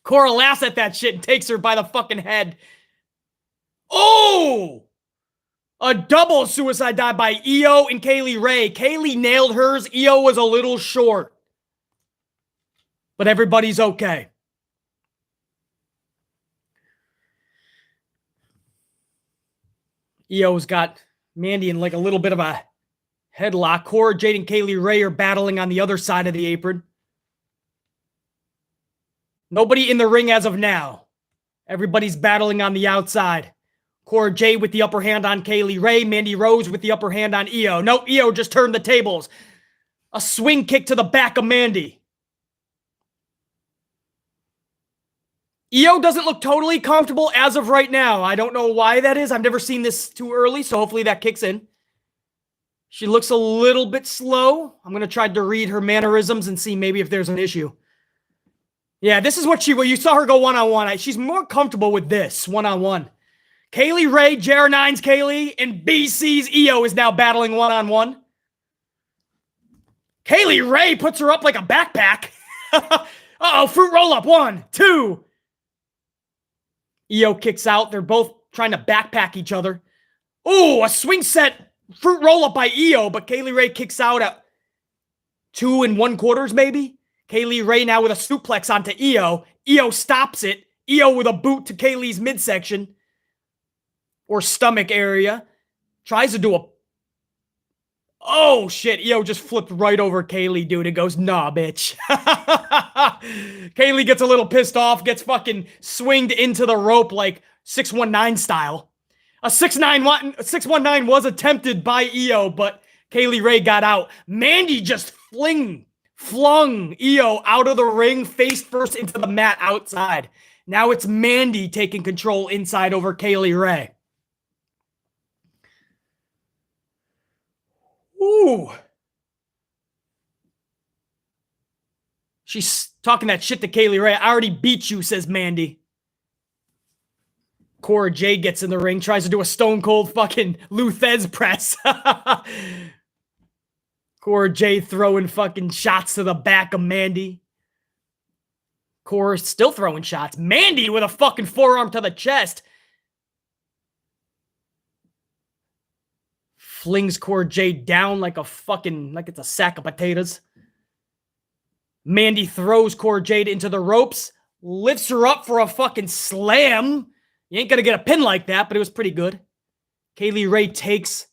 Cora laughs at that shit and takes her by the fucking head. Oh! A double suicide dive by Io and Kaylee Ray. Kaylee nailed hers. Io was a little short. But everybody's okay. Io's got Mandy in like a little bit of a headlock. Cora Jade and Kaylee Ray are battling on the other side of the apron. Nobody in the ring as of now. Everybody's battling on the outside. Cora Jade with the upper hand on Kaylee Ray. Mandy Rose with the upper hand on Io. No, Io just turned the tables. A swing kick to the back of Mandy. Io doesn't look totally comfortable as of right now. I don't know why that is. I've never seen this too early, so hopefully that kicks in. She looks a little bit slow. I'm going to try to read her mannerisms and see maybe if there's an issue. Yeah, this is what you saw her go one-on-one. She's more comfortable with this one-on-one. Kaylee Ray, JR9's Kaylee, and BC's Io is now battling one-on-one. Kaylee Ray puts her up like a backpack. Uh-oh, fruit roll-up. 1, 2. Io kicks out. They're both trying to backpack each other. Ooh, a swing set fruit roll-up by Io, but Kaylee Ray kicks out at 2 1/4, maybe? Kaylee Ray now with a suplex onto Io. Io stops it. Io with a boot to Kaylee's midsection or stomach area. Tries to do a... Oh, shit. Io just flipped right over Kaylee, dude. It goes, nah, bitch. Kaylee gets a little pissed off, gets fucking swinged into the rope like 619 style. A 619 was attempted by Io, but Kaylee Ray got out. Mandy just flung Io out of the ring, face first into the mat outside. Now it's Mandy taking control inside over Kaylee Ray. Ooh. She's talking that shit to Kaylee Ray. I already beat you, says Mandy. Cora Jade gets in the ring, tries to do a stone cold fucking Lou Thez press. Cora Jade throwing fucking shots to the back of Mandy. Cora still throwing shots. Mandy with a fucking forearm to the chest. Flings Cora Jade down like it's a sack of potatoes. Mandy throws Cora Jade into the ropes. Lifts her up for a fucking slam. You ain't gonna get a pin like that, but it was pretty good. Kaylee Ray takes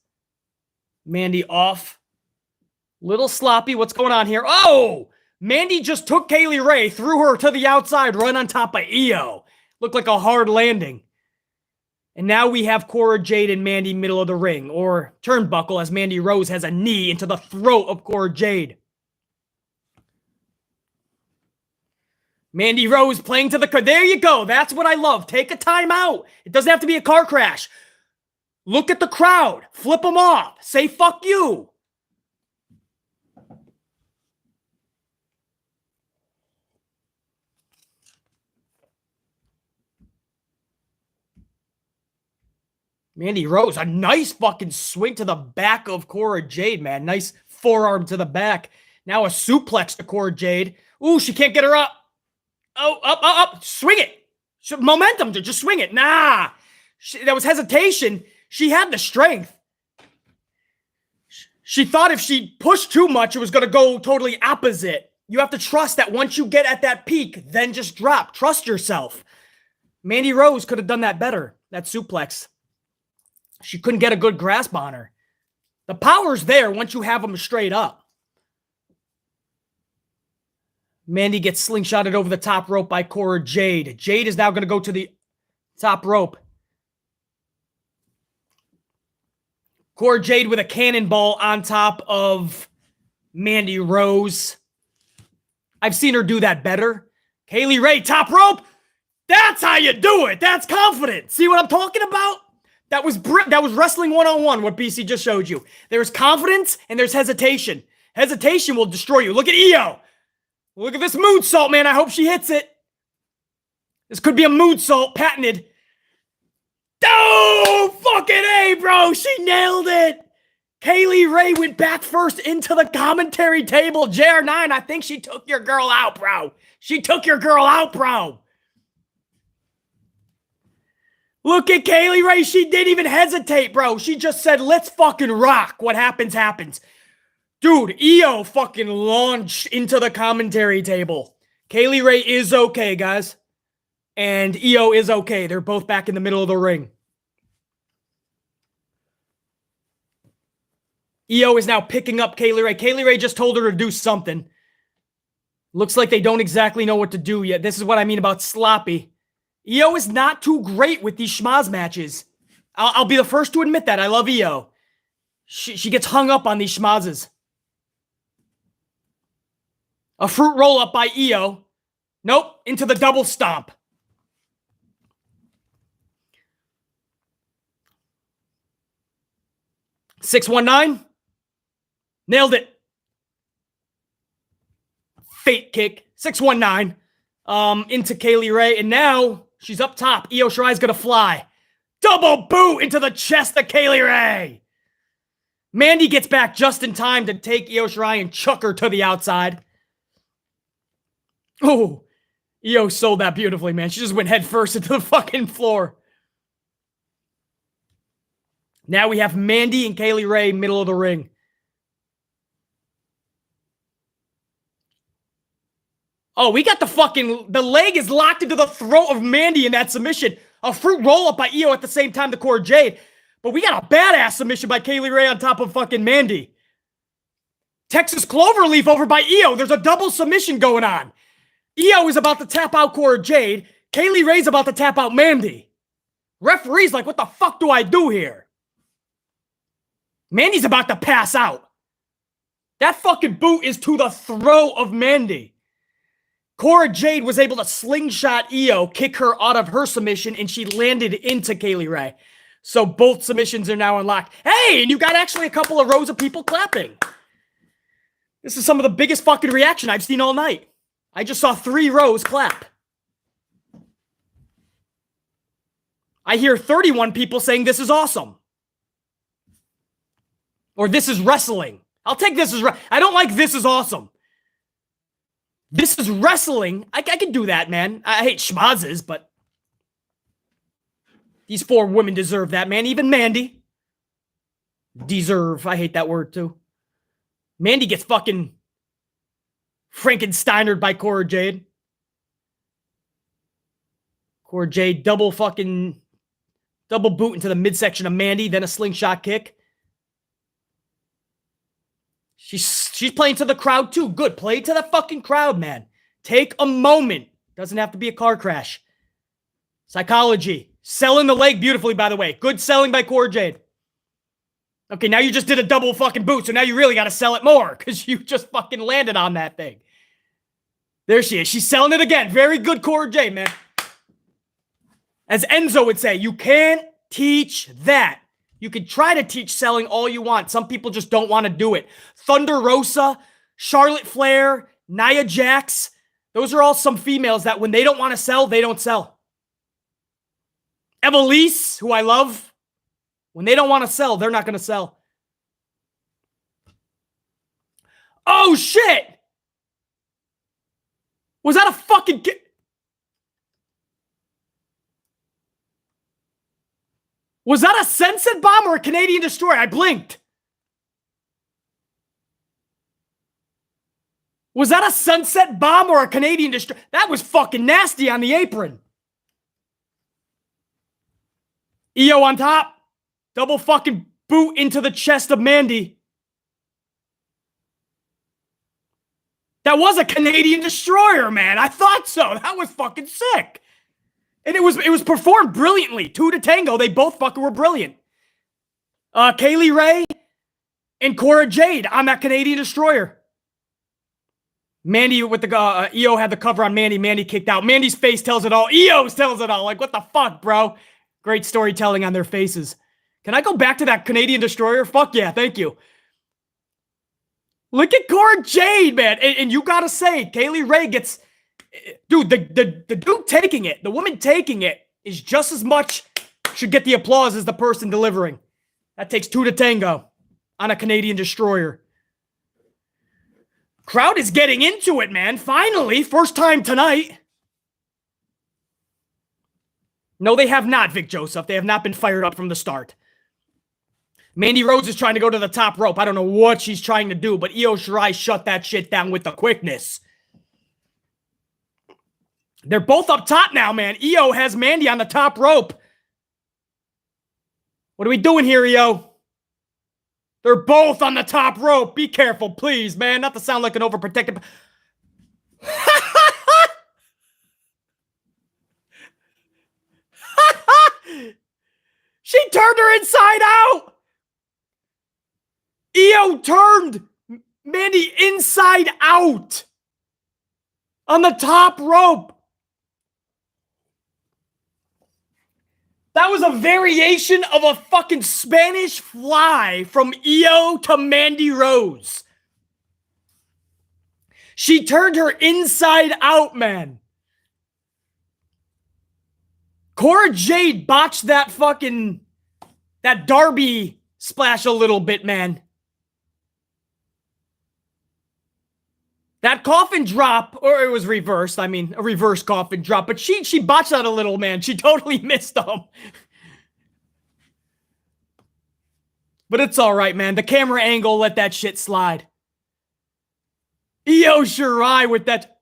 Mandy off. Little sloppy. What's going on here? Oh! Mandy just took Kaylee Ray, threw her to the outside, right on top of Io. Looked like a hard landing. And now we have Cora Jade and Mandy middle of the ring, or turnbuckle, as Mandy Rose has a knee into the throat of Cora Jade. Mandy Rose playing to the... There you go. That's what I love. Take a timeout. It doesn't have to be a car crash. Look at the crowd. Flip them off. Say fuck you. Mandy Rose, a nice fucking swing to the back of Cora Jade, man. Nice forearm to the back. Now a suplex to Cora Jade. Ooh, she can't get her up. Oh, up. Swing it. Momentum to just swing it. Nah. That was hesitation. She had the strength. She thought if she pushed too much, it was going to go totally opposite. You have to trust that once you get at that peak, then just drop. Trust yourself. Mandy Rose could have done that better, that suplex. She couldn't get a good grasp on her. The power's there once you have them straight up. Mandy gets slingshotted over the top rope by Cora Jade. Jade is now going to go to the top rope. Cora Jade with a cannonball on top of Mandy Rose. I've seen her do that better. Kaylee Ray, top rope. That's how you do it. That's confidence. See what I'm talking about? That was wrestling 101, what BC just showed you. There's confidence and there's hesitation. Hesitation will destroy you. Look at Io. Look at this moonsault, man. I hope she hits it. This could be a moonsault, patented. Oh, fucking A, bro. She nailed it. Kaylee Ray went back first into the commentary table. JR9, I think she took your girl out, bro. She took your girl out, bro. Look at Kaylee Ray. She didn't even hesitate, bro. She just said, let's fucking rock. What happens, happens. Dude, Io fucking launched into the commentary table. Kaylee Ray is okay, guys. And Io is okay. They're both back in the middle of the ring. Io is now picking up Kaylee Ray. Kaylee Ray just told her to do something. Looks like they don't exactly know what to do yet. This is what I mean about sloppy. Io is not too great with these schmaz matches. I'll be the first to admit that. I love Io. She gets hung up on these schmazes. A fruit roll-up by Io. Nope, into the double stomp. $619. Nailed it. Fate kick. $619. into Kaylee Ray, and now she's up top. Io Shirai's gonna fly. Double boot into the chest of Kaylee Ray. Mandy gets back just in time to take Io Shirai and chuck her to the outside. Oh, Io sold that beautifully, man. She just went head first into the fucking floor. Now we have Mandy and Kaylee Ray, middle of the ring. Oh, we got the leg is locked into the throat of Mandy in that submission. A fruit roll-up by Io at the same time to Cora Jade. But we got a badass submission by Kaylee Ray on top of fucking Mandy. Texas Cloverleaf over by Io. There's a double submission going on. Io is about to tap out Cora Jade. Kaylee Ray's about to tap out Mandy. Referee's like, what the fuck do I do here? Mandy's about to pass out. That fucking boot is to the throat of Mandy. Cora Jade was able to slingshot Io, kick her out of her submission, and she landed into Kaylee Ray. So both submissions are now unlocked. Hey, and you got actually a couple of rows of people clapping. This is some of the biggest fucking reaction I've seen all night. I just saw 3 rows clap. I hear 31 people saying this is awesome. Or this is wrestling. I'll take this as I don't like this is awesome. This is wrestling. I can do that, man. I hate schmazzes, but these 4 women deserve that, man. Even Mandy. Deserve. I hate that word, too. Mandy gets fucking Frankensteinered by Cora Jade. Cora Jade double boot into the midsection of Mandy, then a slingshot kick. She's playing to the crowd, too. Good. Play to the fucking crowd, man. Take a moment. Doesn't have to be a car crash. Psychology. Selling the leg beautifully, by the way. Good selling by Cora Jade. Okay, now you just did a double fucking boot, so now you really got to sell it more because you just fucking landed on that thing. There she is. She's selling it again. Very good, Cora Jade, man. As Enzo would say, you can't teach that. You can try to teach selling all you want. Some people just don't want to do it. Thunder Rosa, Charlotte Flair, Nia Jax. Those are all some females that when they don't want to sell, they don't sell. Evilise, who I love, when they don't want to sell, they're not going to sell. Oh, shit! Was that a fucking... Was that a Sunset Bomb or a Canadian Destroyer? I blinked. Was that a Sunset Bomb or a Canadian Destroyer? That was fucking nasty on the apron. Io on top. Double fucking boot into the chest of Mandy. That was a Canadian Destroyer, man. I thought so. That was fucking sick. And it was performed brilliantly. 2 to tango. They both fucking were brilliant. Kaylee Ray and Cora Jade on that Canadian Destroyer. Mandy with the Io had the cover on Mandy. Mandy kicked out. Mandy's face tells it all. Io's tells it all. Like, what the fuck, bro? Great storytelling on their faces. Can I go back to that Canadian Destroyer? Fuck yeah, thank you. Look at Cora Jade, man. And you gotta say, Kaylee Ray gets... Dude, the dude taking it, the woman taking it is just as much should get the applause as the person delivering. That takes 2 to tango on a Canadian Destroyer. Crowd is getting into it, man. Finally, first time tonight. No, they have not, Vic Joseph. They have not been fired up from the start. Mandy Rose is trying to go to the top rope. I don't know what she's trying to do, but Io Shirai shut that shit down with the quickness. They're both up top now, man. Io has Mandy on the top rope. What are we doing here, Io? They're both on the top rope. Be careful, please, man. Not to sound like an overprotective... She turned her inside out. Io turned Mandy inside out on the top rope. That was a variation of a fucking Spanish fly from Io to Mandy Rose. She turned her inside out, man. Cora Jade botched that Darby splash a little bit, man. That coffin drop, or it was reversed. I mean, a reverse coffin drop, but she botched that a little, man. She totally missed them. But it's all right, man. The camera angle let that shit slide. Io Shirai with that.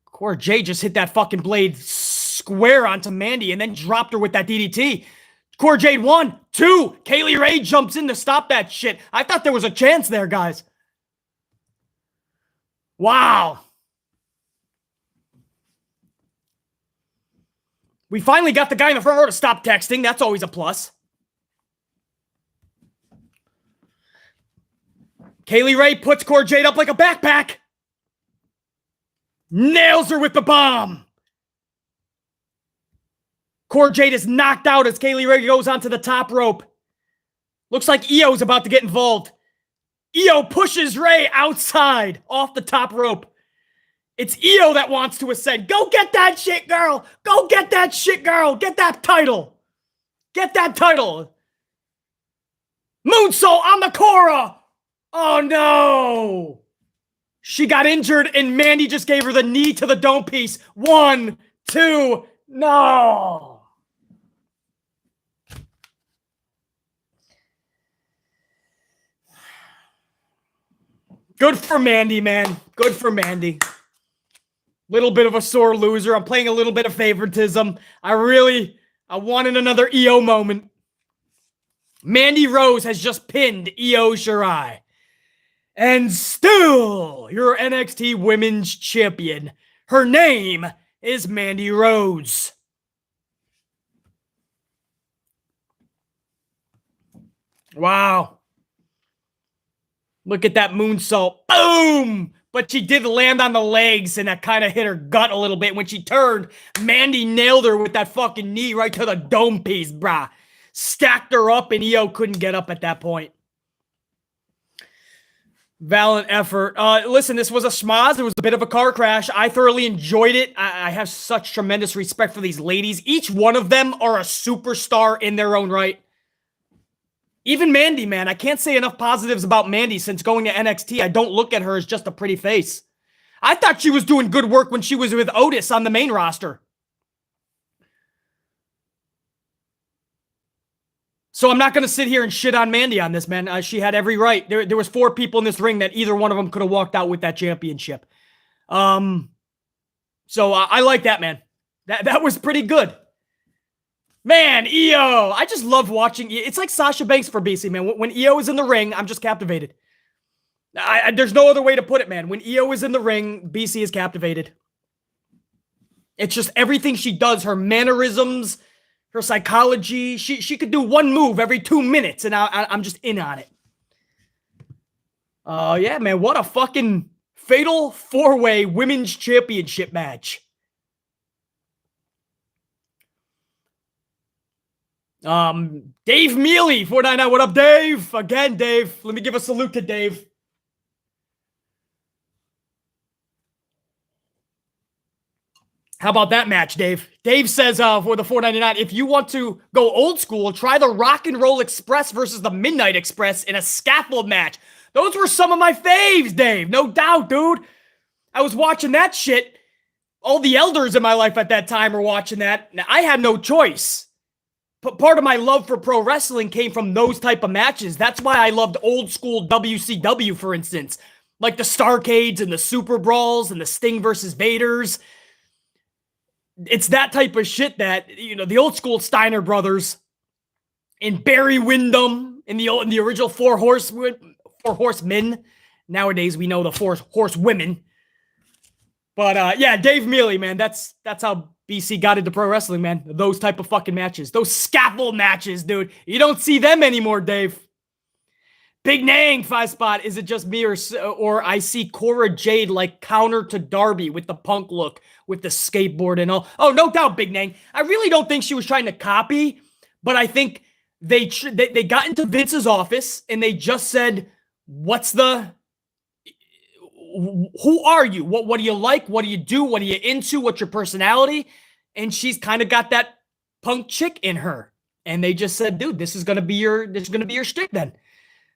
Cora Jade just hit that fucking blade square onto Mandy and then dropped her with that DDT. Cora Jade 1, 2. Kaylee Ray jumps in to stop that shit. I thought there was a chance there, guys. Wow. We finally got the guy in the front row to stop texting. That's always a plus. Kaylee Ray puts Cora Jade up like a backpack. Nails her with the bomb. Cora Jade is knocked out as Kaylee Ray goes onto the top rope. Looks like Io's about to get involved. Io pushes Ray outside off the top rope. It's Io that wants to ascend. Go get that shit, girl. Go get that shit, girl. Get that title. Get that title. Moonsault on the Cora. Oh, no. She got injured, and Mandy just gave her the knee to the dome piece. 1, 2, no. Good for Mandy, man. Good for Mandy. Little bit of a sore loser. I'm playing a little bit of favoritism. I wanted another Io moment. Mandy Rose has just pinned Io Shirai. And still, your NXT Women's Champion. Her name is Mandy Rose. Wow. Look at that moonsault. Boom! But she did land on the legs, and that kind of hit her gut a little bit. When she turned, Mandy nailed her with that fucking knee right to the dome piece, brah. Stacked her up, and Io couldn't get up at that point. Valiant effort. Listen, this was a schmoz. It was a bit of a car crash. I thoroughly enjoyed it. I have such tremendous respect for these ladies. Each one of them are a superstar in their own right. Even Mandy, man. I can't say enough positives about Mandy since going to NXT. I don't look at her as just a pretty face. I thought she was doing good work when she was with Otis on the main roster. So I'm not going to sit here and shit on Mandy on this, man. She had every right. There was 4 people in this ring that either one of them could have walked out with that championship. So I like that, man. That was pretty good. Man, Io. I just love watching. It's like Sasha Banks for BC, man. When Io is in the ring, I'm just captivated. There's no other way to put it, man. When Io is in the ring, BC is captivated. It's just everything she does, her mannerisms, her psychology. She could do one move every 2 minutes, and I'm just in on it. Oh, yeah, man. What a fucking fatal 4-way women's championship match. Dave Mealy, 499. What up, Dave? Again, Dave. Let me give a salute to Dave. How about that match, Dave? Dave says for the 499, if you want to go old school, try the Rock and Roll Express versus the Midnight Express in a scaffold match. Those were some of my faves, Dave. No doubt, dude. I was watching that shit. All the elders in my life at that time were watching that. Now, I had no choice. But part of my love for pro wrestling came from those type of matches. That's why I loved old school WCW, for instance. Like the Starcades and the Super Brawls and the Sting versus Vaders. It's that type of shit that, you know, the old school Steiner brothers and Barry Windham in the original Four Horsemen. Nowadays, we know the Four Horsewomen. But yeah, Dave Mealy, man, that's how BC got into pro wrestling, man. Those type of fucking matches. Those scaffold matches, dude. You don't see them anymore, Dave. Big Nang, 5-spot. Is it just me or I see Cora Jade like counter to Darby with the punk look, with the skateboard and all? Oh, no doubt, Big Nang. I really don't think she was trying to copy, but I think they got into Vince's office and they just said, what's the who are you? What do you like? What do you do? What are you into? What's your personality? And she's kind of got that punk chick in her. And they just said, dude, this is gonna be your shtick then.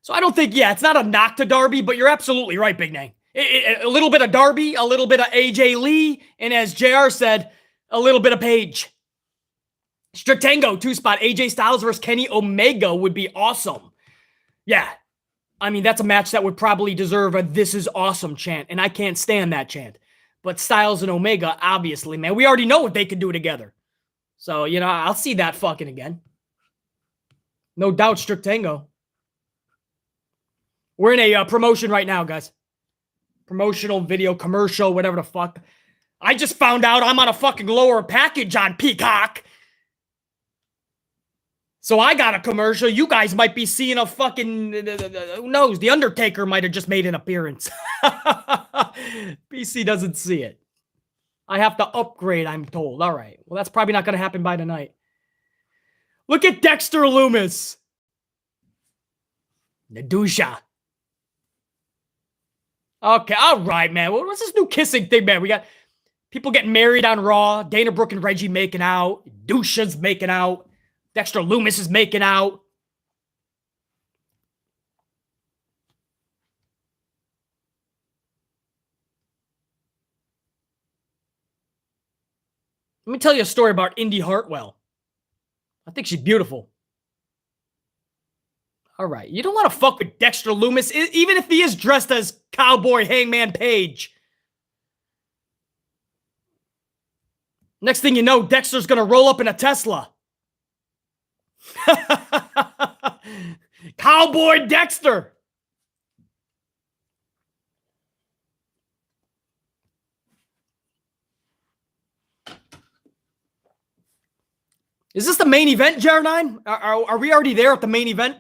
So I don't think, it's not a knock to Darby, but you're absolutely right, Big Nang. A little bit of Darby, a little bit of AJ Lee, and as JR said, a little bit of Paige. Stratango, 2-spot, AJ Styles versus Kenny Omega would be awesome. Yeah. I mean, that's a match that would probably deserve a "This is awesome" chant, and I can't stand that chant. But Styles and Omega, obviously, man, we already know what they could do together. So, I'll see that fucking again. No doubt, Stratango. We're in a promotion right now, guys. Promotional video, commercial, whatever the fuck. I just found out I'm on a fucking lower package on Peacock. So I got a commercial. You guys might be seeing a fucking, who knows? The Undertaker might have just made an appearance. PC doesn't see it. I have to upgrade, I'm told. All right. Well, that's probably not going to happen by tonight. Look at Dexter Lumis. Nadusha. Okay, all right, man. What's this new kissing thing, man? We got people getting married on Raw. Dana Brooke and Reggie making out. Dusha's making out. Dexter Lumis is making out. Let me tell you a story about Indy Hartwell. I think she's beautiful. All right. You don't want to fuck with Dexter Lumis, even if he is dressed as Cowboy Hangman Page. Next thing you know, Dexter's going to roll up in a Tesla. Cowboy Dexter. Is this the main event, Jar9? Are we already there at the main event?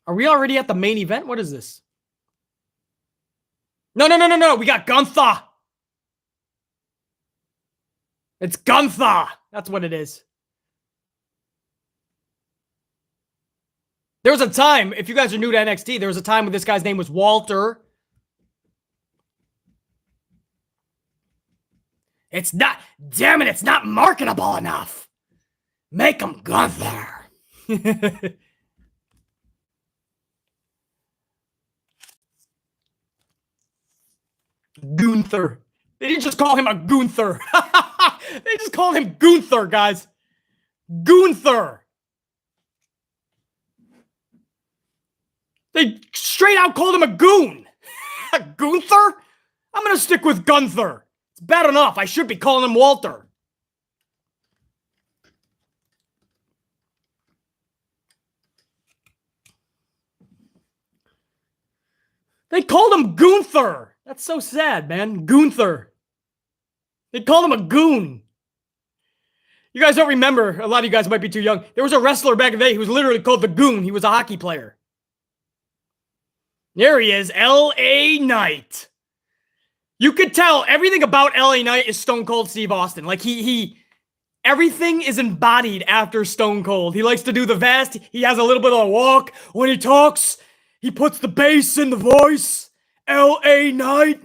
Are we already at the main event? What is this? No. We got Gunther. It's Gunther. That's what it is. There was a time, if you guys are new to NXT, there was a time when this guy's name was Walter. It's not, damn it, it's not marketable enough. Make him Gunther. Gunther. They didn't just call him a Gunther. They just called him Gunther, guys. Gunther. They straight out called him a goon. Gunther? I'm going to stick with Gunther. It's bad enough. I should be calling him Walter. They called him Gunther. That's so sad, man. Gunther. They called him a goon. You guys don't remember. A lot of you guys might be too young. There was a wrestler back in the day who was literally called the Goon. He was a hockey player. There he is. L.A. Knight. You could tell everything about L.A. Knight is Stone Cold Steve Austin. Like everything is embodied after Stone Cold. He likes to do the vest. He has a little bit of a walk. When he talks, he puts the bass in the voice. L.A. Knight.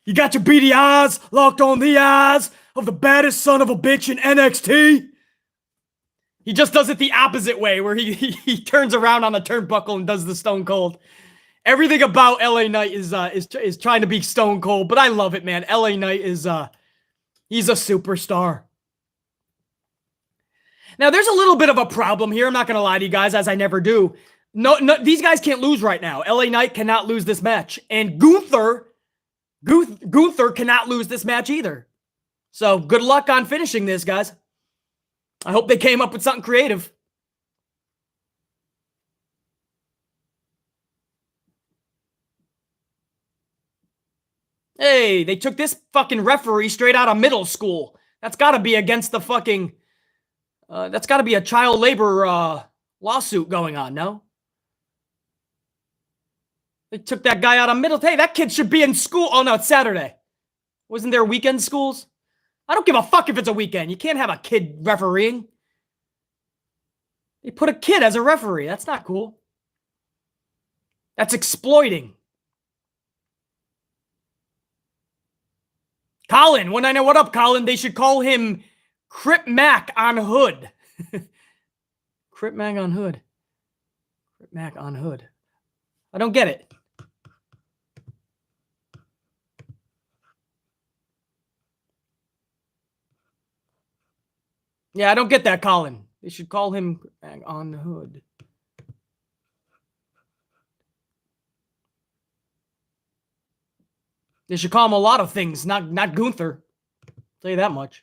You got your beady eyes locked on the eyes of the baddest son of a bitch in NXT. He just does it the opposite way, where he turns around on the turnbuckle and does the Stone Cold. Everything about LA Knight is trying to be Stone Cold, but I love it, man. LA Knight is he's a superstar. Now, there's a little bit of a problem here. I'm not going to lie to you guys, as I never do. No, these guys can't lose right now. LA Knight cannot lose this match, and Gunther cannot lose this match either. So good luck on finishing this, guys. I hope they came up with something creative. Hey, they took this fucking referee straight out of middle school. That's got to be against the fucking... that's got to be a child labor lawsuit going on, no? They took that guy out of middle... Hey, that kid should be in school. Oh, no, it's Saturday. Wasn't there weekend schools? I don't give a fuck if it's a weekend. You can't have a kid refereeing. He put a kid as a referee. That's not cool. That's exploiting. Colin, 190, what up, Colin? They should call him Crip Mac on Hood. Crip Mac on Hood. Crip Mac on Hood. I don't get it. Yeah, I don't get that, Colin. They should call him on the Hood. They should call him a lot of things, not Gunther. I'll tell you that much.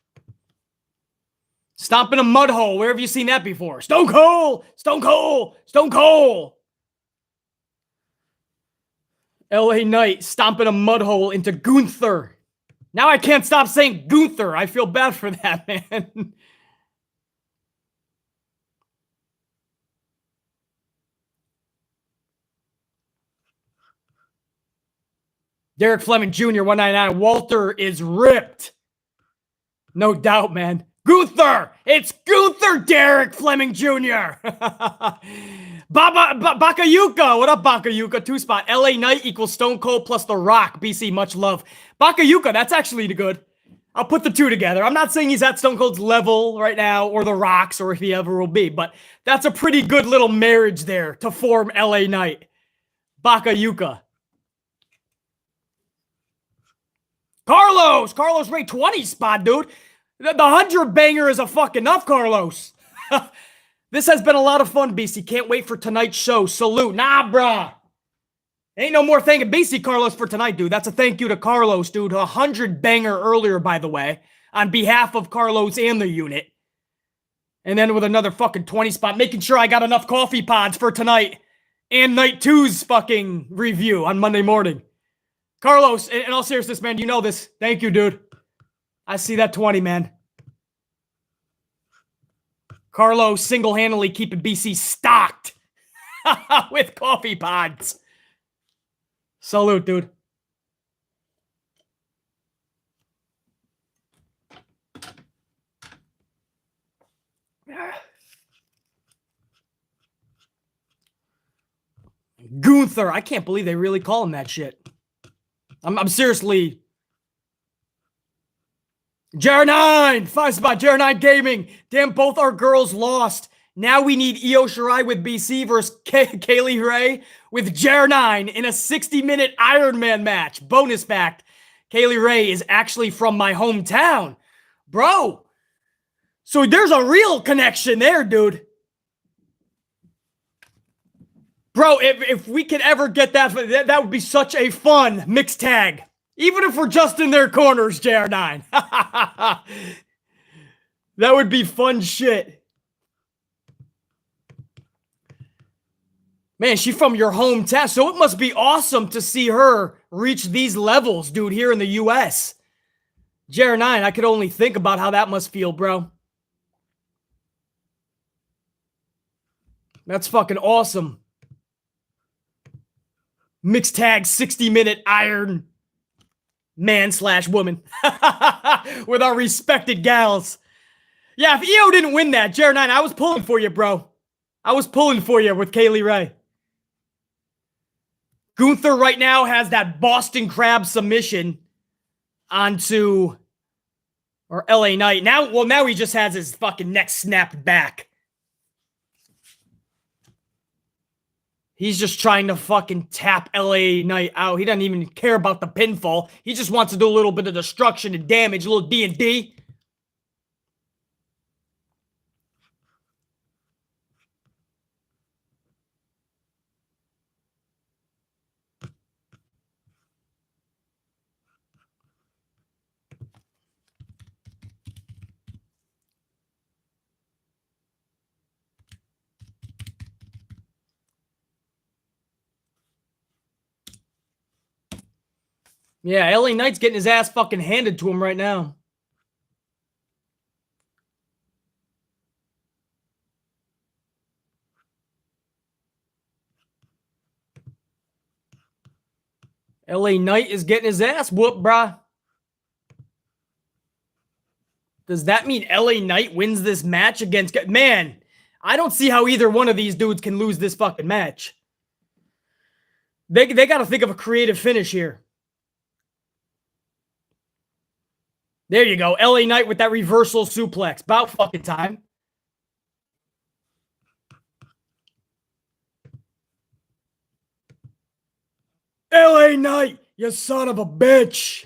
Stomp in a mud hole. Where have you seen that before? Stone Cold! Stone Cold! Stone Cold! LA Knight stomping a mud hole into Gunther. Now I can't stop saying Gunther. I feel bad for that, man. Derek Fleming Jr., 199. Walter is ripped. No doubt, man. Gunther! It's Gunther Derek Fleming Jr. Bakayuka. What up, Bakayuka? 2-spot. LA Knight equals Stone Cold plus The Rock. BC, much love. Bakayuka, that's actually good. I'll put the two together. I'm not saying he's at Stone Cold's level right now or The Rock's or if he ever will be, but that's a pretty good little marriage there to form LA Knight. Bakayuka. Carlos Ray 20 spot, dude. The 100 banger is a fuck enough, Carlos. This has been a lot of fun, BC. Can't wait for tonight's show. Salute. Nah, bruh. Ain't no more thanking BC Carlos for tonight, dude. That's a thank you to Carlos, dude. 100 banger earlier, by the way, on behalf of Carlos and the unit. And then with another fucking 20 spot, making sure I got enough coffee pods for tonight and night 2's fucking review on Monday morning. Carlos, in all seriousness, man, you know this. Thank you, dude. I see that 20, man. Carlos single-handedly keeping BC stocked with coffee pods. Salute, dude. Gunther. I can't believe they really call him that shit. I'm seriously... JR9! 5-spot, JR9 Gaming. Damn, both our girls lost. Now we need Io Shirai with BC versus Kaylee Ray with JR9 in a 60-minute Iron Man match. Bonus fact, Kaylee Ray is actually from my hometown. Bro, so there's a real connection there, dude. Bro, if we could ever get that would be such a fun mixed tag. Even if we're just in their corners, JR9. That would be fun shit. Man, she's from your hometown, so it must be awesome to see her reach these levels, dude, here in the U.S. JR9, I could only think about how that must feel, bro. That's fucking awesome. Mixed tag, 60-minute Iron Man / woman with our respected gals. Yeah, if Io didn't win that, JR9, I was pulling for you, bro. I was pulling for you with Kaylee Ray. Gunther right now has that Boston Crab submission onto or LA Knight. Now he just has his fucking neck snapped back. He's just trying to fucking tap LA Knight out. He doesn't even care about the pinfall. He just wants to do a little bit of destruction and damage, a little D&D. Yeah, LA Knight's getting his ass fucking handed to him right now. LA Knight is getting his ass whooped, bruh. Does that mean LA Knight wins this match against... Man, I don't see how either one of these dudes can lose this fucking match. They got to think of a creative finish here. There you go. LA Knight with that reversal suplex. About fucking time. LA Knight, you son of a bitch.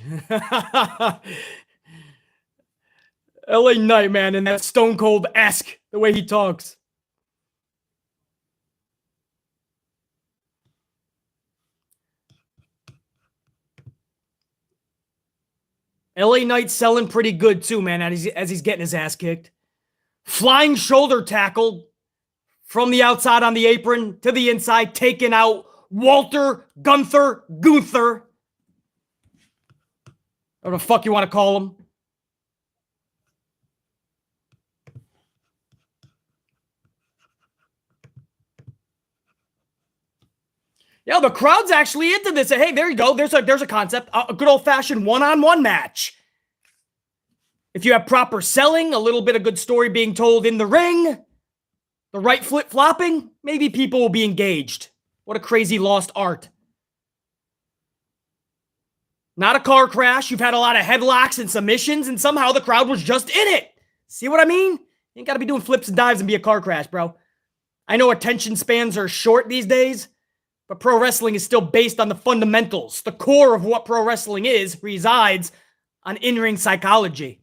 LA Knight, man, and that Stone Cold-esque, the way he talks. LA Knight selling pretty good too, man, as he's getting his ass kicked. Flying shoulder tackle from the outside on the apron to the inside, taking out Walter Gunther. Whatever the fuck you want to call him. Yeah, the crowd's actually into this. Hey, there you go. There's a concept. A good old-fashioned one-on-one match. If you have proper selling, a little bit of good story being told in the ring, the right flip-flopping, maybe people will be engaged. What a crazy lost art. Not a car crash. You've had a lot of headlocks and submissions, and somehow the crowd was just in it. See what I mean? You ain't got to be doing flips and dives and be a car crash, bro. I know attention spans are short these days, but pro wrestling is still based on the fundamentals. The core of what pro wrestling is resides on in-ring psychology.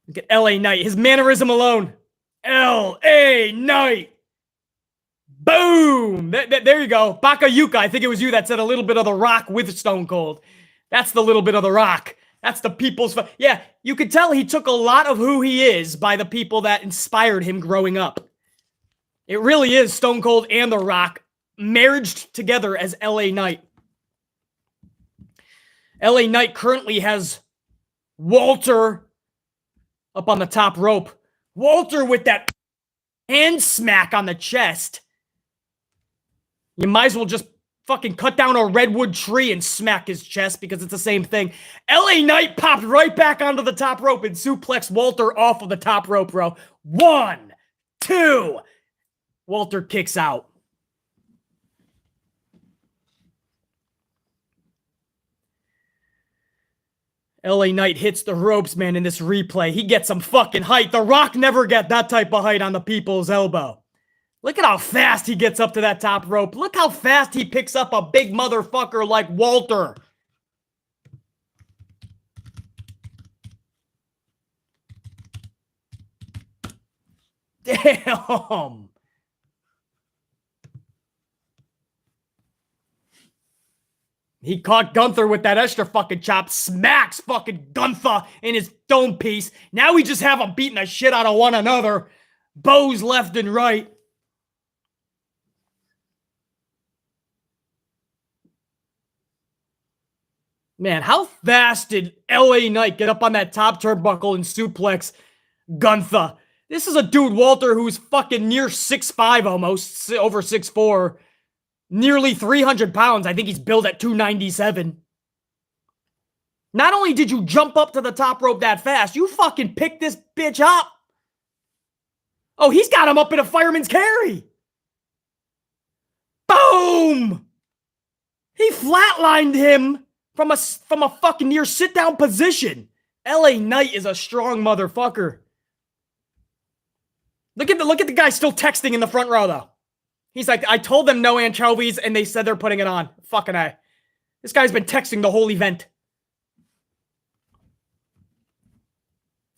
Look at LA Knight. His mannerism alone. LA Knight. Boom. There you go. Bakayuka. I think it was you that said a little bit of The Rock with Stone Cold. That's the little bit of The Rock. That's the people's... Yeah, you could tell he took a lot of who he is by the people that inspired him growing up. It really is Stone Cold and The Rock marriaged together as LA Knight. LA Knight currently has Walter up on the top rope. Walter with that hand smack on the chest. You might as well just fucking cut down a redwood tree and smack his chest because it's the same thing. LA Knight popped right back onto the top rope and suplexed Walter off of the top rope, bro. 1, 2. Walter kicks out. LA Knight hits the ropes, man, in this replay. He gets some fucking height. The Rock never got that type of height on the people's elbow. Look at how fast he gets up to that top rope. Look how fast he picks up a big motherfucker like Walter. Damn. He caught Gunther with that extra fucking chop, smacks fucking Gunther in his dome piece. Now we just have them beating the shit out of one another. Bows left and right. Man, how fast did LA Knight get up on that top turnbuckle and suplex Gunther? This is a dude, Walter, who's fucking near 6'5", almost, over 6'4". Nearly 300 pounds. I think he's billed at 297. Not only did you jump up to the top rope that fast, you fucking picked this bitch up. Oh, he's got him up in a fireman's carry. Boom! He flatlined him from a fucking near sit-down position. LA Knight is a strong motherfucker. Look at the guy still texting in the front row, though. He's like, I told them no anchovies, and they said they're putting it on. Fucking A. This guy's been texting the whole event.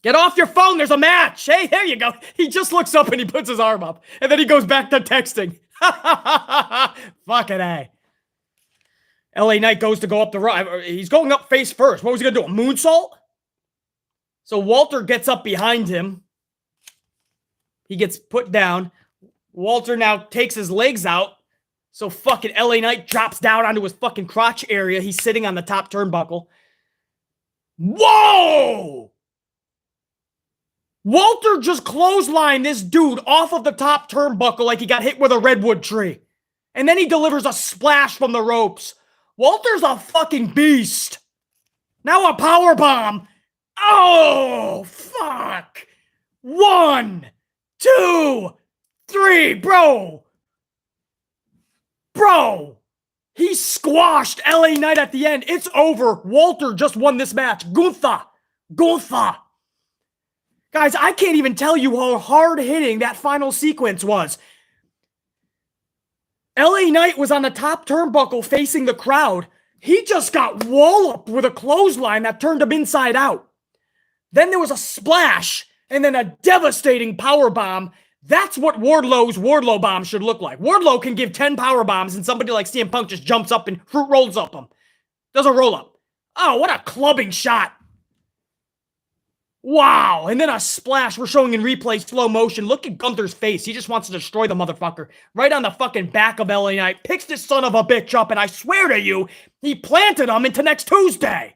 Get off your phone. There's a match. Hey, there you go. He just looks up and he puts his arm up. And then he goes back to texting. Fucking A. LA Knight goes to go up the rope. He's going up face first. What was he going to do? A moonsault? So Walter gets up behind him. He gets put down. Walter now takes his legs out. So fucking LA Knight drops down onto his fucking crotch area. He's sitting on the top turnbuckle. Whoa! Walter just clotheslined this dude off of the top turnbuckle like he got hit with a redwood tree. And then he delivers a splash from the ropes. Walter's a fucking beast. Now a power bomb. Oh, fuck. 1, 2, 3, bro. Bro. He squashed LA Knight at the end. It's over. Walter just won this match. Gunther. Guys, I can't even tell you how hard-hitting that final sequence was. LA Knight was on the top turnbuckle facing the crowd. He just got walloped with a clothesline that turned him inside out. Then there was a splash, and then a devastating powerbomb. That's what Wardlow's Wardlow bomb should look like. Wardlow can give 10 power bombs, and somebody like CM Punk just jumps up and fruit rolls up him. Does a roll-up. Oh, what a clubbing shot. Wow. And then a splash. We're showing in replay slow motion. Look at Gunther's face. He just wants to destroy the motherfucker. Right on the fucking back of LA Knight. Picks this son of a bitch up, and I swear to you, he planted him into next Tuesday.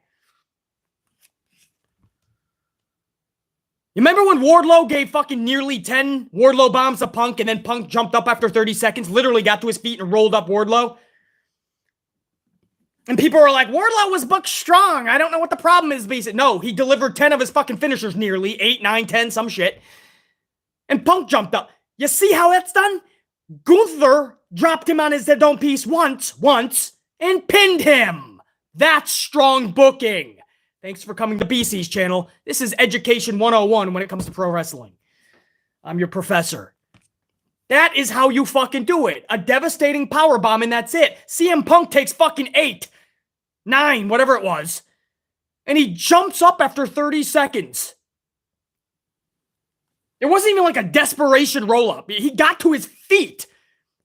You remember when Wardlow gave fucking nearly 10 Wardlow bombs to Punk, and then Punk jumped up after 30 seconds, literally got to his feet and rolled up Wardlow? And people were like, Wardlow was booked strong. I don't know what the problem is. No, he delivered 10 of his fucking finishers nearly. 8, 9, 10, some shit. And Punk jumped up. You see how that's done? Gunther dropped him on his dome piece once, and pinned him. That's strong booking. Thanks for coming to BC's channel. This is Education 101 when it comes to pro wrestling. I'm your professor. That is how you fucking do it. A devastating powerbomb and that's it. CM Punk takes fucking 8, 9, whatever it was. And he jumps up after 30 seconds. It wasn't even like a desperation roll-up. He got to his feet.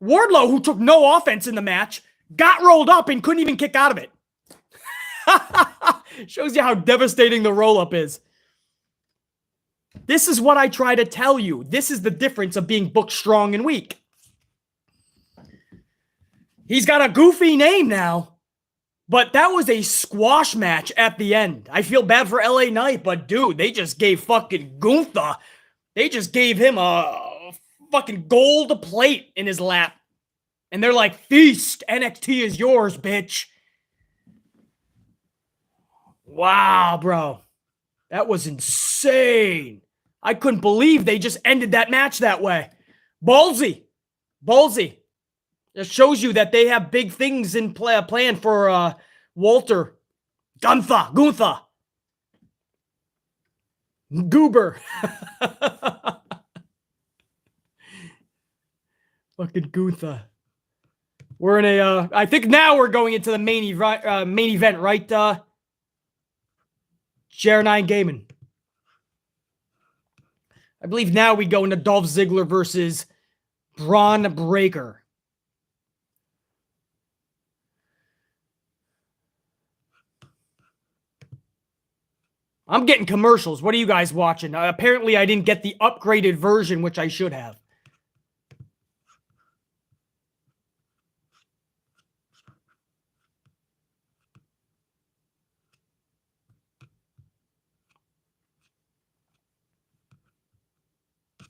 Wardlow, who took no offense in the match, got rolled up and couldn't even kick out of it. Shows you how devastating the roll-up is. This is what I try to tell you. This is the difference of being booked strong and weak. He's got a goofy name now, but that was a squash match at the end. I feel bad for LA Knight, but dude, they just gave fucking Gunther, they just gave him a fucking gold plate in his lap. And they're like, feast, NXT is yours, bitch. Wow, bro. That was insane. I couldn't believe they just ended that match that way. Ballsy. It shows you that they have big things in plan for Walter. Gunther. Goober. Fucking Gunther. We're in a, I think now we're going into the main event, right? JR9 Gaiman. I believe now we go into Dolph Ziggler versus Braun Breaker. I'm getting commercials. What are you guys watching? Apparently, I didn't get the upgraded version, which I should have.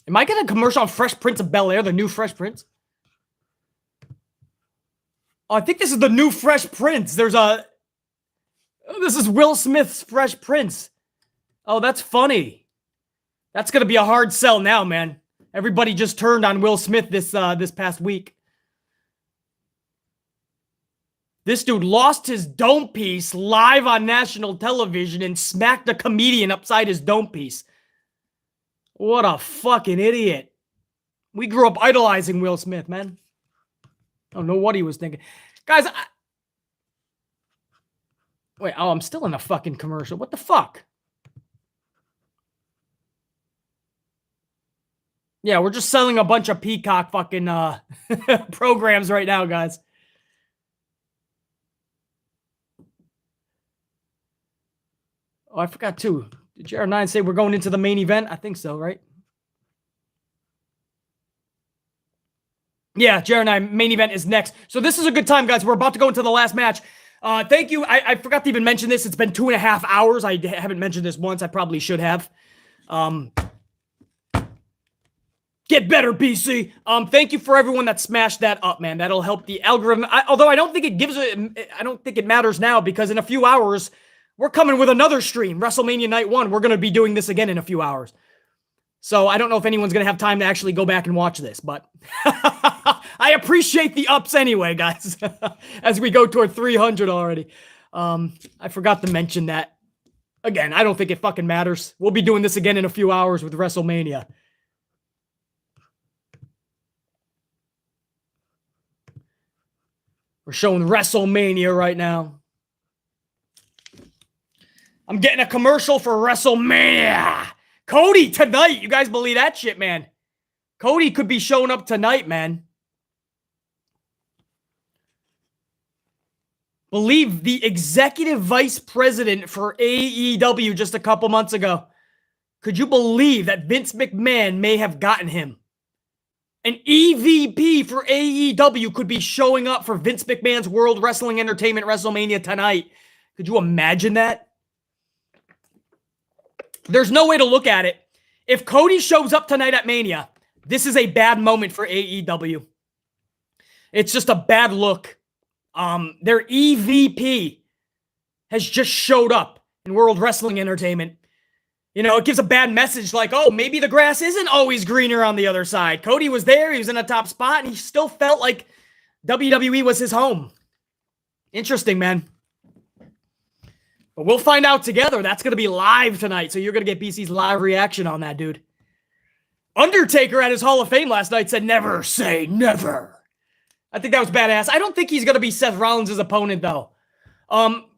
Am I getting a commercial on Fresh Prince of Bel-Air, the new Fresh Prince? Oh, I think this is the new Fresh Prince. This is Will Smith's Fresh Prince. Oh, that's funny. That's going to be a hard sell now, man. Everybody just turned on Will Smith this past week. This dude lost his dome piece live on national television and smacked a comedian upside his dome piece. What a fucking idiot. We grew up idolizing Will Smith, man. I don't know what he was thinking. Guys, wait, oh, I'm still in a fucking commercial. What the fuck? Yeah, we're just selling a bunch of Peacock fucking programs right now, guys. Oh, I forgot too. Did JR9 say we're going into the main event? I think so, right? Yeah, JR9, main event is next. So this is a good time, guys. We're about to go into the last match. Thank you. I forgot to even mention this. It's been 2.5 hours. I haven't mentioned this once. I probably should have. Get better, BC. Thank you for everyone that smashed that up, man. That'll help the algorithm. Although I don't think I don't think it matters now, because in a few hours, we're coming with another stream, WrestleMania Night 1. We're going to be doing this again in a few hours. So I don't know if anyone's going to have time to actually go back and watch this, but I appreciate the ups anyway, guys, as we go toward 300 already. I forgot to mention that. Again, I don't think it fucking matters. We'll be doing this again in a few hours with WrestleMania. We're showing WrestleMania right now. I'm getting a commercial for WrestleMania. Cody tonight. You guys believe that shit, man? Cody could be showing up tonight, man. Believe the executive vice president for AEW just a couple months ago. Could you believe that Vince McMahon may have gotten him? An EVP for AEW could be showing up for Vince McMahon's World Wrestling Entertainment WrestleMania tonight. Could you imagine that? There's no way to look at it. If Cody shows up tonight at Mania, this is a bad moment for AEW. It's just a bad look. Their EVP has just showed up in World Wrestling Entertainment. You know, it gives a bad message like, oh, maybe the grass isn't always greener on the other side. Cody was there. He was in a top spot, and he still felt like WWE was his home. Interesting, man. But we'll find out together. That's going to be live tonight, so you're going to get BC's live reaction on that, dude. Undertaker at his Hall of Fame last night said, never say never. I think that was badass. I don't think he's going to be Seth Rollins' opponent, though.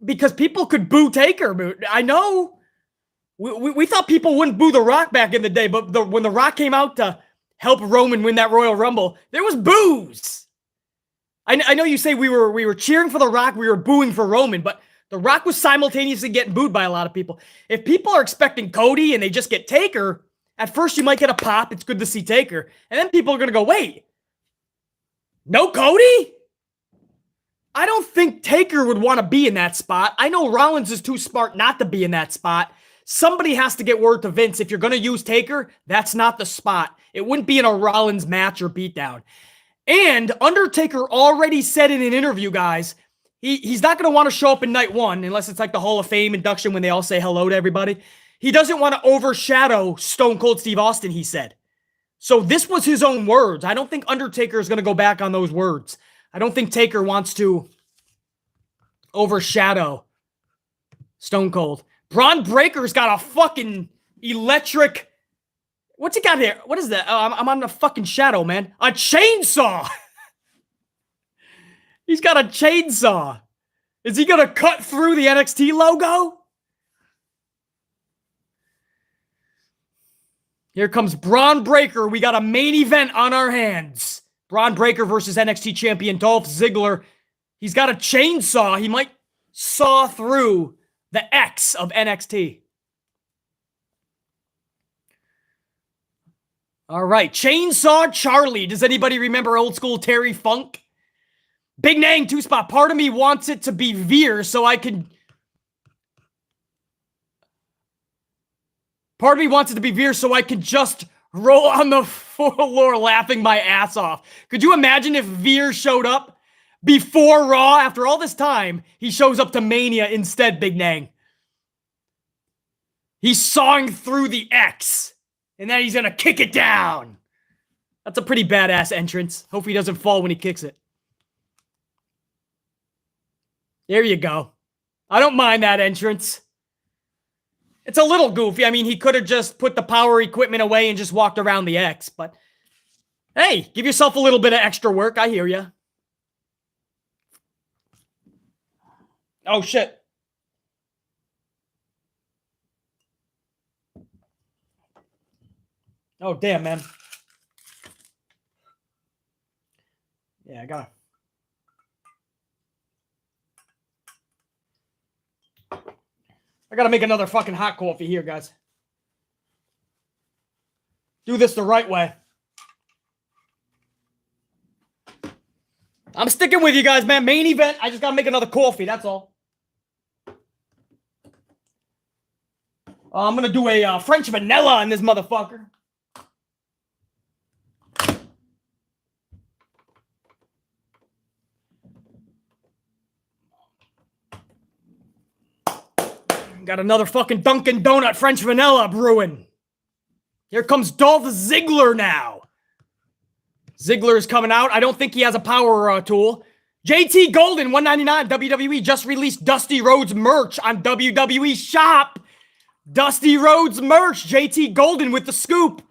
Because people could boo Taker. I know we thought people wouldn't boo The Rock back in the day, but when The Rock came out to help Roman win that Royal Rumble, there was boos. I know you say we were cheering for The Rock, we were booing for Roman, but The Rock was simultaneously getting booed by a lot of people. If people are expecting Cody and they just get Taker, at first you might get a pop. It's good to see Taker. And then people are going to go, wait, no Cody? I don't think Taker would want to be in that spot. I know Rollins is too smart not to be in that spot. Somebody has to get word to Vince. If you're going to use Taker, that's not the spot. It wouldn't be in a Rollins match or beatdown. And Undertaker already said in an interview, guys, he's not going to want to show up in night one unless it's like the Hall of Fame induction when they all say hello to everybody. He doesn't want to overshadow Stone Cold Steve Austin, he said. So this was his own words. I don't think Undertaker is going to go back on those words. I don't think Taker wants to overshadow Stone Cold. Braun Breaker's got a fucking electric... What's he got here? What is that? Oh, I'm on the fucking shadow, man. A chainsaw! He's got a chainsaw. Is he going to cut through the NXT logo? Here comes Braun Breaker. We got a main event on our hands. Braun Breaker versus NXT champion Dolph Ziggler. He's got a chainsaw. He might saw through the X of NXT. All right. Chainsaw Charlie. Does anybody remember old school Terry Funk? Big Nang, 2-spot. Part of me wants it to be Veer so I can... Part of me wants it to be Veer so I can just roll on the floor laughing my ass off. Could you imagine if Veer showed up before Raw? After all this time, he shows up to Mania instead, Big Nang. He's sawing through the X. And then he's going to kick it down. That's a pretty badass entrance. Hope he doesn't fall when he kicks it. There you go. I don't mind that entrance. It's a little goofy. I mean, he could have just put the power equipment away and just walked around the X. But, hey, give yourself a little bit of extra work. I hear you. Oh, shit. Oh, damn, man. Yeah, I gotta make another fucking hot coffee here, guys. Do this the right way. I'm sticking with you guys, man. Main event. I just gotta make another coffee. That's all. I'm gonna do a French vanilla in this motherfucker. Got another fucking Dunkin' Donut French vanilla brewing. Here comes Dolph Ziggler now. Ziggler is coming out. I don't think he has a power tool. JT Golden, $199. WWE just released Dusty Rhodes merch on WWE Shop. Dusty Rhodes merch. JT Golden with the scoop.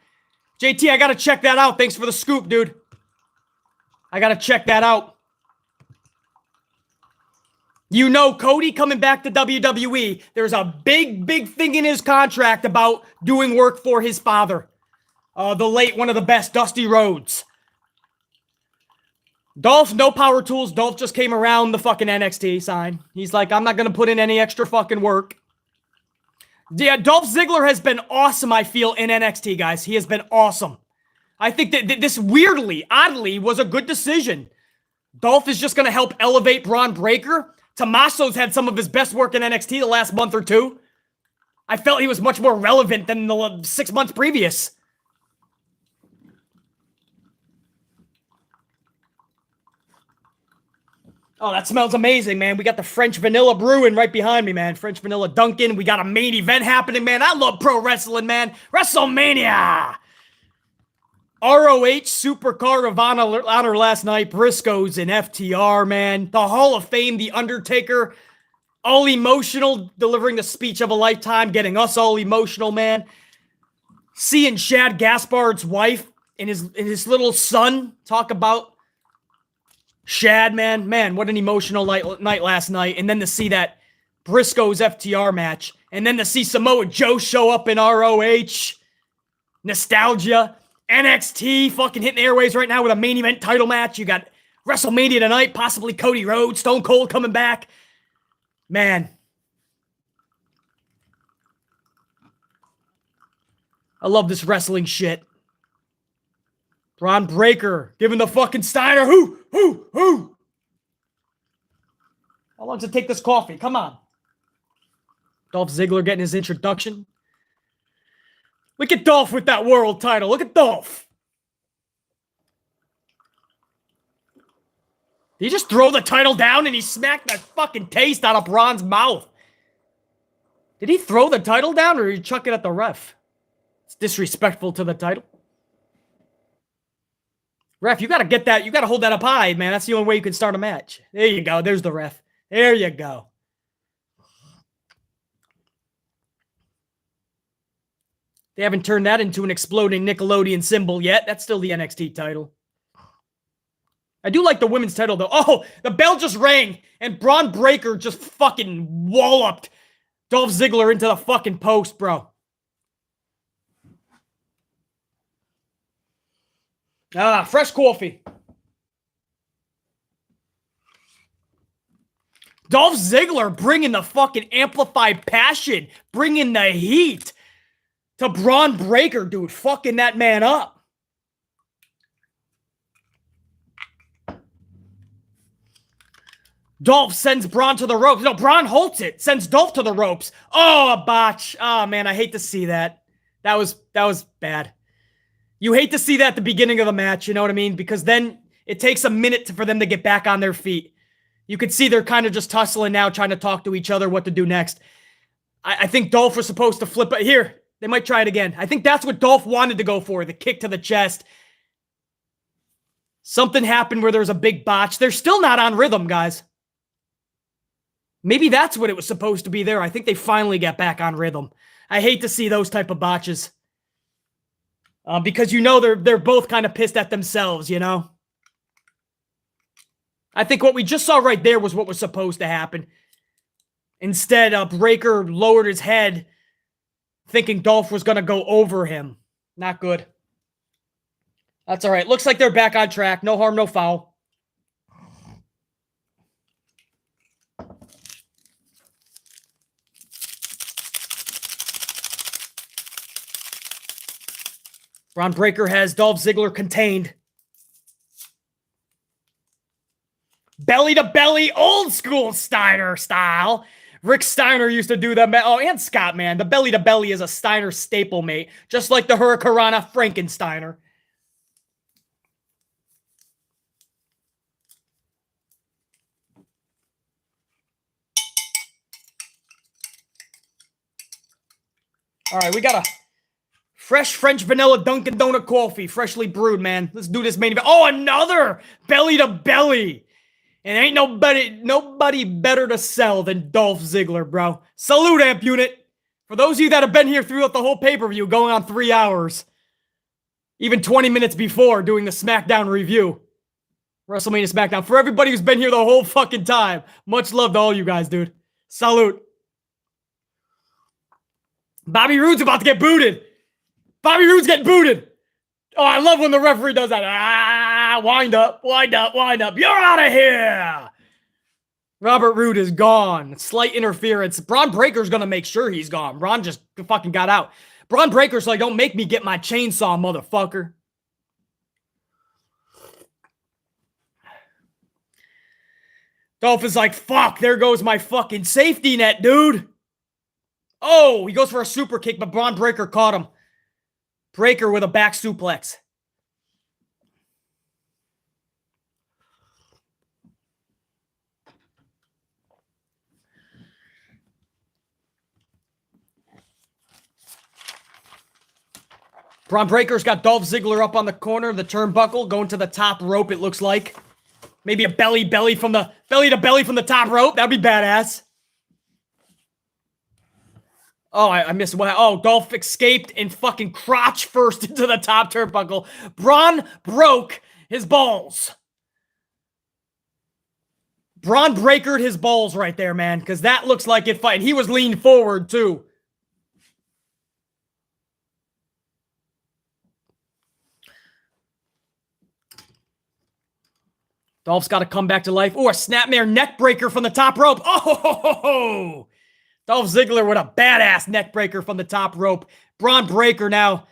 JT, I got to check that out. Thanks for the scoop, dude. I got to check that out. You know, Cody coming back to WWE. There's a big thing in his contract about doing work for his father. The late, one of the best, Dusty Rhodes. Dolph, no power tools. Dolph just came around the fucking NXT sign. He's like, I'm not going to put in any extra fucking work. Yeah, Dolph Ziggler has been awesome, I feel, in NXT, guys. He has been awesome. I think that this weirdly, oddly, was a good decision. Dolph is just going to help elevate Braun Breaker. Tommaso's had some of his best work in NXT the last month or two. I felt he was much more relevant than the 6 months previous. Oh, that smells amazing, man. We got the French vanilla brewing right behind me, man. French vanilla Dunkin'. We got a main event happening, man. I love pro wrestling, man. WrestleMania. ROH Supercard of Honor last night. Briscoes and FTR, man. The Hall of Fame, The Undertaker. All emotional, delivering the speech of a lifetime, getting us all emotional, man. Seeing Shad Gaspard's wife and his little son talk about Shad, man. Man, what an emotional night last night. And then to see that Briscoes FTR match. And then to see Samoa Joe show up in ROH. Nostalgia. NXT fucking hitting the airwaves right now with a main event title match. You got WrestleMania tonight, possibly Cody Rhodes, Stone Cold coming back. Man. I love this wrestling shit. Braun Breaker giving the fucking Steiner. Who? How long does it take this coffee? Come on. Dolph Ziggler getting his introduction. Look at Dolph with that world title. Look at Dolph. Did he just throw the title down and he smacked that fucking taste out of Braun's mouth? Did he throw the title down or did he chuck it at the ref? It's disrespectful to the title. Ref, you got to get that. You got to hold that up high, man. That's the only way you can start a match. There you go. There's the ref. There you go. They haven't turned that into an exploding Nickelodeon symbol yet. That's still the NXT title. I do like the women's title, though. Oh, the bell just rang, and Braun Breaker just fucking walloped Dolph Ziggler into the fucking post, bro. Ah, fresh coffee. Dolph Ziggler bringing the fucking amplified passion, bringing the heat to Braun Breaker, dude. Fucking that man up. Dolph sends Braun to the ropes. No, Braun holds it. Sends Dolph to the ropes. Oh, a botch. Oh, man, I hate to see that. That was bad. You hate to see that at the beginning of the match, you know what I mean? Because then it takes a minute for them to get back on their feet. You could see they're kind of just tussling now, trying to talk to each other what to do next. I think Dolph was supposed to flip it. Here, they might try it again. I think that's what Dolph wanted to go for, the kick to the chest. Something happened where there was a big botch. They're still not on rhythm, guys. Maybe that's what it was supposed to be there. I think they finally got back on rhythm. I hate to see those type of botches. Because you know they're both kind of pissed at themselves, you know? I think what we just saw right there was what was supposed to happen. Instead, Breaker lowered his head, thinking Dolph was going to go over him. Not good. That's all right. Looks like they're back on track. No harm, no foul. Braun Breaker has Dolph Ziggler contained. Belly to belly, old school Steiner style. Rick Steiner used to do that. Oh, and Scott, man. The belly to belly is a Steiner staple, mate. Just like the Hurricanrana Frankensteiner. All right, we got a Fresh French vanilla Dunkin' Donut coffee, freshly brewed, man. Let's do this main event. Oh, another belly to belly. And ain't nobody better to sell than Dolph Ziggler, bro. Salute, Amp Unit. For those of you that have been here throughout the whole pay-per-view, going on 3 hours, even 20 minutes before doing the SmackDown review, WrestleMania Smackdown. For everybody who's been here the whole fucking time, much love to all you guys, dude. Salute. Bobby Roode's about to get booted. Bobby Roode's getting booted. Oh, I love when the referee does that. Wind up. You're out of here. Robert Roode is gone. Slight interference. Braun Breaker's going to make sure he's gone. Braun just fucking got out. Braun Breaker's like, don't make me get my chainsaw, motherfucker. Dolph is like, fuck, there goes my fucking safety net, dude. Oh, he goes for a super kick, but Braun Breaker caught him. Breaker with a back suplex. Braun Breaker's got Dolph Ziggler up on the corner of the turnbuckle, going to the top rope, it looks like. Maybe a belly to belly from the top rope. That'd be badass. Oh, I missed what. Oh, Dolph escaped and fucking crotch first into the top turnbuckle. Braun broke his balls. Braun Breakered his balls right there, man, because that looks like it. And he was leaned forward, too. Dolph's got to come back to life. Oh, a snapmare neck breaker from the top rope. Oh, Dolph Ziggler with a badass neck breaker from the top rope. Braun Breaker now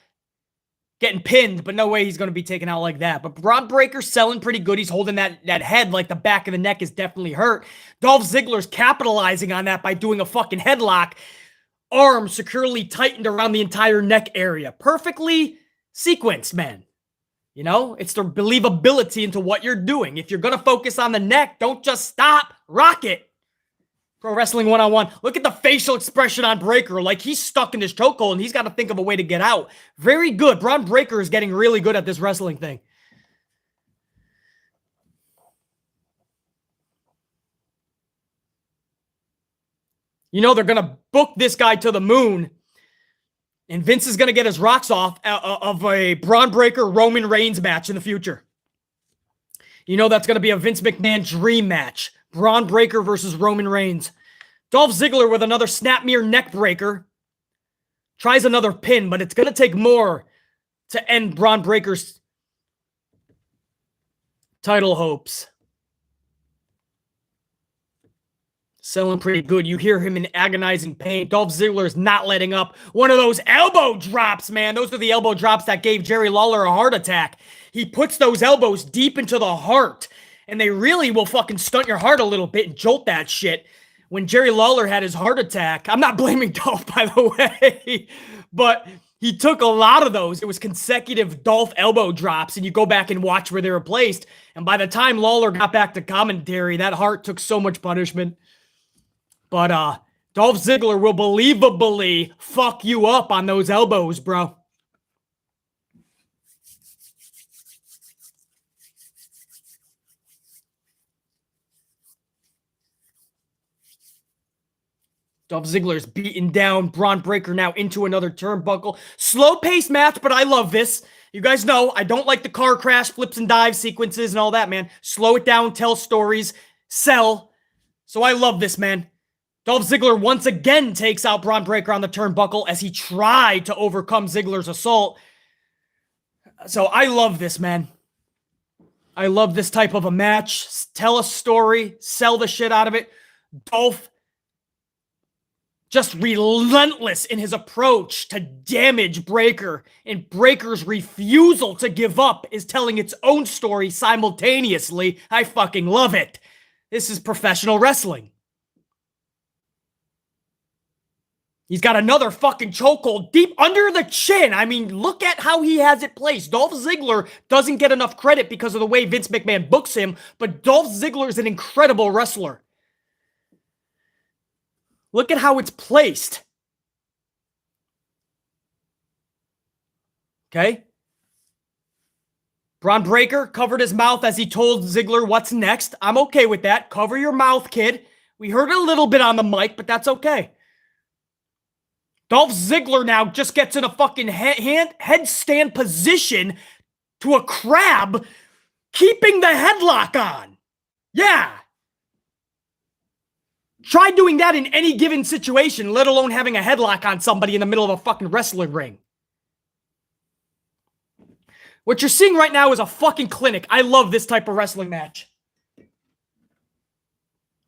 getting pinned, but no way he's going to be taken out like that. But Braun Breaker's selling pretty good. He's holding that head like the back of the neck is definitely hurt. Dolph Ziggler's capitalizing on that by doing a fucking headlock. Arm securely tightened around the entire neck area. Perfectly sequenced, man. You know, it's the believability into what you're doing. If you're going to focus on the neck, don't just stop. Rock it. Pro Wrestling 1-on-1. Look at the facial expression on Breaker. Like he's stuck in this chokehold and he's got to think of a way to get out. Very good. Braun Breaker is getting really good at this wrestling thing. You know, they're going to book this guy to the moon. And Vince is going to get his rocks off of a Braun Breaker Roman Reigns match in the future. You know that's going to be a Vince McMahon dream match. Braun Breaker versus Roman Reigns. Dolph Ziggler with another snapmere neck breaker. Tries another pin, but it's going to take more to end Braun Breaker's title hopes. Selling pretty good. You hear him in agonizing pain. Dolph Ziggler is not letting up. One of those elbow drops, man. Those are the elbow drops that gave Jerry Lawler a heart attack. He puts those elbows deep into the heart, and they really will fucking stunt your heart a little bit and jolt that shit. When Jerry Lawler had his heart attack, I'm not blaming Dolph, by the way, but he took a lot of those. It was consecutive Dolph elbow drops, and you go back and watch where they were placed, and by the time Lawler got back to commentary, that heart took so much punishment. But Dolph Ziggler will believably fuck you up on those elbows, bro. Dolph Ziggler's beating down Braun Breaker now into another turnbuckle. Slow-paced match, but I love this. You guys know I don't like the car crash, flips and dive sequences and all that, man. Slow it down, tell stories, sell. So I love this, man. Dolph Ziggler once again takes out Braun Breaker on the turnbuckle as he tried to overcome Ziggler's assault. So I love this, man. I love this type of a match. Tell a story, sell the shit out of it. Dolph just relentless in his approach to damage Breaker, and Breaker's refusal to give up is telling its own story simultaneously. I fucking love it. This is professional wrestling. He's got another fucking chokehold deep under the chin. I mean, look at how he has it placed. Dolph Ziggler doesn't get enough credit because of the way Vince McMahon books him, but Dolph Ziggler is an incredible wrestler. Look at how it's placed. Okay? Braun Breaker covered his mouth as he told Ziggler what's next. I'm okay with that. Cover your mouth, kid. We heard it a little bit on the mic, but that's okay. Dolph Ziggler now just gets in a fucking headstand position to a crab, keeping the headlock on. Yeah. Try doing that in any given situation, let alone having a headlock on somebody in the middle of a fucking wrestling ring. What you're seeing right now is a fucking clinic. I love this type of wrestling match.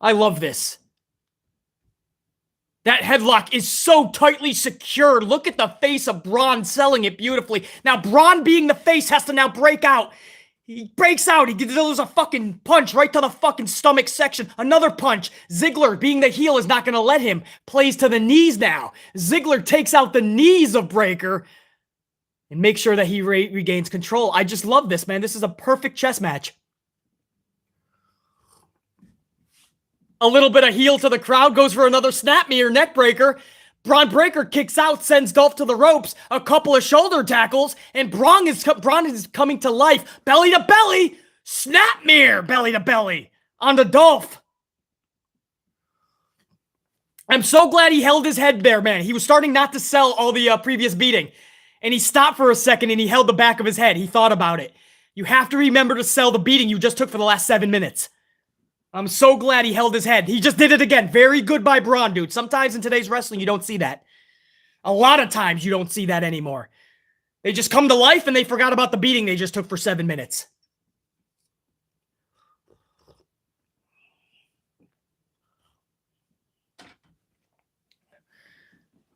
I love this. That headlock is so tightly secured. Look at the face of Braun selling it beautifully. Now, Braun being the face has to now break out. He breaks out. He delivers a fucking punch right to the fucking stomach section. Another punch. Ziggler, being the heel, is not going to let him. Plays to the knees now. Ziggler takes out the knees of Breaker and makes sure that he regains control. I just love this, man. This is a perfect chess match. A little bit of heel to the crowd, goes for another snap mirror neck breaker. Braun Breaker kicks out, sends Dolph to the ropes, a couple of shoulder tackles, and Braun is coming to life. Belly to belly, snap mirror, belly to belly, onto Dolph. I'm so glad he held his head there, man. He was starting not to sell all the previous beating. And he stopped for a second and he held the back of his head. He thought about it. You have to remember to sell the beating you just took for the last 7 minutes. I'm so glad he held his head. He just did it again. Very good by Braun, dude. Sometimes in today's wrestling, you don't see that. A lot of times, you don't see that anymore. They just come to life and they forgot about the beating they just took for 7 minutes.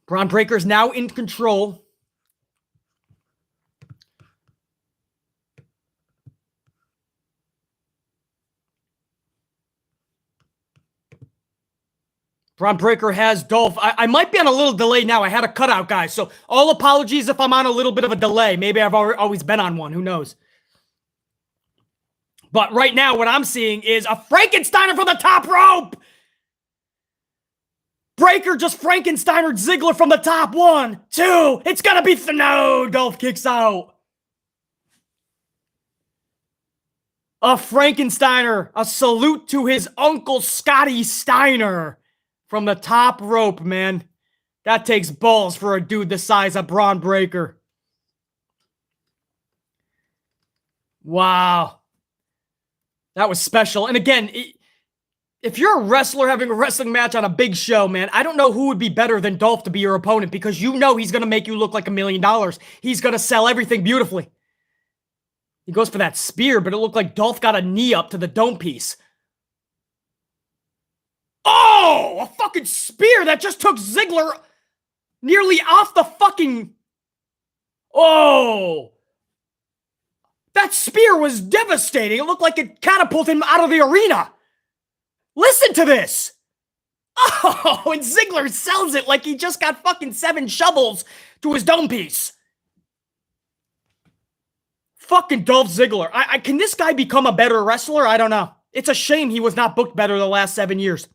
Braun Breaker is now in control. Braun Breaker has Dolph. I might be on a little delay now. I had a cutout, guys. So all apologies if I'm on a little bit of a delay. Maybe I've always been on one. Who knows? But right now, what I'm seeing is a Frankensteiner from the top rope. Breaker just Frankensteiner Ziggler from the top. 1, 2. It's going to be... No, Dolph kicks out. A Frankensteiner. A salute to his uncle, Scotty Steiner. From the top rope, man. That takes balls for a dude the size of Braun Breaker. Wow. That was special. And again, if you're a wrestler having a wrestling match on a big show, man, I don't know who would be better than Dolph to be your opponent because you know he's going to make you look like $1 million. He's going to sell everything beautifully. He goes for that spear, but it looked like Dolph got a knee up to the dome piece. Oh, a fucking spear that just took Ziggler nearly off the fucking... Oh. That spear was devastating. It looked like it catapulted him out of the arena. Listen to this. Oh, and Ziggler sells it like he just got fucking 7 shovels to his dome piece. Fucking Dolph Ziggler. Can this guy become a better wrestler? I don't know. It's a shame he was not booked better the last 7 years.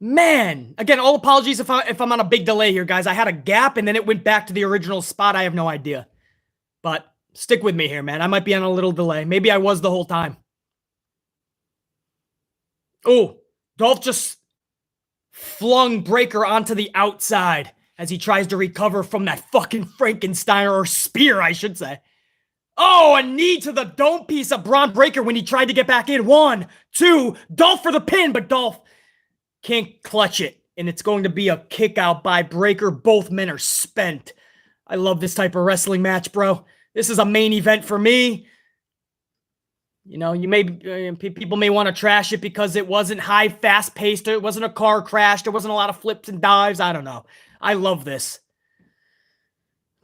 Man, again, all apologies if I'm on a big delay here, guys. I had a gap and then it went back to the original spot. I have no idea. But stick with me here, man. I might be on a little delay. Maybe I was the whole time. Oh, Dolph just flung Breaker onto the outside as he tries to recover from that fucking Frankenstein, or spear, I should say. Oh, a knee to the dome piece of Braun Breaker when he tried to get back in. 1, 2, Dolph for the pin, but Dolph can't clutch it, and it's going to be a kick out by Breaker. Both men are spent. I love this type of wrestling match, bro. This is a main event for me. You know, people may want to trash it because it wasn't high, fast-paced. It wasn't a car crash. There wasn't a lot of flips and dives. I don't know. I love this.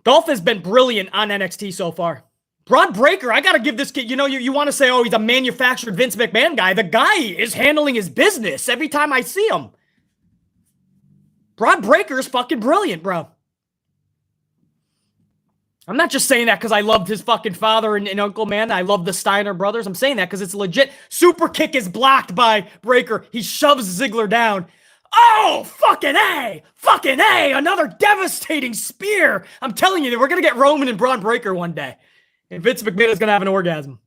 Dolph has been brilliant on NXT so far. Braun Breaker, I got to give this kid, you want to say, oh, he's a manufactured Vince McMahon guy. The guy is handling his business every time I see him. Braun Breaker is fucking brilliant, bro. I'm not just saying that because I loved his fucking father and uncle, man. I love the Steiner brothers. I'm saying that because it's legit. Super kick is blocked by Breaker. He shoves Ziggler down. Oh, fucking A! Fucking A! Another devastating spear! I'm telling you, we're gonna get Roman and Braun Breaker one day. And Vince McMahon is gonna have an orgasm.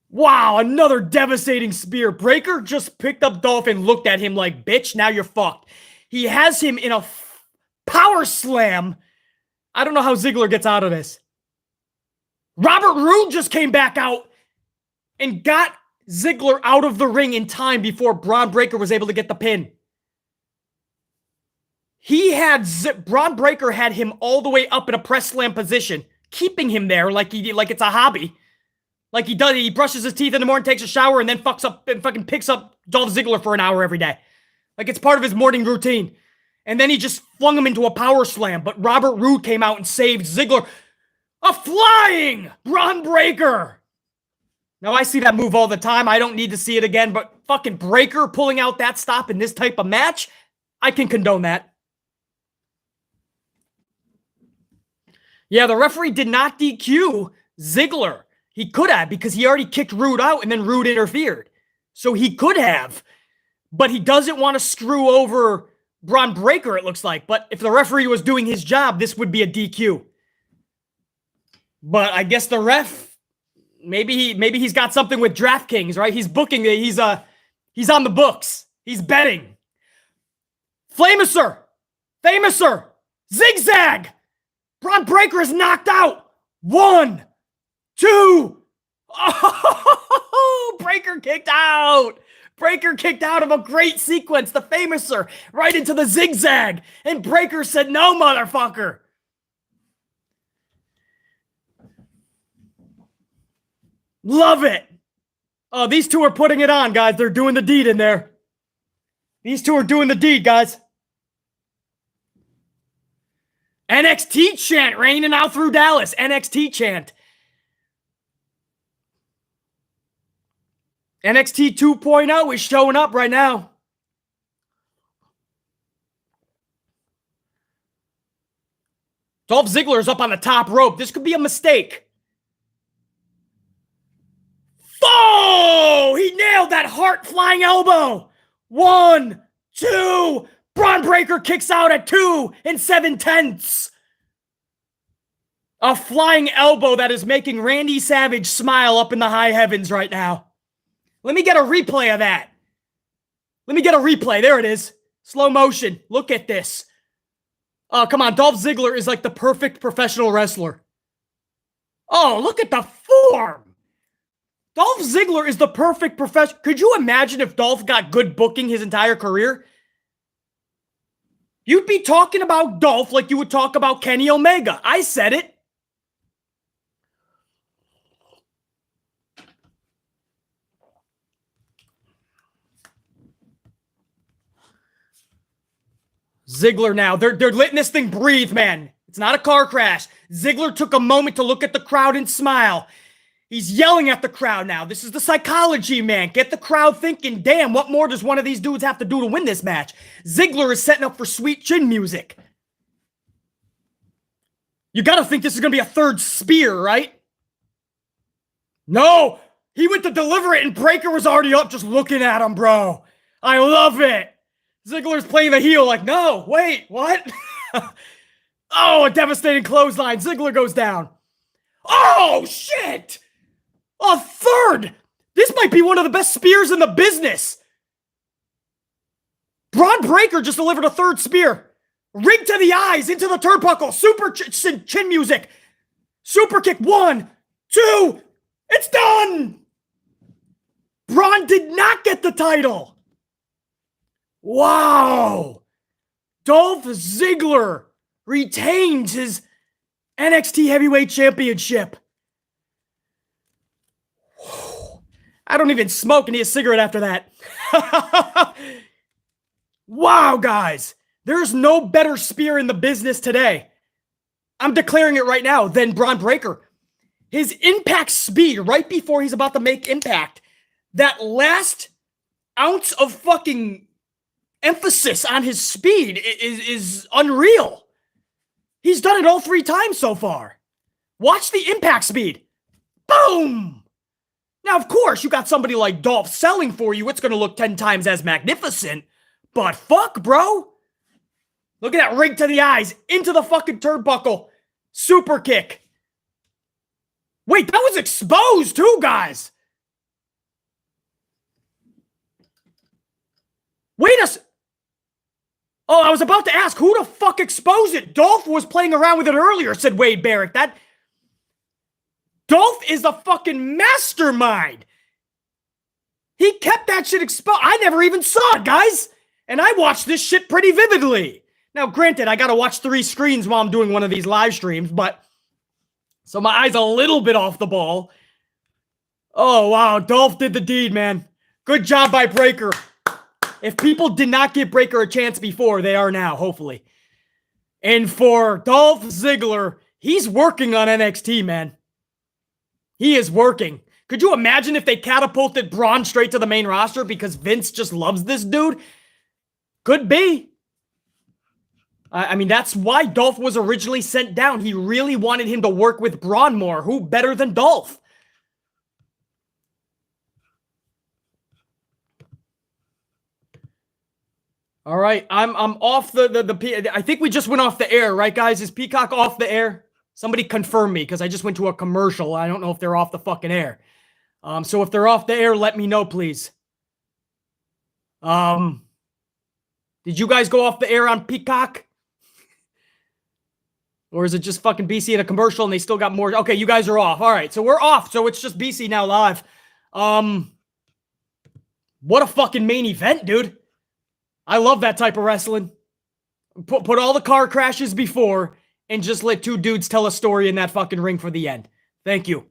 Wow, another devastating spear. Breaker just picked up Dolph and looked at him like, bitch, now you're fucked. He has him in a power slam. I don't know how Ziggler gets out of this. Robert Roode just came back out and got Ziggler out of the ring in time before Braun Breaker was able to get the pin. Braun Breaker had him all the way up in a press slam position, keeping him there like it's a hobby. Like he does, he brushes his teeth in the morning, takes a shower, and then fucking picks up Dolph Ziggler for an hour every day. Like it's part of his morning routine. And then he just flung him into a power slam. But Robert Roode came out and saved Ziggler. A flying Braun Breaker. Now, I see that move all the time. I don't need to see it again. But fucking Breaker pulling out that stop in this type of match, I can condone that. Yeah, the referee did not DQ Ziggler. He could have, because he already kicked Roode out and then Roode interfered. So he could have. But he doesn't want to screw over Braun Breaker, it looks like. But if the referee was doing his job, this would be a DQ. But I guess the ref, maybe he's got something with DraftKings, right? He's booking it. He's on the books. He's betting. Famouser, zigzag. Braun Breaker is knocked out. 1, 2. Oh, Breaker kicked out. Breaker kicked out of a great sequence, the Famouser, right into the zigzag. And Breaker said, no, motherfucker. Love it. Oh, these two are putting it on, guys. They're doing the deed in there. These two are doing the deed, guys. NXT chant raining out through Dallas. NXT chant. NXT 2.0 is showing up right now. Dolph Ziggler is up on the top rope. This could be a mistake. Oh, he nailed that heart flying elbow. 1, 2. Braun Breaker kicks out at 2 7/10. A flying elbow that is making Randy Savage smile up in the high heavens right now. Let me get a replay of that. Let me get a replay. There it is. Slow motion. Look at this. Oh, come on. Dolph Ziggler is like the perfect professional wrestler. Oh, look at the form. Dolph Ziggler is the perfect professional. Could you imagine if Dolph got good booking his entire career? You'd be talking about Dolph like you would talk about Kenny Omega. I said it. Ziggler now. They're letting this thing breathe, man. It's not a car crash. Ziggler took a moment to look at the crowd and smile. He's yelling at the crowd now. This is the psychology, man. Get the crowd thinking, damn, what more does one of these dudes have to do to win this match? Ziggler is setting up for sweet chin music. You gotta think this is gonna be a third spear, right? No! He went to deliver it and Breaker was already up just looking at him, bro. I love it. Ziggler's playing the heel like, no, wait, what? Oh, a devastating clothesline. Ziggler goes down. Oh, shit! A third! This might be one of the best spears in the business. Braun Breaker just delivered a third spear. Rig to the eyes, into the turnbuckle. Super chin music. Super kick. 1, 2. It's done! Braun did not get the title. Wow. Dolph Ziggler retains his NXT Heavyweight Championship. I don't even smoke and need a cigarette after that. Wow, guys. There's no better spear in the business today. I'm declaring it right now than Braun Breaker. His impact speed right before he's about to make impact. That last ounce of fucking emphasis on his speed is unreal. He's done it all 3 times so far. Watch the impact speed. Boom! Now, of course, you got somebody like Dolph selling for you. It's going to look 10 times as magnificent. But fuck, bro. Look at that rig to the eyes. Into the fucking turnbuckle. Super kick. Wait, that was exposed too, guys. Wait a Oh, I was about to ask, who the fuck exposed it? Dolph was playing around with it earlier, said Wade Barrett. Dolph is the fucking mastermind. He kept that shit exposed. I never even saw it, guys. And I watched this shit pretty vividly. Now, granted, I gotta watch 3 screens while I'm doing one of these live streams, but so my eyes a little bit off the ball. Oh, wow. Dolph did the deed, man. Good job by Breakker. If people did not give Breakker a chance before, they are now, hopefully. And for Dolph Ziggler, he's working on NXT, man. He is working. Could you imagine if they catapulted Braun straight to the main roster because Vince just loves this dude? Could be. I mean, that's why Dolph was originally sent down. He really wanted him to work with Braun more. Who better than Dolph? All right, I'm off I think we just went off the air, right, guys? Is Peacock off the air? Somebody confirm me, because I just went to a commercial. I don't know if they're off the fucking air. So if they're off the air, let me know, please. Did you guys go off the air on Peacock? Or is it just fucking BC in a commercial and they still got more? Okay, you guys are off. All right, so we're off. So it's just BC now live. What a fucking main event, dude. I love that type of wrestling. Put all the car crashes before and just let 2 dudes tell a story in that fucking ring for the end. Thank you.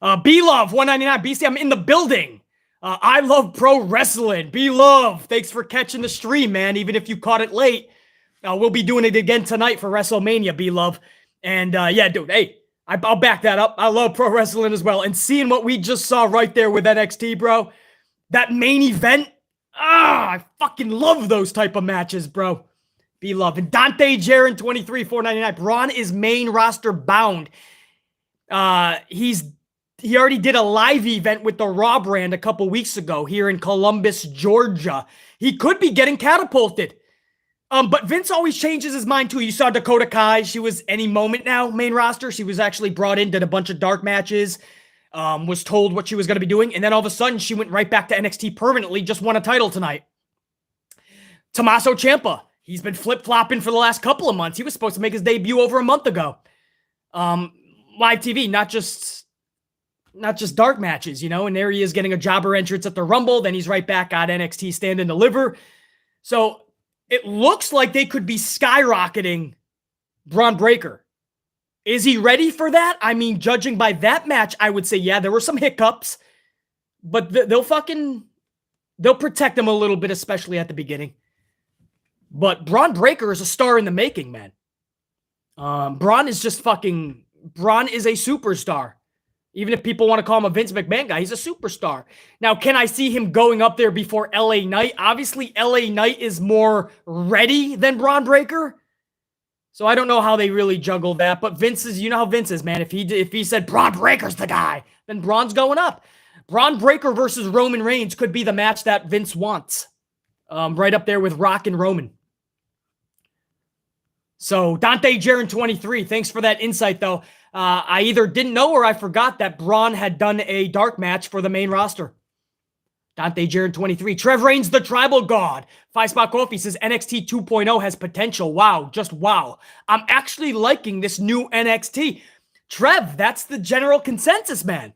B-Love, 199. BC, I'm in the building. I love pro wrestling. B-Love, thanks for catching the stream, man, even if you caught it late. We'll be doing it again tonight for WrestleMania, B-Love. And yeah, dude, hey, I'll back that up. I love pro wrestling as well. And seeing what we just saw right there with NXT, bro, that main event, I fucking love those type of matches, bro. B-Love. And Dante Jarren, 23, 499. Braun is main roster bound. He already did a live event with the Raw brand a couple weeks ago here in Columbus, Georgia. He could be getting catapulted. But Vince always changes his mind too. You saw Dakota Kai. She was any moment now main roster. She was actually brought in, did a bunch of dark matches, was told what she was going to be doing. And then all of a sudden she went right back to NXT permanently, just won a title tonight. Tommaso Ciampa. He's been flip-flopping for the last couple of months. He was supposed to make his debut over a month ago. Live TV, not just dark matches, you know, and there he is getting a jobber entrance at the Rumble. Then he's right back on NXT Stand and Deliver. So it looks like they could be skyrocketing Braun Breakker. Is he ready for that? I mean, judging by that match, I would say, yeah, there were some hiccups, but they'll protect him a little bit, especially at the beginning. But Braun Breakker is a star in the making, man. Braun is a superstar. Even if people want to call him a Vince McMahon guy, he's a superstar. Now, can I see him going up there before LA Knight? Obviously, LA Knight is more ready than Braun Breakker. So I don't know how they really juggle that. But Vince is, you know how Vince is, man. If he said Braun Breaker's the guy, then Braun's going up. Braun Breakker versus Roman Reigns could be the match that Vince wants. Right up there with Rock and Roman. So Dante Jarren 23, thanks for that insight, though. I either didn't know or I forgot that Braun had done a dark match for the main roster. Dante Jarren 23. Trev Reigns, the Tribal God. 5-Spot Coffee says NXT 2.0 has potential. Wow, just wow. I'm actually liking this new NXT. Trev, that's the general consensus, man.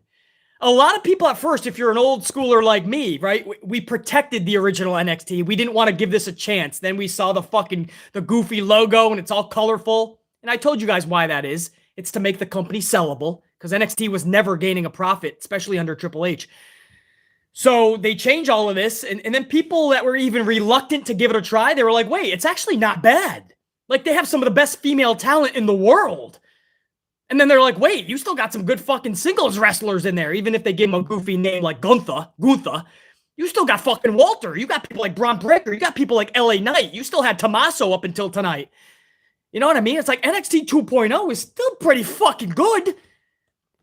A lot of people at first, if you're an old schooler like me, right? We protected the original NXT. We didn't want to give this a chance. Then we saw the goofy logo and it's all colorful. And I told you guys why that is. It's to make the company sellable because NXT was never gaining a profit, especially under Triple H. So they change all of this. And then people that were even reluctant to give it a try, they were like, wait, it's actually not bad. Like they have some of the best female talent in the world. And then they're like, wait, you still got some good fucking singles wrestlers in there. Even if they gave him a goofy name like Gunther, you still got fucking Walter. You got people like Braun Breakker. You got people like LA Knight. You still had Tommaso up until tonight. You know what I mean? It's like NXT 2.0 is still pretty fucking good.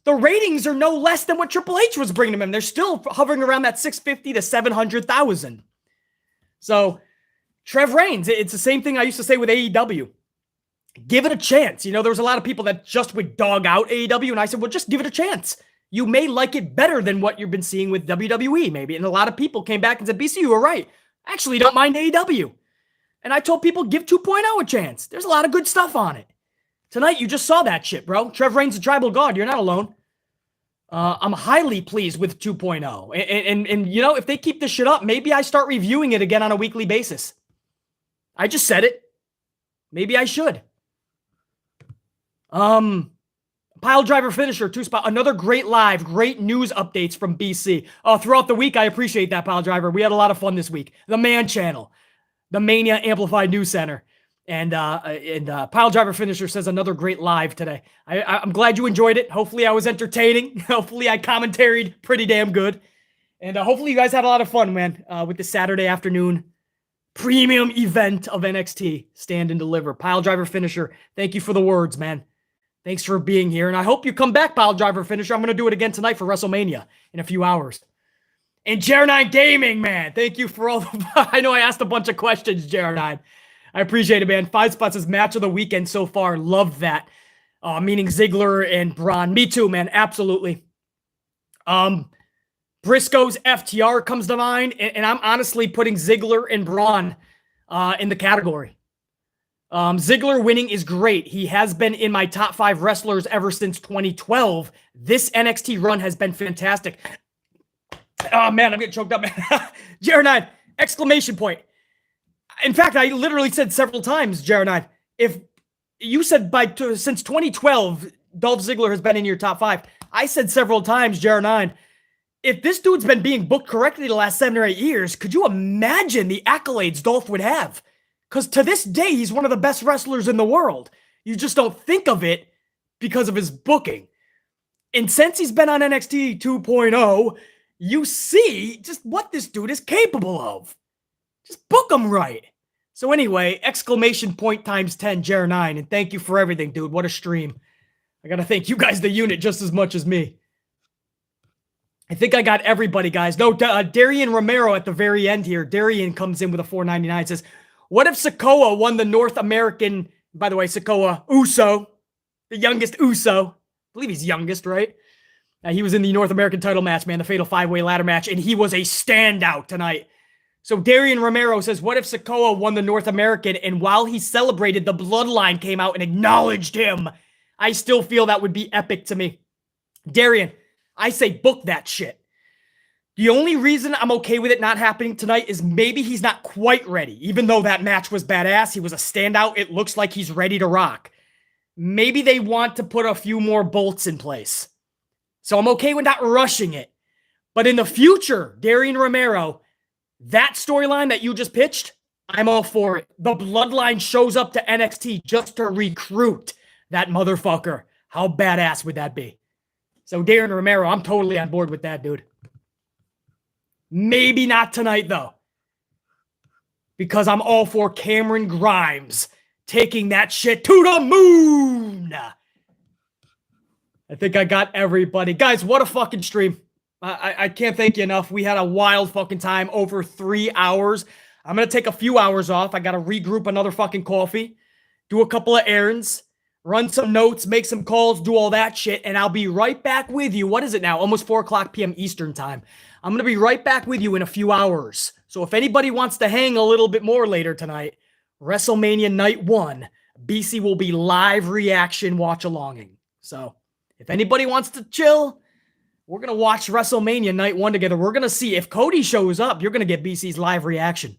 The ratings are no less than what Triple H was bringing them in. They're still hovering around that 650 to 700,000. So Trev Reigns, it's the same thing I used to say with AEW. Give it a chance. There was a lot of people that just would dog out AEW, and I said, well, just give it a chance. You may like it better than what you've been seeing with WWE, maybe. And a lot of people came back and said, BC, you were right. I actually don't mind AEW. And I told people, give 2.0 a chance. There's a lot of good stuff on it. Tonight, you just saw that shit, bro. Trev Reigns, the tribal god. You're not alone. I'm highly pleased with 2.0. And if they keep this shit up, maybe I start reviewing it again on a weekly basis. I just said it. Maybe I should. Pile driver finisher, 2-spot. Another great live, great news updates from BC. Throughout the week, I appreciate that, Pile driver. We had a lot of fun this week. The Man Channel, the Mania Amplified News Center. And Pile Driver Finisher says another great live today. I'm glad you enjoyed it. Hopefully I was entertaining. Hopefully I commentaried pretty damn good. And hopefully you guys had a lot of fun, man, with the Saturday afternoon premium event of NXT. Stand and deliver. Pile Driver Finisher, thank you for the words, man. Thanks for being here. And I hope you come back, Pile Driver Finisher. I'm going to do it again tonight for WrestleMania in a few hours. And Jer9 Gaming, man, thank you for all the... I know I asked a bunch of questions, Jer9. I appreciate it, man. 5 spots is match of the weekend so far. Love that. Meaning Ziggler and Braun. Me too, man. Absolutely. Briscoes FTR comes to mind. And I'm honestly putting Ziggler and Braun in the category. Ziggler winning is great. He has been in my top 5 wrestlers ever since 2012. This NXT run has been fantastic. Oh, man, I'm getting choked up, man. Jer9, exclamation point. In fact, I literally said several times, Jer9, if you said since 2012, Dolph Ziggler has been in your top 5. I said several times, Jer9, if this dude's been being booked correctly the last 7 or 8 years, could you imagine the accolades Dolph would have? Because to this day, he's one of the best wrestlers in the world. You just don't think of it because of his booking. And since he's been on NXT 2.0, you see just what this dude is capable of. Just book him right. So anyway, exclamation point times 10, Jer9, and thank you for everything, dude. What a stream. I got to thank you guys, the unit, just as much as me. I think I got everybody, guys. No, Darian Romero at the very end here. Darian comes in with a $4.99, says, what if Sikoa won the North American, by the way, Sikoa Uso, the youngest Uso. I believe he's youngest, right? He was in the North American title match, man, the Fatal 5-Way ladder match, and he was a standout tonight. So Darian Romero says, what if Sikoa won the North American, and while he celebrated, the Bloodline came out and acknowledged him? I still feel that would be epic to me. Darian, I say book that shit. The only reason I'm okay with it not happening tonight is maybe he's not quite ready. Even though that match was badass, he was a standout. It looks like he's ready to rock. Maybe they want to put a few more bolts in place. So I'm okay with not rushing it. But in the future, Darian Romero, that storyline that you just pitched, I'm all for it. The Bloodline shows up to NXT just to recruit that motherfucker. How badass would that be? So Darian Romero, I'm totally on board with that, dude. Maybe not tonight, though. Because I'm all for Cameron Grimes taking that shit to the moon. I think I got everybody. Guys, what a fucking stream. I can't thank you enough. We had a wild fucking time, over 3 hours. I'm going to take a few hours off. I got to regroup another fucking coffee, do a couple of errands, run some notes, make some calls, do all that shit, and I'll be right back with you. What is it now? Almost 4 o'clock p.m. Eastern time. I'm going to be right back with you in a few hours. So if anybody wants to hang a little bit more later tonight, WrestleMania Night 1, BC will be live reaction watch-alonging. So if anybody wants to chill, we're going to watch WrestleMania Night 1 together. We're going to see if Cody shows up, you're going to get BC's live reaction.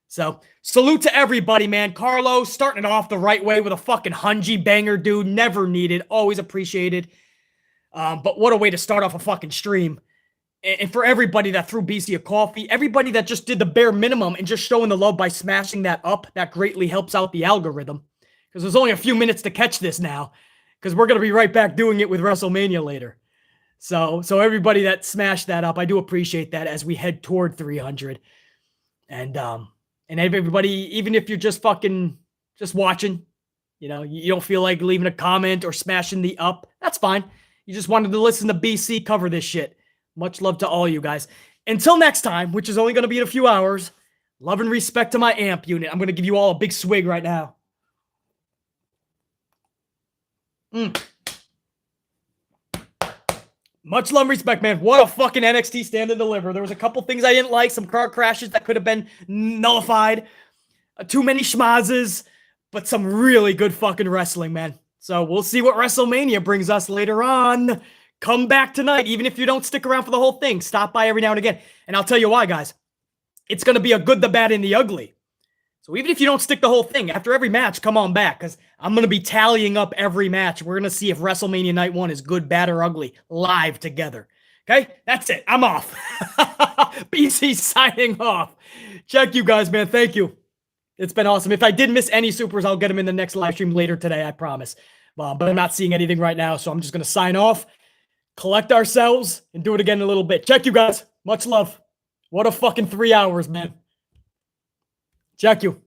So salute to everybody, man. Carlos starting it off the right way with a fucking Hunji banger, dude. Never needed, always appreciated. But what a way to start off a fucking stream. And for everybody that threw BC a coffee, everybody that just did the bare minimum and just showing the love by smashing that up, that greatly helps out the algorithm. Because there's only a few minutes to catch this now. Because we're going to be right back doing it with WrestleMania later. So everybody that smashed that up, I do appreciate that as we head toward 300. And everybody, even if you're just watching, you don't feel like leaving a comment or smashing the up, that's fine. You just wanted to listen to BC cover this shit. Much love to all you guys. Until next time, which is only going to be in a few hours, Love and respect to my amp unit. I'm going to give you all a big swig right now. Much love and respect, man. What a fucking NXT stand and deliver. There was a couple things I didn't like, some car crashes that could have been nullified, too many schmazzes, but some really good fucking wrestling, man. So we'll see what WrestleMania brings us later on. Come back tonight, even if you don't stick around for the whole thing. Stop by every now and again. And I'll tell you why, guys. It's going to be a good, the bad, and the ugly. So even if you don't stick the whole thing, after every match, come on back, because I'm going to be tallying up every match. We're going to see if WrestleMania Night 1 is good, bad, or ugly live together. Okay? That's it. I'm off. BC signing off. Check you guys, man. Thank you. It's been awesome. If I did miss any supers, I'll get them in the next live stream later today, I promise. But I'm not seeing anything right now, so I'm just going to sign off, collect ourselves, and do it again in a little bit. Check you guys. Much love. What a fucking 3 hours, man. Check you.